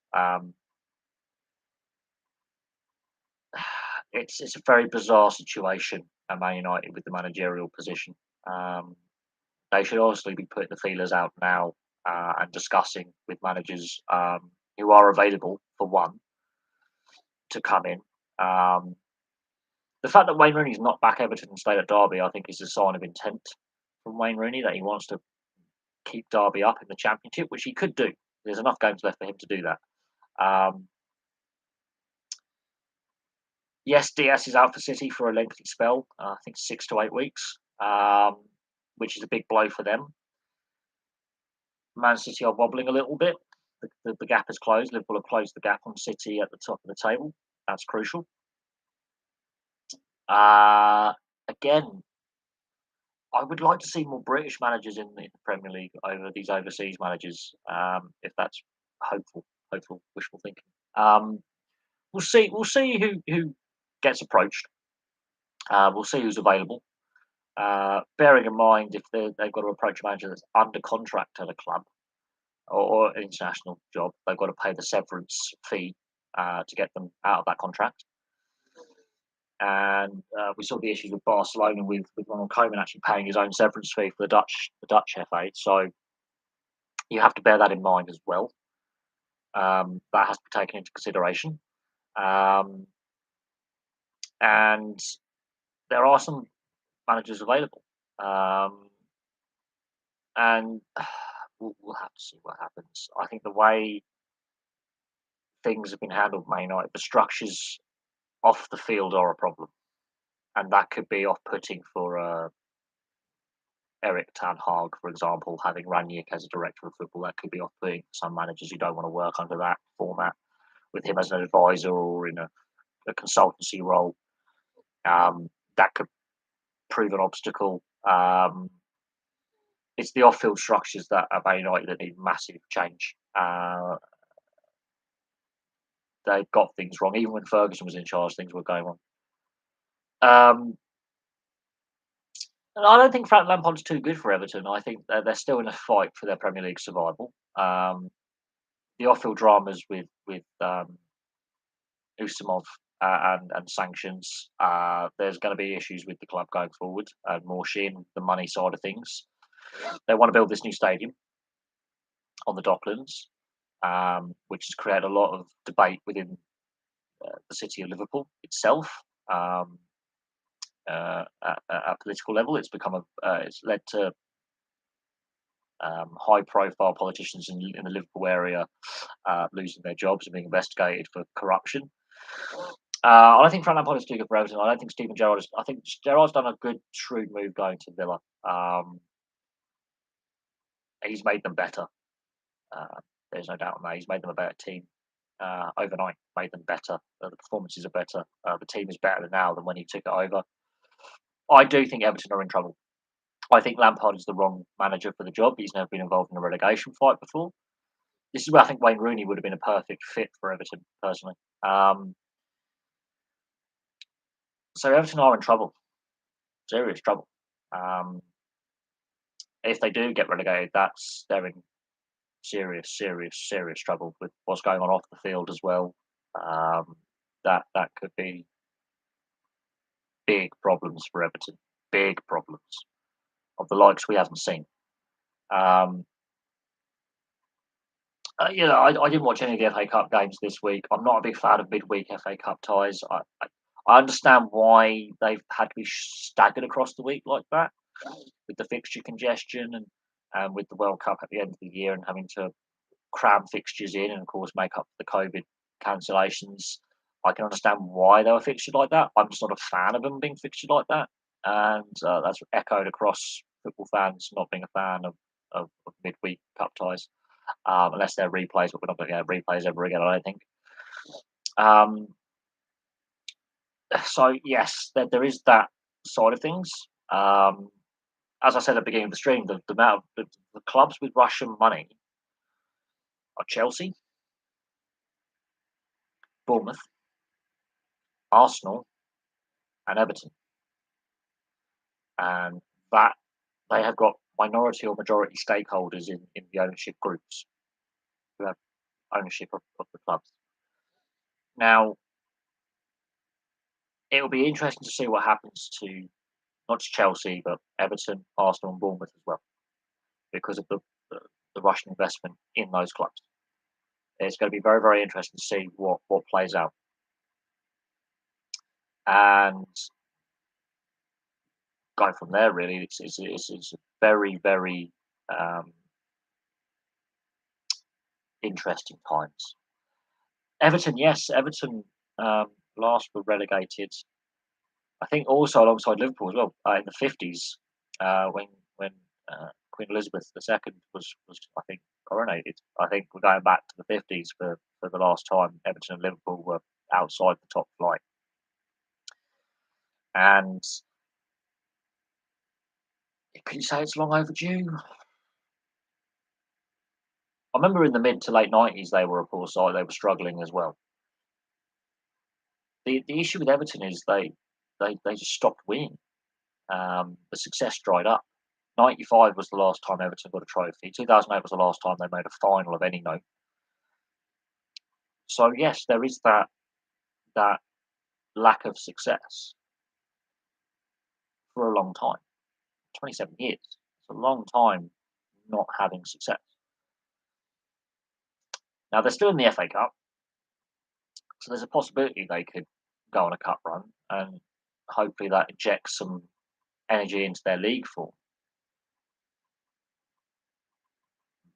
It's a very bizarre situation at Man United with the managerial position. Um, they should obviously be putting the feelers out now and discussing with managers who are available for one to come in. Um, the fact that Wayne Rooney's not back Everton and stayed at Derby, I think, is a sign of intent from Wayne Rooney that he wants to keep Derby up in the Championship, which he could do. There's enough games left for him to do that. Um, yes, Diaz is out for City for a lengthy spell. I think 6 to 8 weeks, which is a big blow for them. Man City are wobbling a little bit. The gap has closed. Liverpool have closed the gap on City at the top of the table. That's crucial. Again, I would like to see more British managers in the Premier League over these overseas managers. If that's hopeful, wishful thinking. We'll see. We'll see who gets approached. We'll see who's available. Bearing in mind if they've got to approach a manager that's under contract at a club or an international job, they've got to pay the severance fee to get them out of that contract. And we saw the issues with Barcelona with Ronald Koeman actually paying his own severance fee for the Dutch FA. So you have to bear that in mind as well. That has to be taken into consideration. And there are some managers available. And we'll have to see what happens. I think the way things have been handled, Man United, the structures off the field are a problem, and that could be off-putting for Eric Ten Hag, for example, having Ranić as a director of football. That could be off-putting for some managers who don't want to work under that format with him as an advisor or in a consultancy role. That could prove an obstacle. It's the off-field structures that at Man United that need massive change. They got things wrong. Even when Ferguson was in charge, things were going wrong. And I don't think Frank Lampard's too good for Everton. I think they're still in a fight for their Premier League survival. The off-field dramas with Usumov and sanctions. There's going to be issues with the club going forward, and more in the money side of things. They want to build this new stadium on the Docklands, which has created a lot of debate within the city of Liverpool itself. At a political level, it's led to high-profile politicians in the Liverpool area losing their jobs and being investigated for corruption. I don't think Frank Lampard is too good for Everton. I don't think Steven Gerrard is. I think Gerrard's done a good, shrewd move going to Villa. He's made them better. There's no doubt on that. He's made them a better team overnight. Made them better. The performances are better. The team is better now than when he took it over. I do think Everton are in trouble. I think Lampard is the wrong manager for the job. He's never been involved in a relegation fight before. This is where I think Wayne Rooney would have been a perfect fit for Everton, personally. So Everton are in trouble, serious trouble. If they do get relegated, they're in serious trouble with what's going on off the field as well. That could be big problems for Everton, big problems of the likes we haven't seen. I didn't watch any of the FA Cup games this week. I'm not a big fan of midweek FA Cup ties. I understand why they've had to be staggered across the week like that, with the fixture congestion and with the World Cup at the end of the year and having to cram fixtures in and, of course, make up for the COVID cancellations. I can understand why they were fixtured like that. I'm just not a fan of them being fixtured like that. And that's echoed across football fans not being a fan of midweek cup ties. unless they're replays, but we're not going to get replays ever again, I don't think. Um, so yes, there is that side of things. Um, as I said at the beginning of the stream, the amount of the clubs with Russian money are Chelsea, Bournemouth, Arsenal, and Everton, and that they have got minority or majority stakeholders in the ownership groups who have ownership of the clubs. Now, it will be interesting to see what happens to not just Chelsea, but Everton, Arsenal, and Bournemouth as well, because of the Russian investment in those clubs. It's going to be very, very interesting to see what plays out. And go from there, really. It's very, very interesting times. Everton, yes, Everton last were relegated. I think also alongside Liverpool as well in the 50s when Queen Elizabeth II was I think coronated. I think we're going back to the 50s for the last time Everton and Liverpool were outside the top flight, and can you say it's long overdue? I remember in the mid to late 90s they were a poor side. They were struggling as well. The issue with Everton is they just stopped winning. The success dried up. 95 was the last time Everton got a trophy. 2008 was the last time they made a final of any note. So yes, there is that lack of success for a long time. 27 years. It's a long time not having success. Now they're still in the FA Cup, so there's a possibility they could go on a cup run, and hopefully that injects some energy into their league form.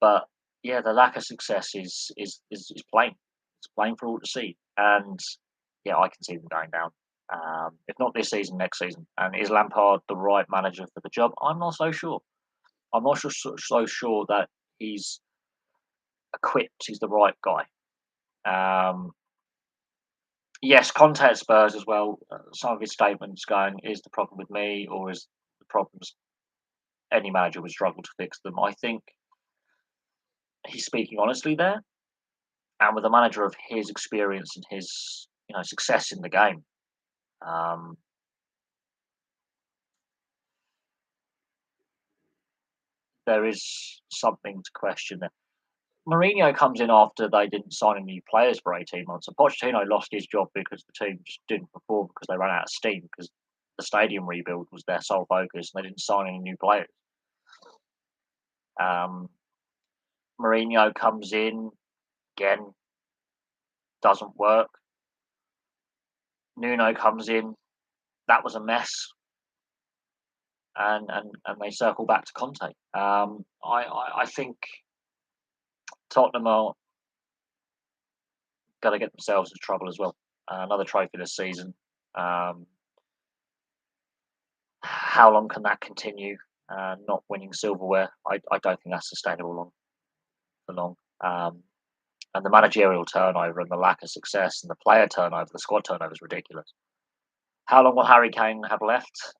But yeah, the lack of success is plain. It's plain for all to see, and yeah, I can see them going down. If not this season, next season. And is Lampard the right manager for the job? I'm not so sure. I'm not so sure that he's equipped. He's the right guy. Yes, Conte at Spurs as well. Some of his statements going, "Is the problem with me, or is the problems any manager would struggle to fix them?" I think he's speaking honestly there, and with a manager of his experience and his success in the game, um, there is something to question there. Mourinho comes in after they didn't sign any players for 18 months. And Pochettino lost his job because the team just didn't perform because they ran out of steam because the stadium rebuild was their sole focus and they didn't sign any new players. Um, Mourinho comes in, again, doesn't work. Nuno comes in, that was a mess. And they circle back to Conte. I think Tottenham are going to get themselves into trouble as well. Another trophy this season. How long can that continue? Not winning silverware, I don't think that's sustainable for long. And the managerial turnover and the lack of success and the player turnover, the squad turnover is ridiculous. How long will Harry Kane have left?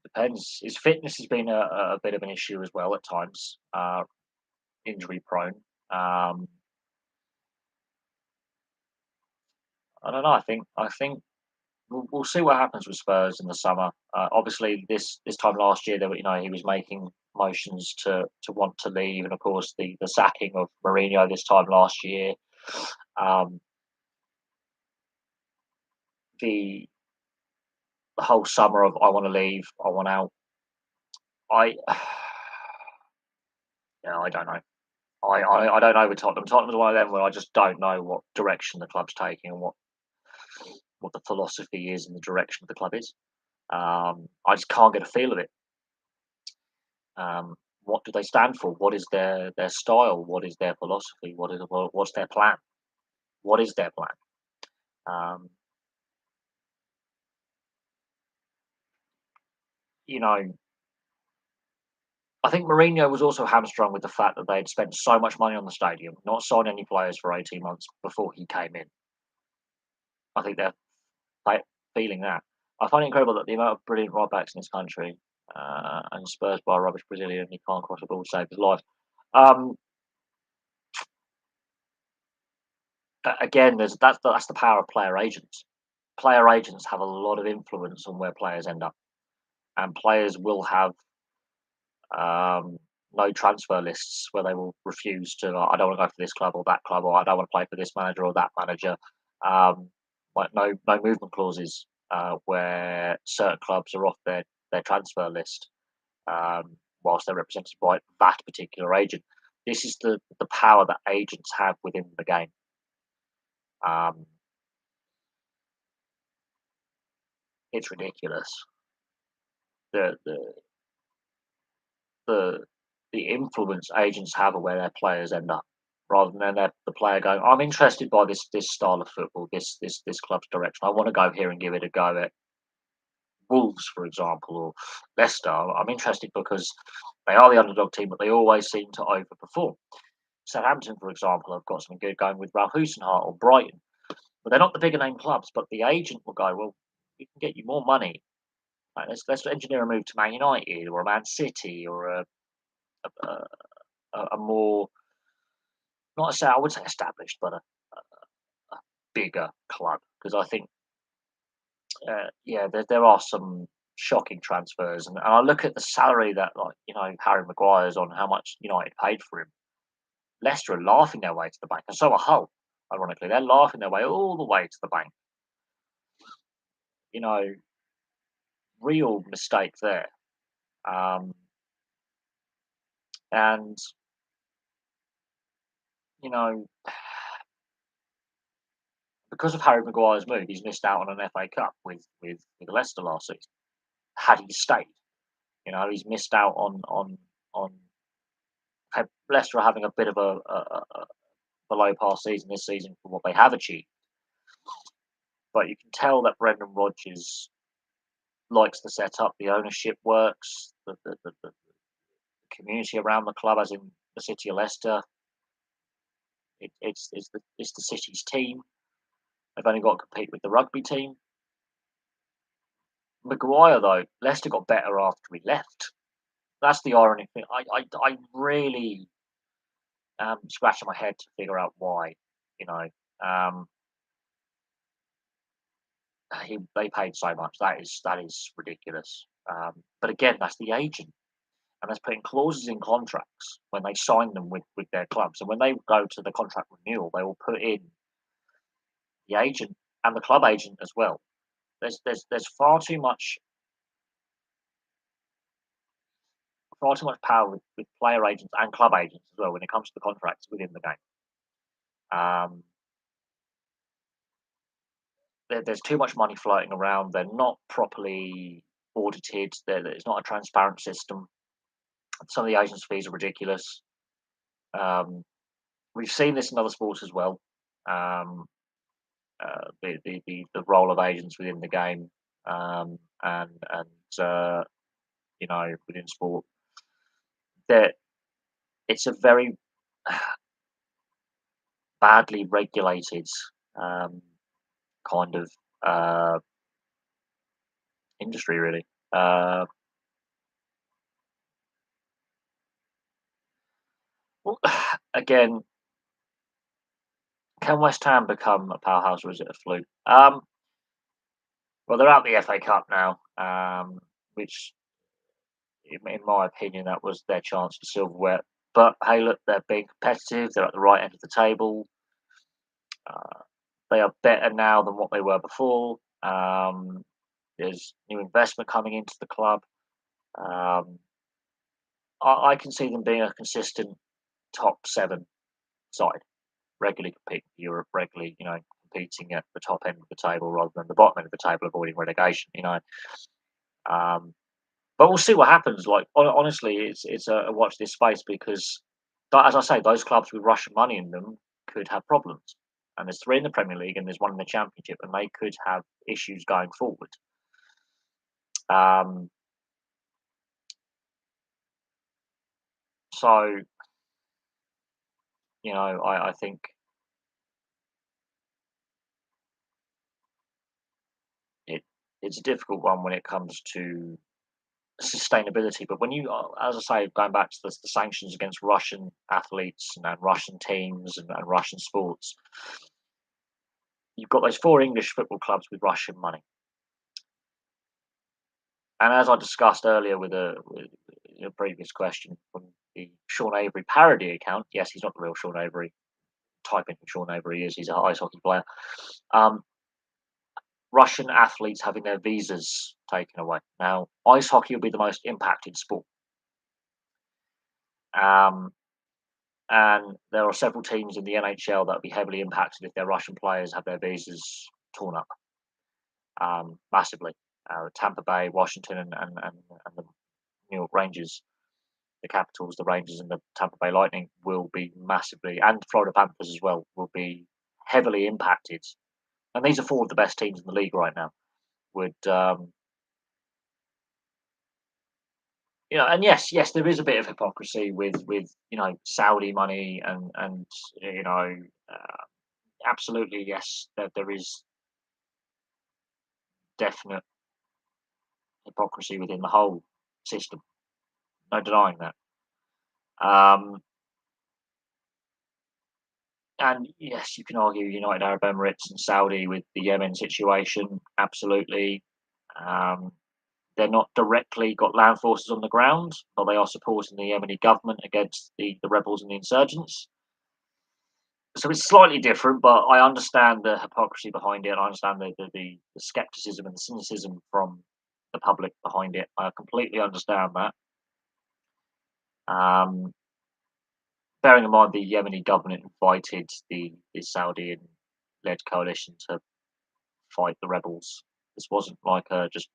Depends. His fitness has been a bit of an issue as well at times, injury prone. I don't know. I think we'll see what happens with Spurs in the summer. Obviously, this time last year, he was making motions to want to leave, and of course the sacking of Mourinho this time last year. Um, the whole summer of I want to leave, I want out. I yeah, I don't know. I don't know with Tottenham. Tottenham's one of them where I just don't know what direction the club's taking and what the philosophy is and the direction of the club is. I just can't get a feel of it. What do they stand for? What is their style? What is their philosophy? What's their plan? What is their plan? Um, you know, I think Mourinho was also hamstrung with the fact that they'd spent so much money on the stadium, not signed any players for 18 months before he came in. I think they're feeling that. I find it incredible that the amount of brilliant right backs in this country, and Spurs by a rubbish Brazilian, he can't cross the ball to save his life. Um, Again, that's the power of player agents. Player agents have a lot of influence on where players end up, and players will have um, no transfer lists where they will refuse to. I don't want to go for this club or that club, or I don't want to play for this manager or that manager. Like no movement clauses where certain clubs are off their transfer list whilst they're represented by that particular agent. This is the power that agents have within the game. Um, it's ridiculous. The the the influence agents have of where their players end up, rather than the player going, "I'm interested by this style of football, this club's direction. I want to go here and give it a go at Wolves, for example, or Leicester. I'm interested because they are the underdog team, but they always seem to overperform." Southampton, for example, have got something good going with Ralph Husenhart or Brighton, but they're not the bigger name clubs. But the agent will go, "Well, we can get you more money. Like, let's engineer a move to Man United or a Man City or a, a more not say I would say established, but a bigger club." Because I think, yeah, there are some shocking transfers, and I look at the salary that Harry Maguire's on, how much United paid for him. Leicester are laughing their way to the bank, and so are Hull. Ironically, they're laughing their way all the way to the bank. You know, real mistake there. Um, and you know, because of Harry Maguire's move, he's missed out on an FA Cup with Leicester last season. Had he stayed, he's missed out on Leicester are having a bit of a below par season this season for what they have achieved. But you can tell that Brendan Rodgers likes the setup, the ownership works, the community around the club, as in the city of Leicester. It's the city's team. They've only got to compete with the rugby team. Maguire, though, Leicester got better after he left. That's the ironic thing. I really scratching my head to figure out why. You know, um, they paid so much. That is ridiculous. But again, that's the agent, and that's putting clauses in contracts when they sign them with their clubs, and when they go to the contract renewal, they will put in the agent and the club agent as well. There's far too much power with player agents and club agents as well when it comes to the contracts within the game. Um, there's too much money floating around. They're not properly audited. It's not a transparent system. Some of the agents' fees are ridiculous. Um, we've seen this in other sports as well. Um, the role of agents within the game, and within sport, that it's a very badly regulated um, kind of uh, industry, really. Uh, well, again, can West Ham become a powerhouse, or is it a fluke? Well, they're out the FA Cup now, which, in my opinion, that was their chance for silverware. But hey, look, they're being competitive. They're at the right end of the table. Uh, they are better now than what they were before. There's new investment coming into the club. Um, I can see them being a consistent top seven side, regularly competing for Europe, regularly, competing at the top end of the table rather than the bottom end of the table, avoiding relegation. Um, but we'll see what happens. Like, honestly, it's a watch this space, because, as I say, those clubs with Russian money in them could have problems. And there's three in the Premier League and there's one in the Championship, and they could have issues going forward. Um, So, I think it it's a difficult one when it comes to sustainability. But when you, as I say, going back to the sanctions against Russian athletes and Russian teams and Russian sports, you've got those four English football clubs with Russian money. And as I discussed earlier with a previous question from the Sean Avery parody account, yes, he's not the real Sean Avery. Type in who Sean Avery is. He's a ice hockey player. Um, Russian athletes having their visas taken away. Now, ice hockey will be the most impacted sport. Um, and there are several teams in the NHL that will be heavily impacted if their Russian players have their visas torn up massively. Tampa Bay, Washington, and the New York Rangers, the Capitals, the Rangers, and the Tampa Bay Lightning will be massively, and Florida Panthers as well, will be heavily impacted. And these are four of the best teams in the league right now. Would and yes, there is a bit of hypocrisy with Saudi money and you know, uh, absolutely yes, there is definite hypocrisy within the whole system. No denying that. Um, and yes, you can argue United Arab Emirates and Saudi with the Yemen situation. Absolutely. Um, they're not directly got land forces on the ground, but they are supporting the Yemeni government against the rebels and the insurgents. So it's slightly different, but I understand the hypocrisy behind it. I understand the skepticism and the cynicism from the public behind it. I completely understand that. Um, Bearing in mind the Yemeni government invited the Saudi-led coalition to fight the rebels. This wasn't like just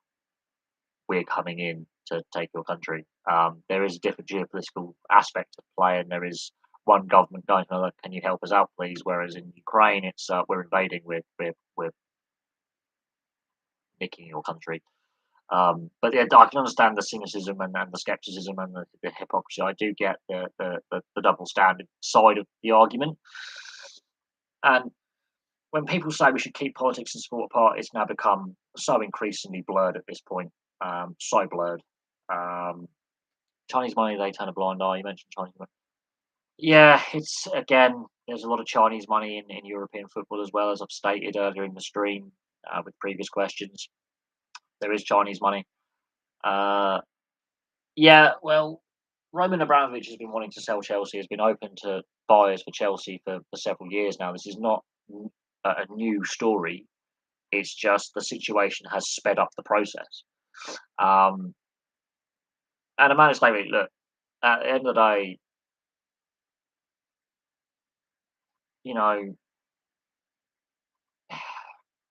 we're coming in to take your country. There is a different geopolitical aspect of play, and there is one government going, "Oh, can you help us out, please?" Whereas in Ukraine, it's we're invading, we're nicking your country. But yeah, I can understand the cynicism and the skepticism and the hypocrisy. I do get the double standard side of the argument. And when people say we should keep politics and sport apart, it's now become so increasingly blurred at this point. So blurred. Um, Chinese money, they turn a blind eye. You mentioned Chinese money. Yeah, it's again, there's a lot of Chinese money in European football as well, as I've stated earlier in the stream with previous questions. There is Chinese money. Uh, yeah, well, Roman Abramovich has been wanting to sell Chelsea, has been open to buyers for Chelsea for several years now. This is not a new story. It's just the situation has sped up the process. Um, and a man is like, look, at the end of the day, you know,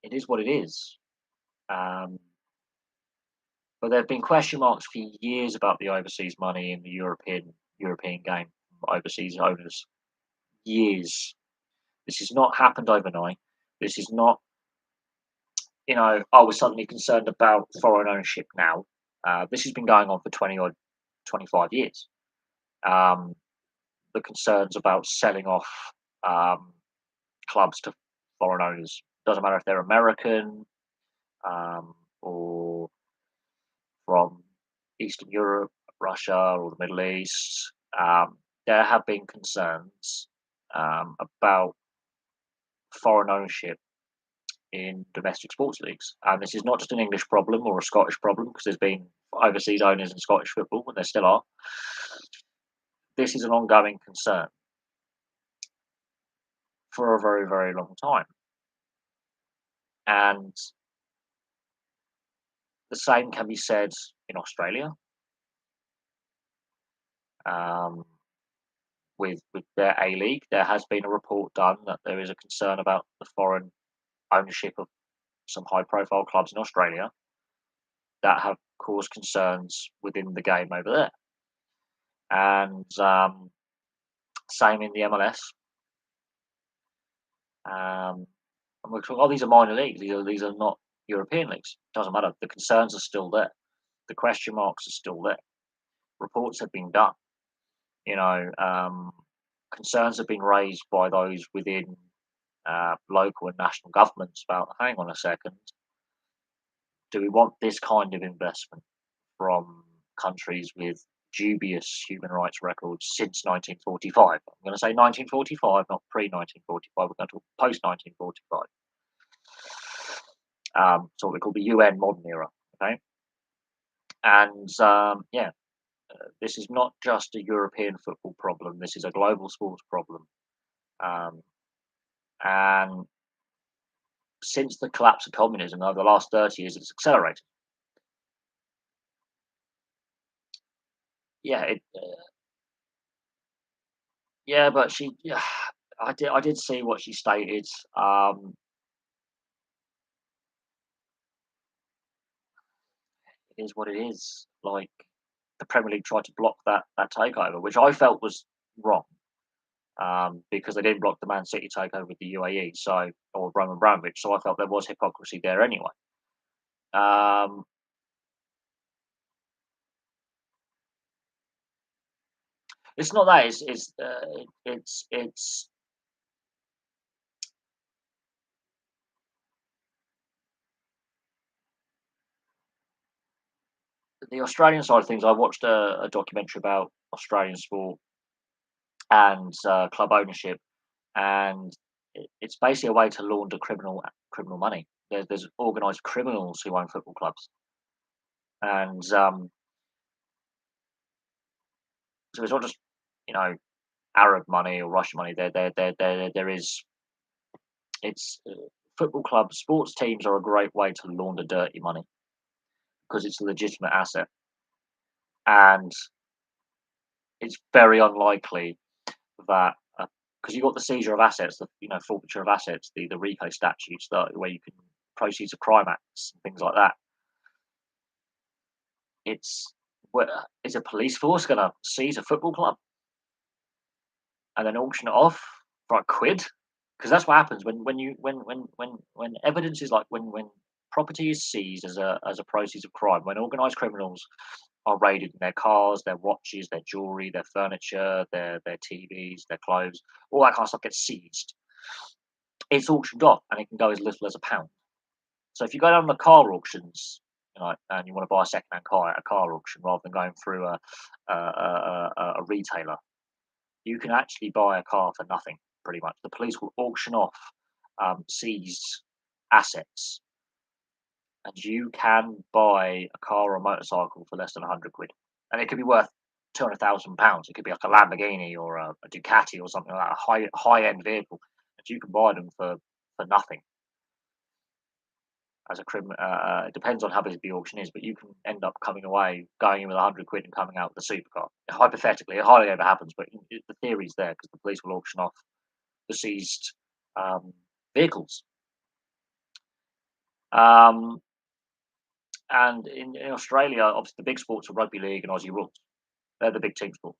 it is what it is. Um, but there have been question marks for years about the overseas money in the European game, overseas owners. Years. This has not happened overnight. This is not, I was suddenly concerned about foreign ownership now. This has been going on for 20 or 25 years. Um, the concerns about selling off um, clubs to foreign owners. Doesn't matter if they're American or from Eastern Europe, Russia, or the Middle East. There have been concerns about foreign ownership in domestic sports leagues. And this is not just an English problem or a Scottish problem, because there's been overseas owners in Scottish football, and there still are. This is an ongoing concern for a very, very long time. And the same can be said in Australia um, with their A League. There has been a report done that there is a concern about the foreign ownership of some high profile clubs in Australia that have caused concerns within the game over there. And same in the MLS. And we're talking, these are minor leagues. These are not European leagues. Doesn't matter. The concerns are still there. The question marks are still there. Reports have been done. You know, concerns have been raised by those within local and national governments about, hang on a second, do we want this kind of investment from countries with dubious human rights records since 1945? I'm going to say 1945, not pre 1945. We're going to talk post 1945. So what we call the UN modern era. Okay, and yeah, this is not just a European football problem. This is a global sports problem. Um, and since the collapse of communism over the last 30 years, it's accelerated. Yeah, yeah, but yeah, I did see what she stated. It is what it is. Like the Premier League tried to block that takeover, which I felt was wrong. Because they didn't block the Man City takeover with the UAE, so or Roman Abramovich. So I felt there was hypocrisy there anyway. Um, it's not that. It's the Australian side of things. I watched a documentary about Australian sport and club ownership, and it's basically a way to launder criminal money. There's organised criminals who own football clubs, and so it's not just you know Arab money or Russian money. There is it's football clubs, sports teams are a great way to launder dirty money because it's a legitimate asset, and it's very unlikely that because you've got the seizure of assets, the forfeiture of assets, the RICO statutes, where you can proceeds of crime acts and things like that. It's is a police force going to seize a football club and then auction it off for a quid? Because that's what happens when evidence is like when property is seized as a proceeds of crime. When organised criminals are raided in their cars, their watches, their jewellery, their furniture, their TVs, their clothes, all that kind of stuff gets seized. It's auctioned off, and it can go as little as £1. So if you go down the car auctions, and you want to buy a second-hand car at a car auction rather than going through a retailer, you can actually buy a car for nothing. Pretty much, the police will auction off seized assets, and you can buy a car or a motorcycle for less than 100 quid, and it could be worth £200,000. It could be like a Lamborghini or a Ducati or something like that, a high end vehicle, and you can buy them for nothing as a criminal. It depends on how big the auction is, but you can end up coming away going in with 100 quid and coming out with a supercar. Hypothetically, it hardly ever happens, but the theory's there because the police will auction off the seized um, vehicles. Um, and in Australia, obviously, the big sports are rugby league and Aussie rules. They're the big team sports.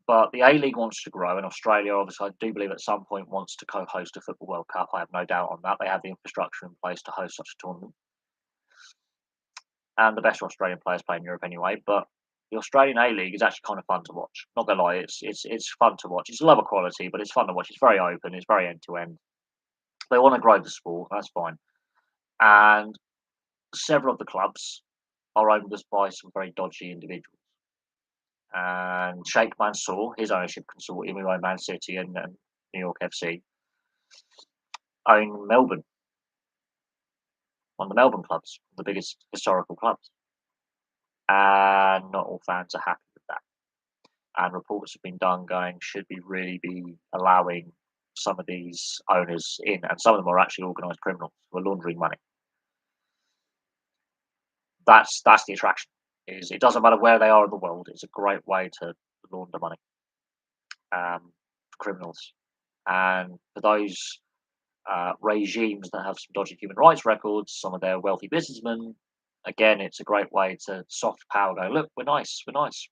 But the A League wants to grow, and Australia, obviously, I do believe at some point wants to co-host a Football World Cup. I have no doubt on that. They have the infrastructure in place to host such a tournament, and the best Australian players play in Europe anyway. But the Australian A League is actually kind of fun to watch. Not gonna lie, it's fun to watch. It's lower quality, but it's fun to watch. It's very open. It's very end to end. They want to grow the sport. That's fine. And several of the clubs are owned by some very dodgy individuals. And Sheikh Mansour, his ownership consortium, who own Man City and New York FC, own Melbourne, one of the Melbourne clubs, the biggest historical clubs. And not all fans are happy with that. And reports have been done going, should we really be allowing some of these owners in? And some of them are actually organised criminals who are laundering money. That's the attraction. Is it doesn't matter where they are in the world. It's a great way to launder money for criminals. And for those regimes that have some dodgy human rights records, some of their wealthy businessmen, again, it's a great way to soft power. Go, look, we're nice, we're nice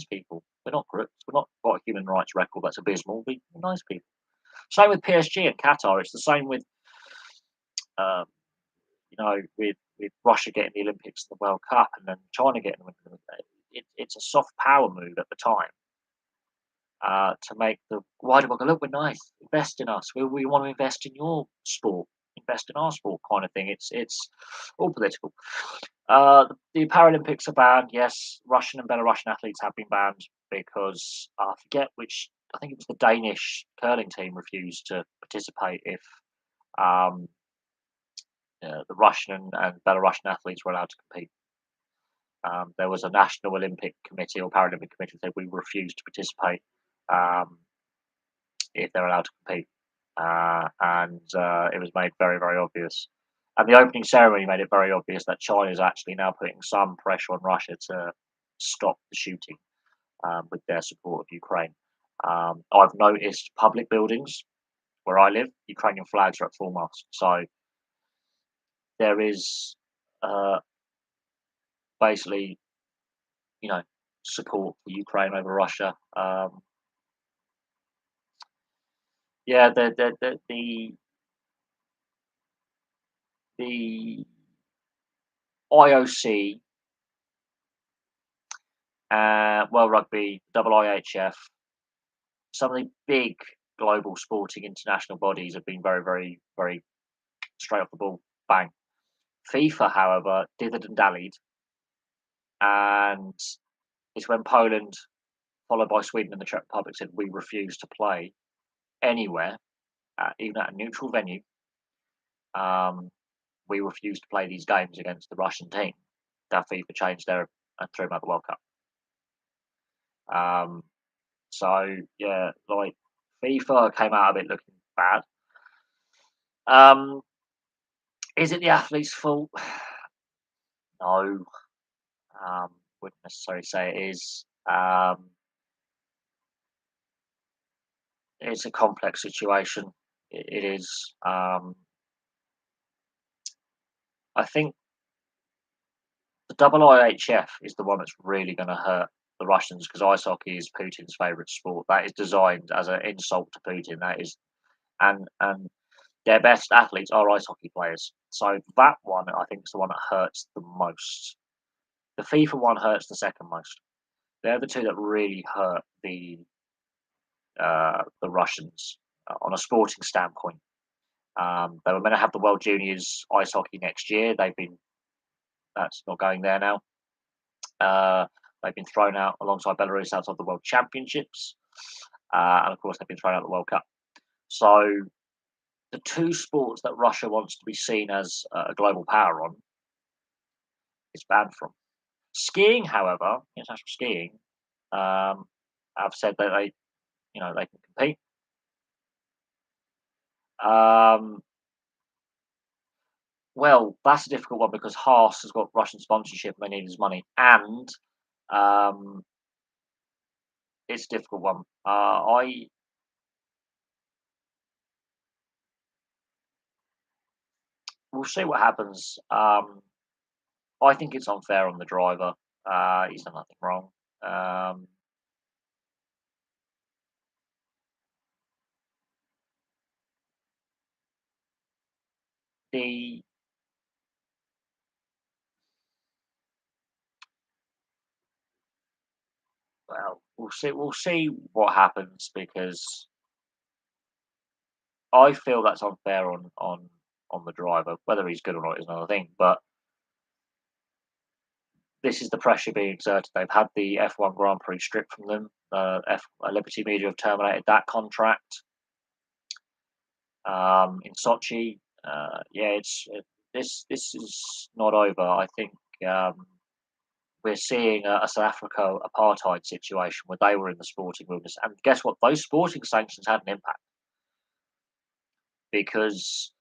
people. We're not crooks. We're not got a human rights record that's abysmal. We're nice people. Same with PSG and Qatar. It's the same with um, with Russia getting the Olympics and the World Cup, and then China getting the it's a soft power move at the time. to make the wider world go, look, we're nice, invest in us. We want to invest in your sport, invest in our sport, kind of thing. It's all political. The Paralympics are banned. Yes, Russian and Belarusian athletes have been banned because I forget which. I think it was the Danish curling team refused to participate if um, the Russian and Belarusian athletes were allowed to compete. There was a National Olympic Committee or Paralympic Committee that said we refuse to participate um, if they're allowed to compete, and it was made very, very obvious. And the opening ceremony made it very obvious that China is actually now putting some pressure on Russia to stop the shooting with their support of Ukraine. I've noticed public buildings where I live, Ukrainian flags are at full mast. So there is uh, basically, you know, support for Ukraine over Russia. Yeah, the IOC, World Rugby, IIHF, some of the big global sporting international bodies have been very, very, very straight off the ball, bang. FIFA, however, dithered and dallied, and it's when Poland, followed by Sweden and the Czech Republic, said we refuse to play anywhere, even at a neutral venue. Um, we refuse to play these games against the Russian team. That FIFA changed their and threw them out the World Cup. Um, so yeah, like FIFA came out of it looking bad. Um, is it the athlete's fault? No, wouldn't necessarily say it is. It's a complex situation. It is. I think the IIHF is the one that's really going to hurt the Russians because ice hockey is Putin's favourite sport. That is designed as an insult to Putin. That is, and their best athletes are ice hockey players. So that one, I think, is the one that hurts the most. The FIFA one hurts the second most. They're the two that really hurt the Russians on a sporting standpoint. They were meant to have the World Juniors ice hockey next year. That's not going there now. They've been thrown out alongside Belarus out of the World Championships, and of course they've been thrown out of the World Cup. So the two sports that Russia wants to be seen as a global power on is banned from. Skiing, however, international skiing, have said that they can compete. Um, well, that's a difficult one because Haas has got Russian sponsorship and they need his money, and um, it's a difficult one. I We'll see what happens. I think it's unfair on the driver. He's done nothing wrong. Um, the Well, we'll see. We'll see what happens because I feel that's unfair on the driver. Whether he's good or not is another thing. But this is the pressure being exerted. They've had the F1 Grand Prix stripped from them. Liberty Media have terminated that contract in Sochi. Yeah, this is not over. I think we're seeing a South Africa apartheid situation where they were in the sporting wilderness, and guess what? Those sporting sanctions had an impact because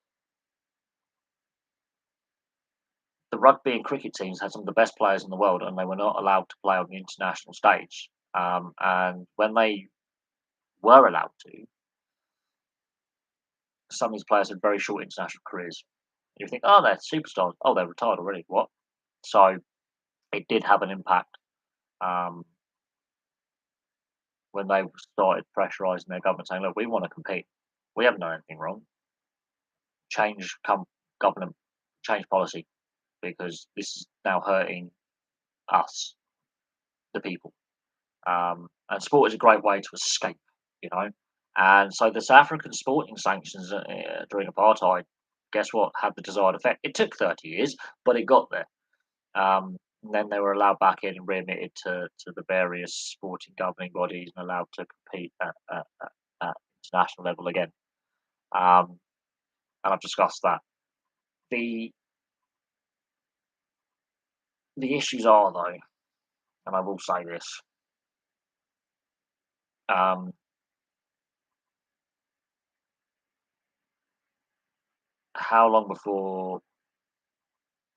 the rugby and cricket teams had some of the best players in the world, and they were not allowed to play on the international stage. And when they were allowed to, some of these players had very short international careers. You think, oh, they're superstars. Oh, they're retired already. What? So it did have an impact um, when they started pressurising their government, saying, "Look, we want to compete. We haven't done anything wrong. Change government, change policy, because this is now hurting us, the people." And sport is a great way to escape, you know. And so the South African sporting sanctions during apartheid, guess what, had the desired effect. It took 30 years, but it got there. And then they were allowed back in and readmitted to the various sporting governing bodies and allowed to compete at international level again. Um, and I've discussed that. The the issues are though, and I will say this: um, how long before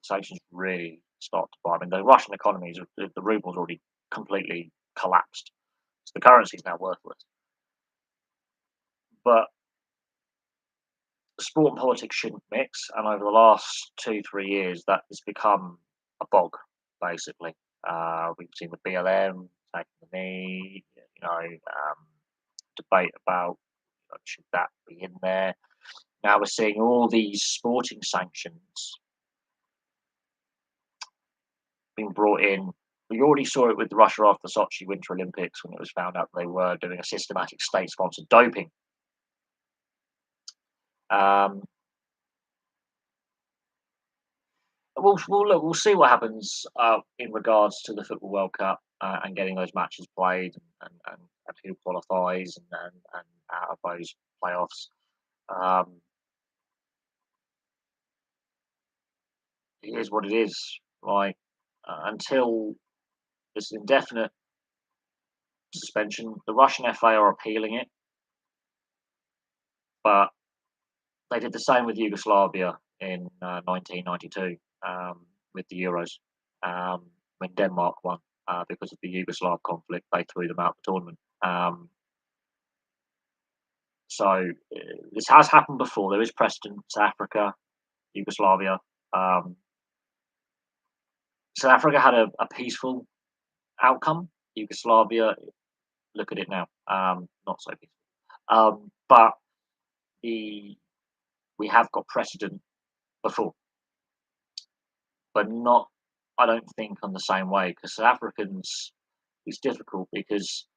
sanctions really start to bite? I mean, the Russian economy is the ruble's already completely collapsed, so the currency is now worthless. But sport and politics shouldn't mix, and over the last 2 3 years, that has become a bog, basically. We've seen the BLM taking the knee, debate about should that be in there. Now we're seeing all these sporting sanctions being brought in. We already saw it with Russia after the Sochi Winter Olympics when it was found out they were doing a systematic state-sponsored doping. Um, we'll see what happens in regards to the Football World Cup and getting those matches played and who qualifies and out of those playoffs. Um, it is what it is. Like until this indefinite suspension, the Russian FA are appealing it, but they did the same with Yugoslavia in 1992 with the Euros when Denmark won because of the Yugoslav conflict. They threw them out the tournament. So this has happened before. There is precedent. South Africa, Yugoslavia. Um, South Africa had a peaceful outcome. Yugoslavia, look at it now, not so peaceful. But the we have got precedent before, but not. I don't think on the same way because South Africans. It's difficult because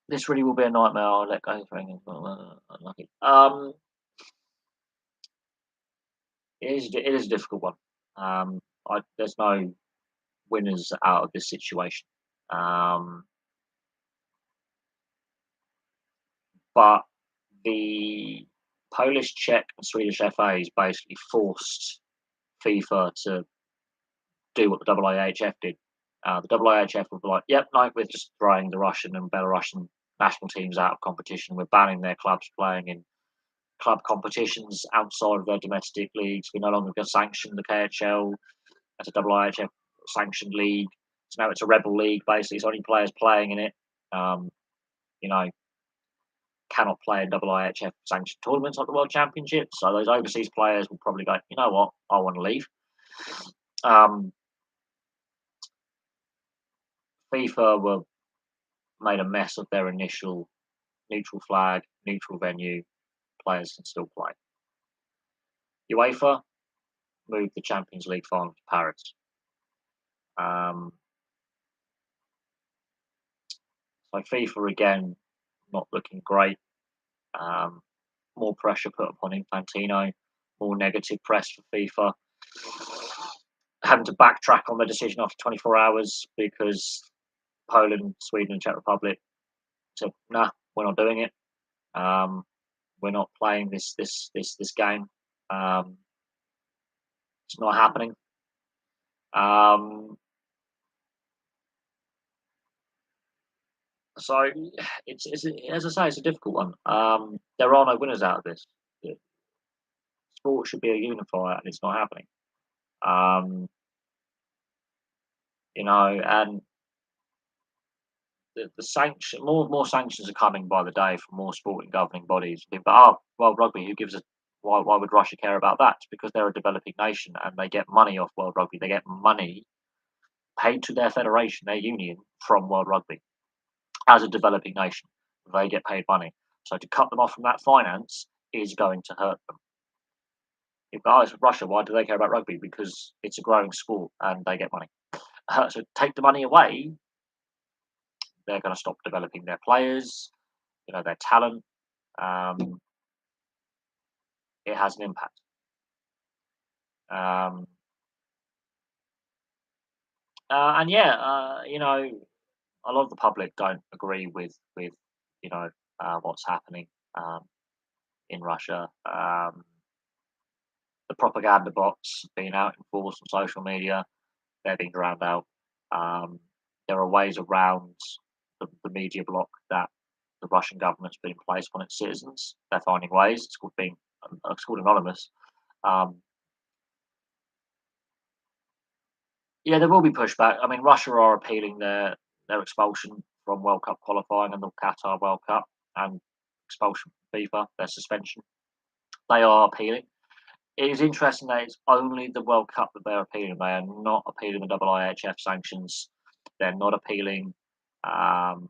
this really will be a nightmare. I'll let go for England. Unlucky. It is a difficult one. There's no winners out of this situation. Um, but the Polish, Czech, and Swedish FAs basically forced FIFA to do what the IIHF did. The IIHF would be like, "Yep, no, we're just throwing the Russian and Belarusian national teams out of competition. We're banning their clubs playing in club competitions outside of their domestic leagues. We're no longer going to sanction the KHL as a IIHF sanctioned league. So now it's a rebel league, basically. It's only players playing in it. Um, you know, cannot play in IIHF sanctioned tournaments like the World Championship. So those overseas players will probably go, you know what, I want to leave. Um, FIFA were made a mess of their initial neutral flag, neutral venue, players can still play. UEFA moved the Champions League final to Paris. Um, so FIFA again not looking great. Um, more pressure put upon Infantino, more negative press for FIFA. Having to backtrack on the decision after 24 hours because Poland, Sweden, and Czech Republic said, "Nah, we're not doing it. Um, we're not playing this game. Um, it's not happening." Um, so it's as I say, it's a difficult one. There are no winners out of this. Sport should be a unifier, and it's not happening. Um, and the sanction more sanctions are coming by the day from more sporting governing bodies. But World Rugby, who gives a why would Russia care about that? It's because they're a developing nation and they get money off World Rugby. They get money paid to their federation, their union from World Rugby. As a developing nation, they get paid money. So to cut them off from that finance is going to hurt them. If guys Russia, why do they care about rugby? Because it's a growing sport and they get money. So take the money away, they're going to stop developing their players, their talent. Um, it has an impact. Um, and yeah, a lot of the public don't agree with what's happening um, in Russia. The propaganda bots being out in force on social media, they're being drowned out. Um, there are ways around the media block that the Russian government's put in place on its citizens. They're finding ways. It's called anonymous. Um, yeah, there will be pushback. I mean, Russia are appealing their expulsion from World Cup qualifying and the Qatar World Cup and expulsion from FIFA, their suspension. They are appealing. It is interesting that it's only the World Cup that they're appealing. They are not appealing the IIHF sanctions. They're not appealing um,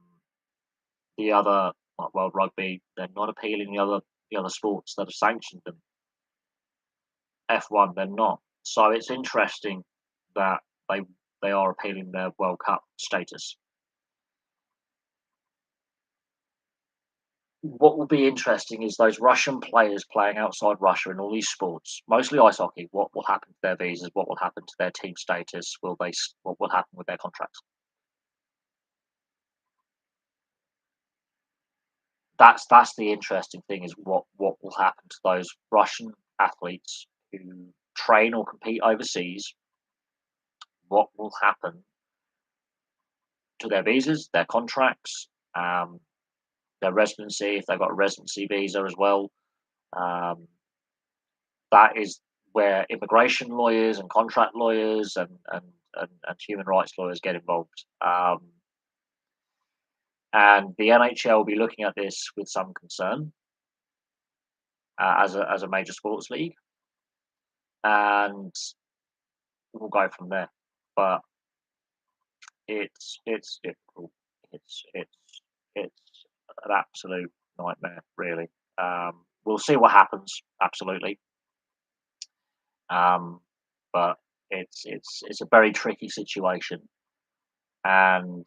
the other like World Rugby. They're not appealing the other sports that have sanctioned them. F1, they're not. So it's interesting that they they are appealing their World Cup status. What will be interesting is those Russian players playing outside Russia in all these sports, mostly ice hockey. What will happen to their visas? What will happen to their team status? What will happen with their contracts? That's the interesting thing is what will happen to those Russian athletes who train or compete overseas. What will happen to their visas, their contracts, um, their residency if they've got a residency visa as well? Um, that is where immigration lawyers and contract lawyers and human rights lawyers get involved. And the NHL will be looking at this with some concern as a major sports league, and we'll go from there. But it's difficult. It's an absolute nightmare, really. We'll see what happens. Absolutely, um, but it's a very tricky situation, and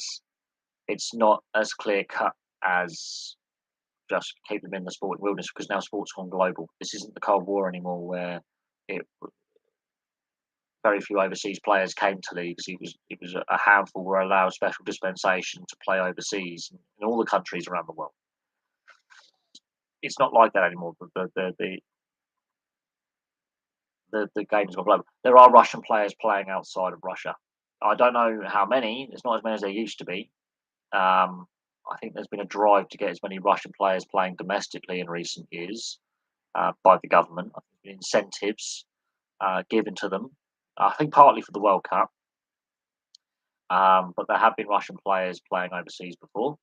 it's not as clear cut as just keep them in the sporting wilderness because now sport's gone global. This isn't the Cold War anymore, where it very few overseas players came to leagues. It was a handful were allowed special dispensation to play overseas in all the countries around the world. It's not like that anymore. The game's gone global. There are Russian players playing outside of Russia. I don't know how many. There's not as many as there used to be. Um, I think there's been a drive to get as many Russian players playing domestically in recent years by the government. I think incentives given to them. I think partly for the World Cup, but there have been Russian players playing overseas before.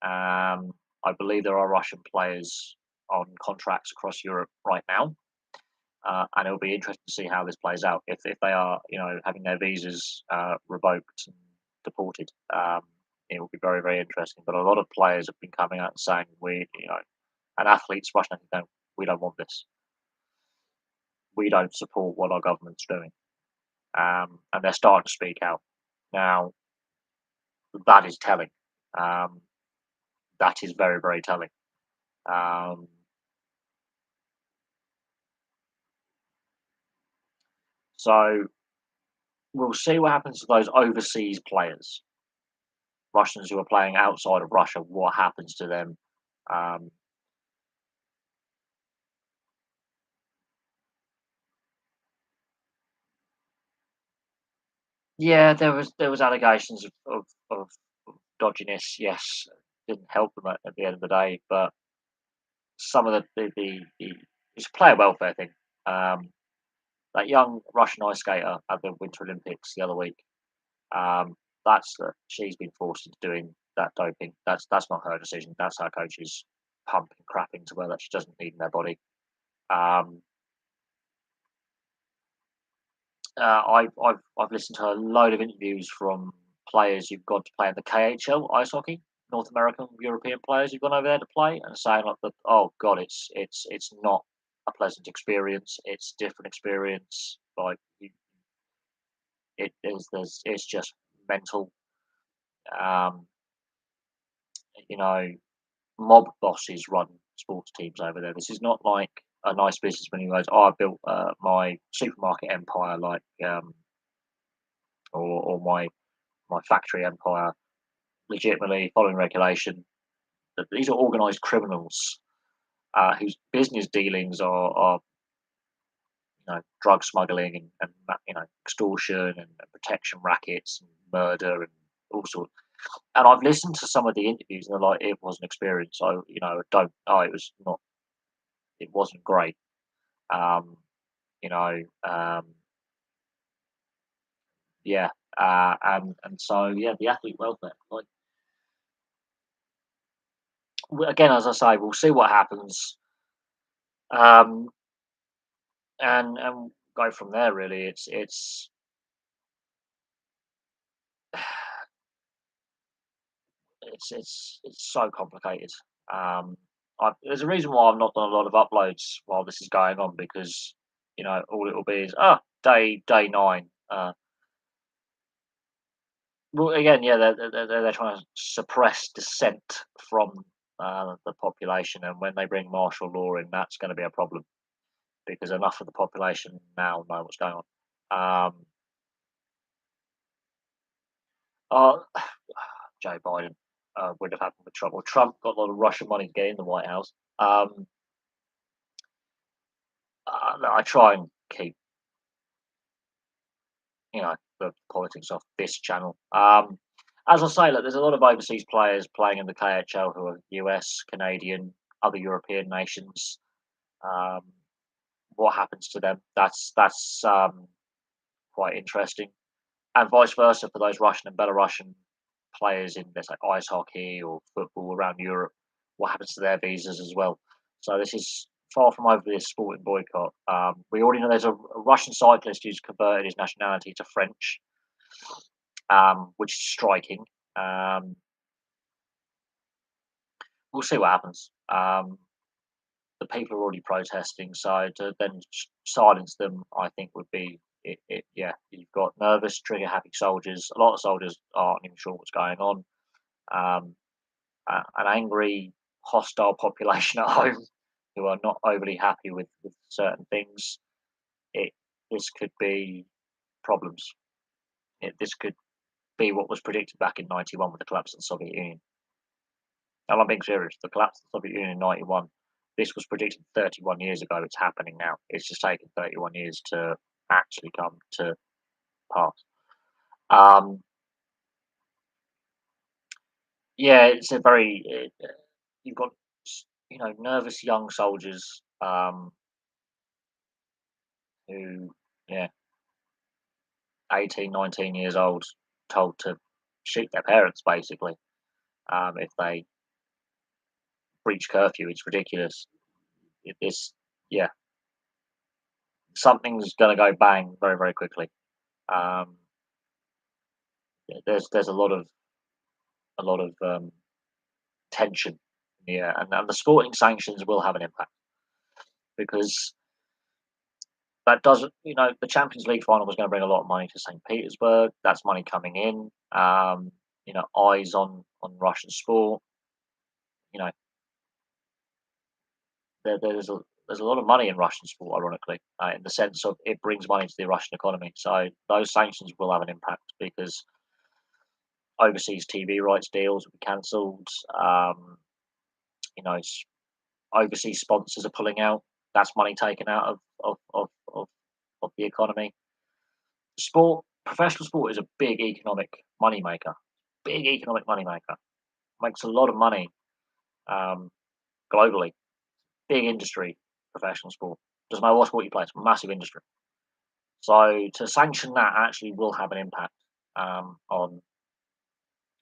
I believe there are Russian players on contracts across Europe right now, and it'll be interesting to see how this plays out. If they are, having their visas revoked and deported, it will be very very interesting. But a lot of players have been coming out and saying and athletes, Russian athletes, we don't want this. We don't support what our government's doing, and they're starting to speak out now. That is telling. Um, that is very very telling. Um, so we'll see what happens to those overseas players, Russians who are playing outside of Russia. What happens to them? Um, yeah, there was allegations of dodginess. Yes, didn't help them at the end of the day, but some of the it's a player welfare thing. Um, that young Russian ice skater at the Winter Olympics the other week. Um, she's been forced into doing that doping. That's not her decision. That's her coach's pumping crap into her that she doesn't need in their body. Um, I've listened to a load of interviews from players who've gone to play in the KHL ice hockey, North American European players who've gone over there to play, and saying like that, oh god, it's not a pleasant experience. It's a different experience. Like it is, it's just mental. Um, you know, mob bosses run sports teams over there. This is not like a nice businessman who goes, "Oh, I built my supermarket empire, like, or my factory empire, legitimately following regulation." These are organised criminals whose business dealings are drug smuggling and extortion and protection rackets and murder and all sorts. And I've listened to some of the interviews, and they're like, it was an experience. So don't. Oh, it was not. It wasn't great. Um, you know, um, yeah, and so yeah, the athlete welfare. Like again, as I say, we'll see what happens, um, and go from there. Really, it's so complicated. There's a reason why I've not done a lot of uploads while this is going on because all it will be is day 9. Well, again, yeah, they're trying to suppress dissent from the population, and when they bring martial law in, that's going to be a problem because enough of the population now know what's going on. Uh, Joe Biden would have happened with Trump. Well, Trump got a lot of Russian money to get in the White House. I try and keep the politics off this channel. As I say, look, there's a lot of overseas players playing in the KHL who are US, Canadian, other European nations. Um, what happens to them? That's quite interesting, and vice versa for those Russian and Belarusian players in, let's say, ice hockey or football around Europe. What happens to their visas as well? So this is far from over this sporting boycott. We already know there's a Russian cyclist who's converted his nationality to French, which is striking. Um, we'll see what happens. The people are already protesting, so to then silence them, I think would be it. Yeah, you've got nervous, trigger-happy soldiers. A lot of soldiers aren't even sure what's going on. Um, an angry, hostile population at home who are not overly happy with certain things. It This could be problems. This could be what was predicted back in '91 with the collapse of the Soviet Union. And I'm being serious. The collapse of the Soviet Union in '91. This was predicted 31 years ago. It's happening now. It's just taken 31 years to actually come to pass. Um, yeah, it's a very. You've got nervous young soldiers who, yeah, 18, 19 years old, told to shoot their parents basically if they breach curfew. It's ridiculous. This, yeah, something's going to go bang very, very quickly. Um, there's a lot of tension in the air, and the sporting sanctions will have an impact because that doesn't, the Champions League final was going to bring a lot of money to St. Petersburg. That's money coming in. Eyes on Russian sport. You know, there's a lot of money in Russian sport, ironically, in the sense of it brings money to the Russian economy. So those sanctions will have an impact because overseas TV rights deals will be cancelled. You know, overseas sponsors are pulling out. That's money taken out of the economy. Professional sport is a big economic moneymaker. Big economic moneymaker. Makes a lot of money um, globally. Big industry, professional sport. Doesn't matter what sport you play, it's a massive industry. So to sanction that actually will have an impact on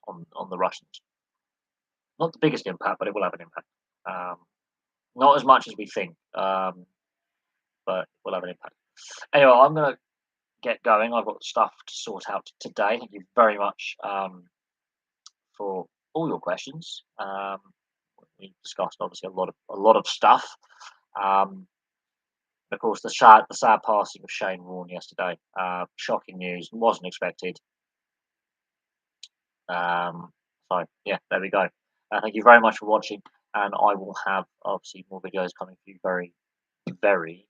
the Russians. Not the biggest impact, but it will have an impact. Um, not as much as we think, but it will have an impact. Anyway, I'm going to get going. I've got stuff to sort out today. Thank you very much for all your questions. We discussed obviously a lot of stuff. Um, of course, the sad passing of Shane Warne yesterday. Shocking news, wasn't expected. So yeah, there we go. Thank you very much for watching, and I will have obviously more videos coming for you very, very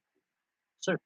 soon.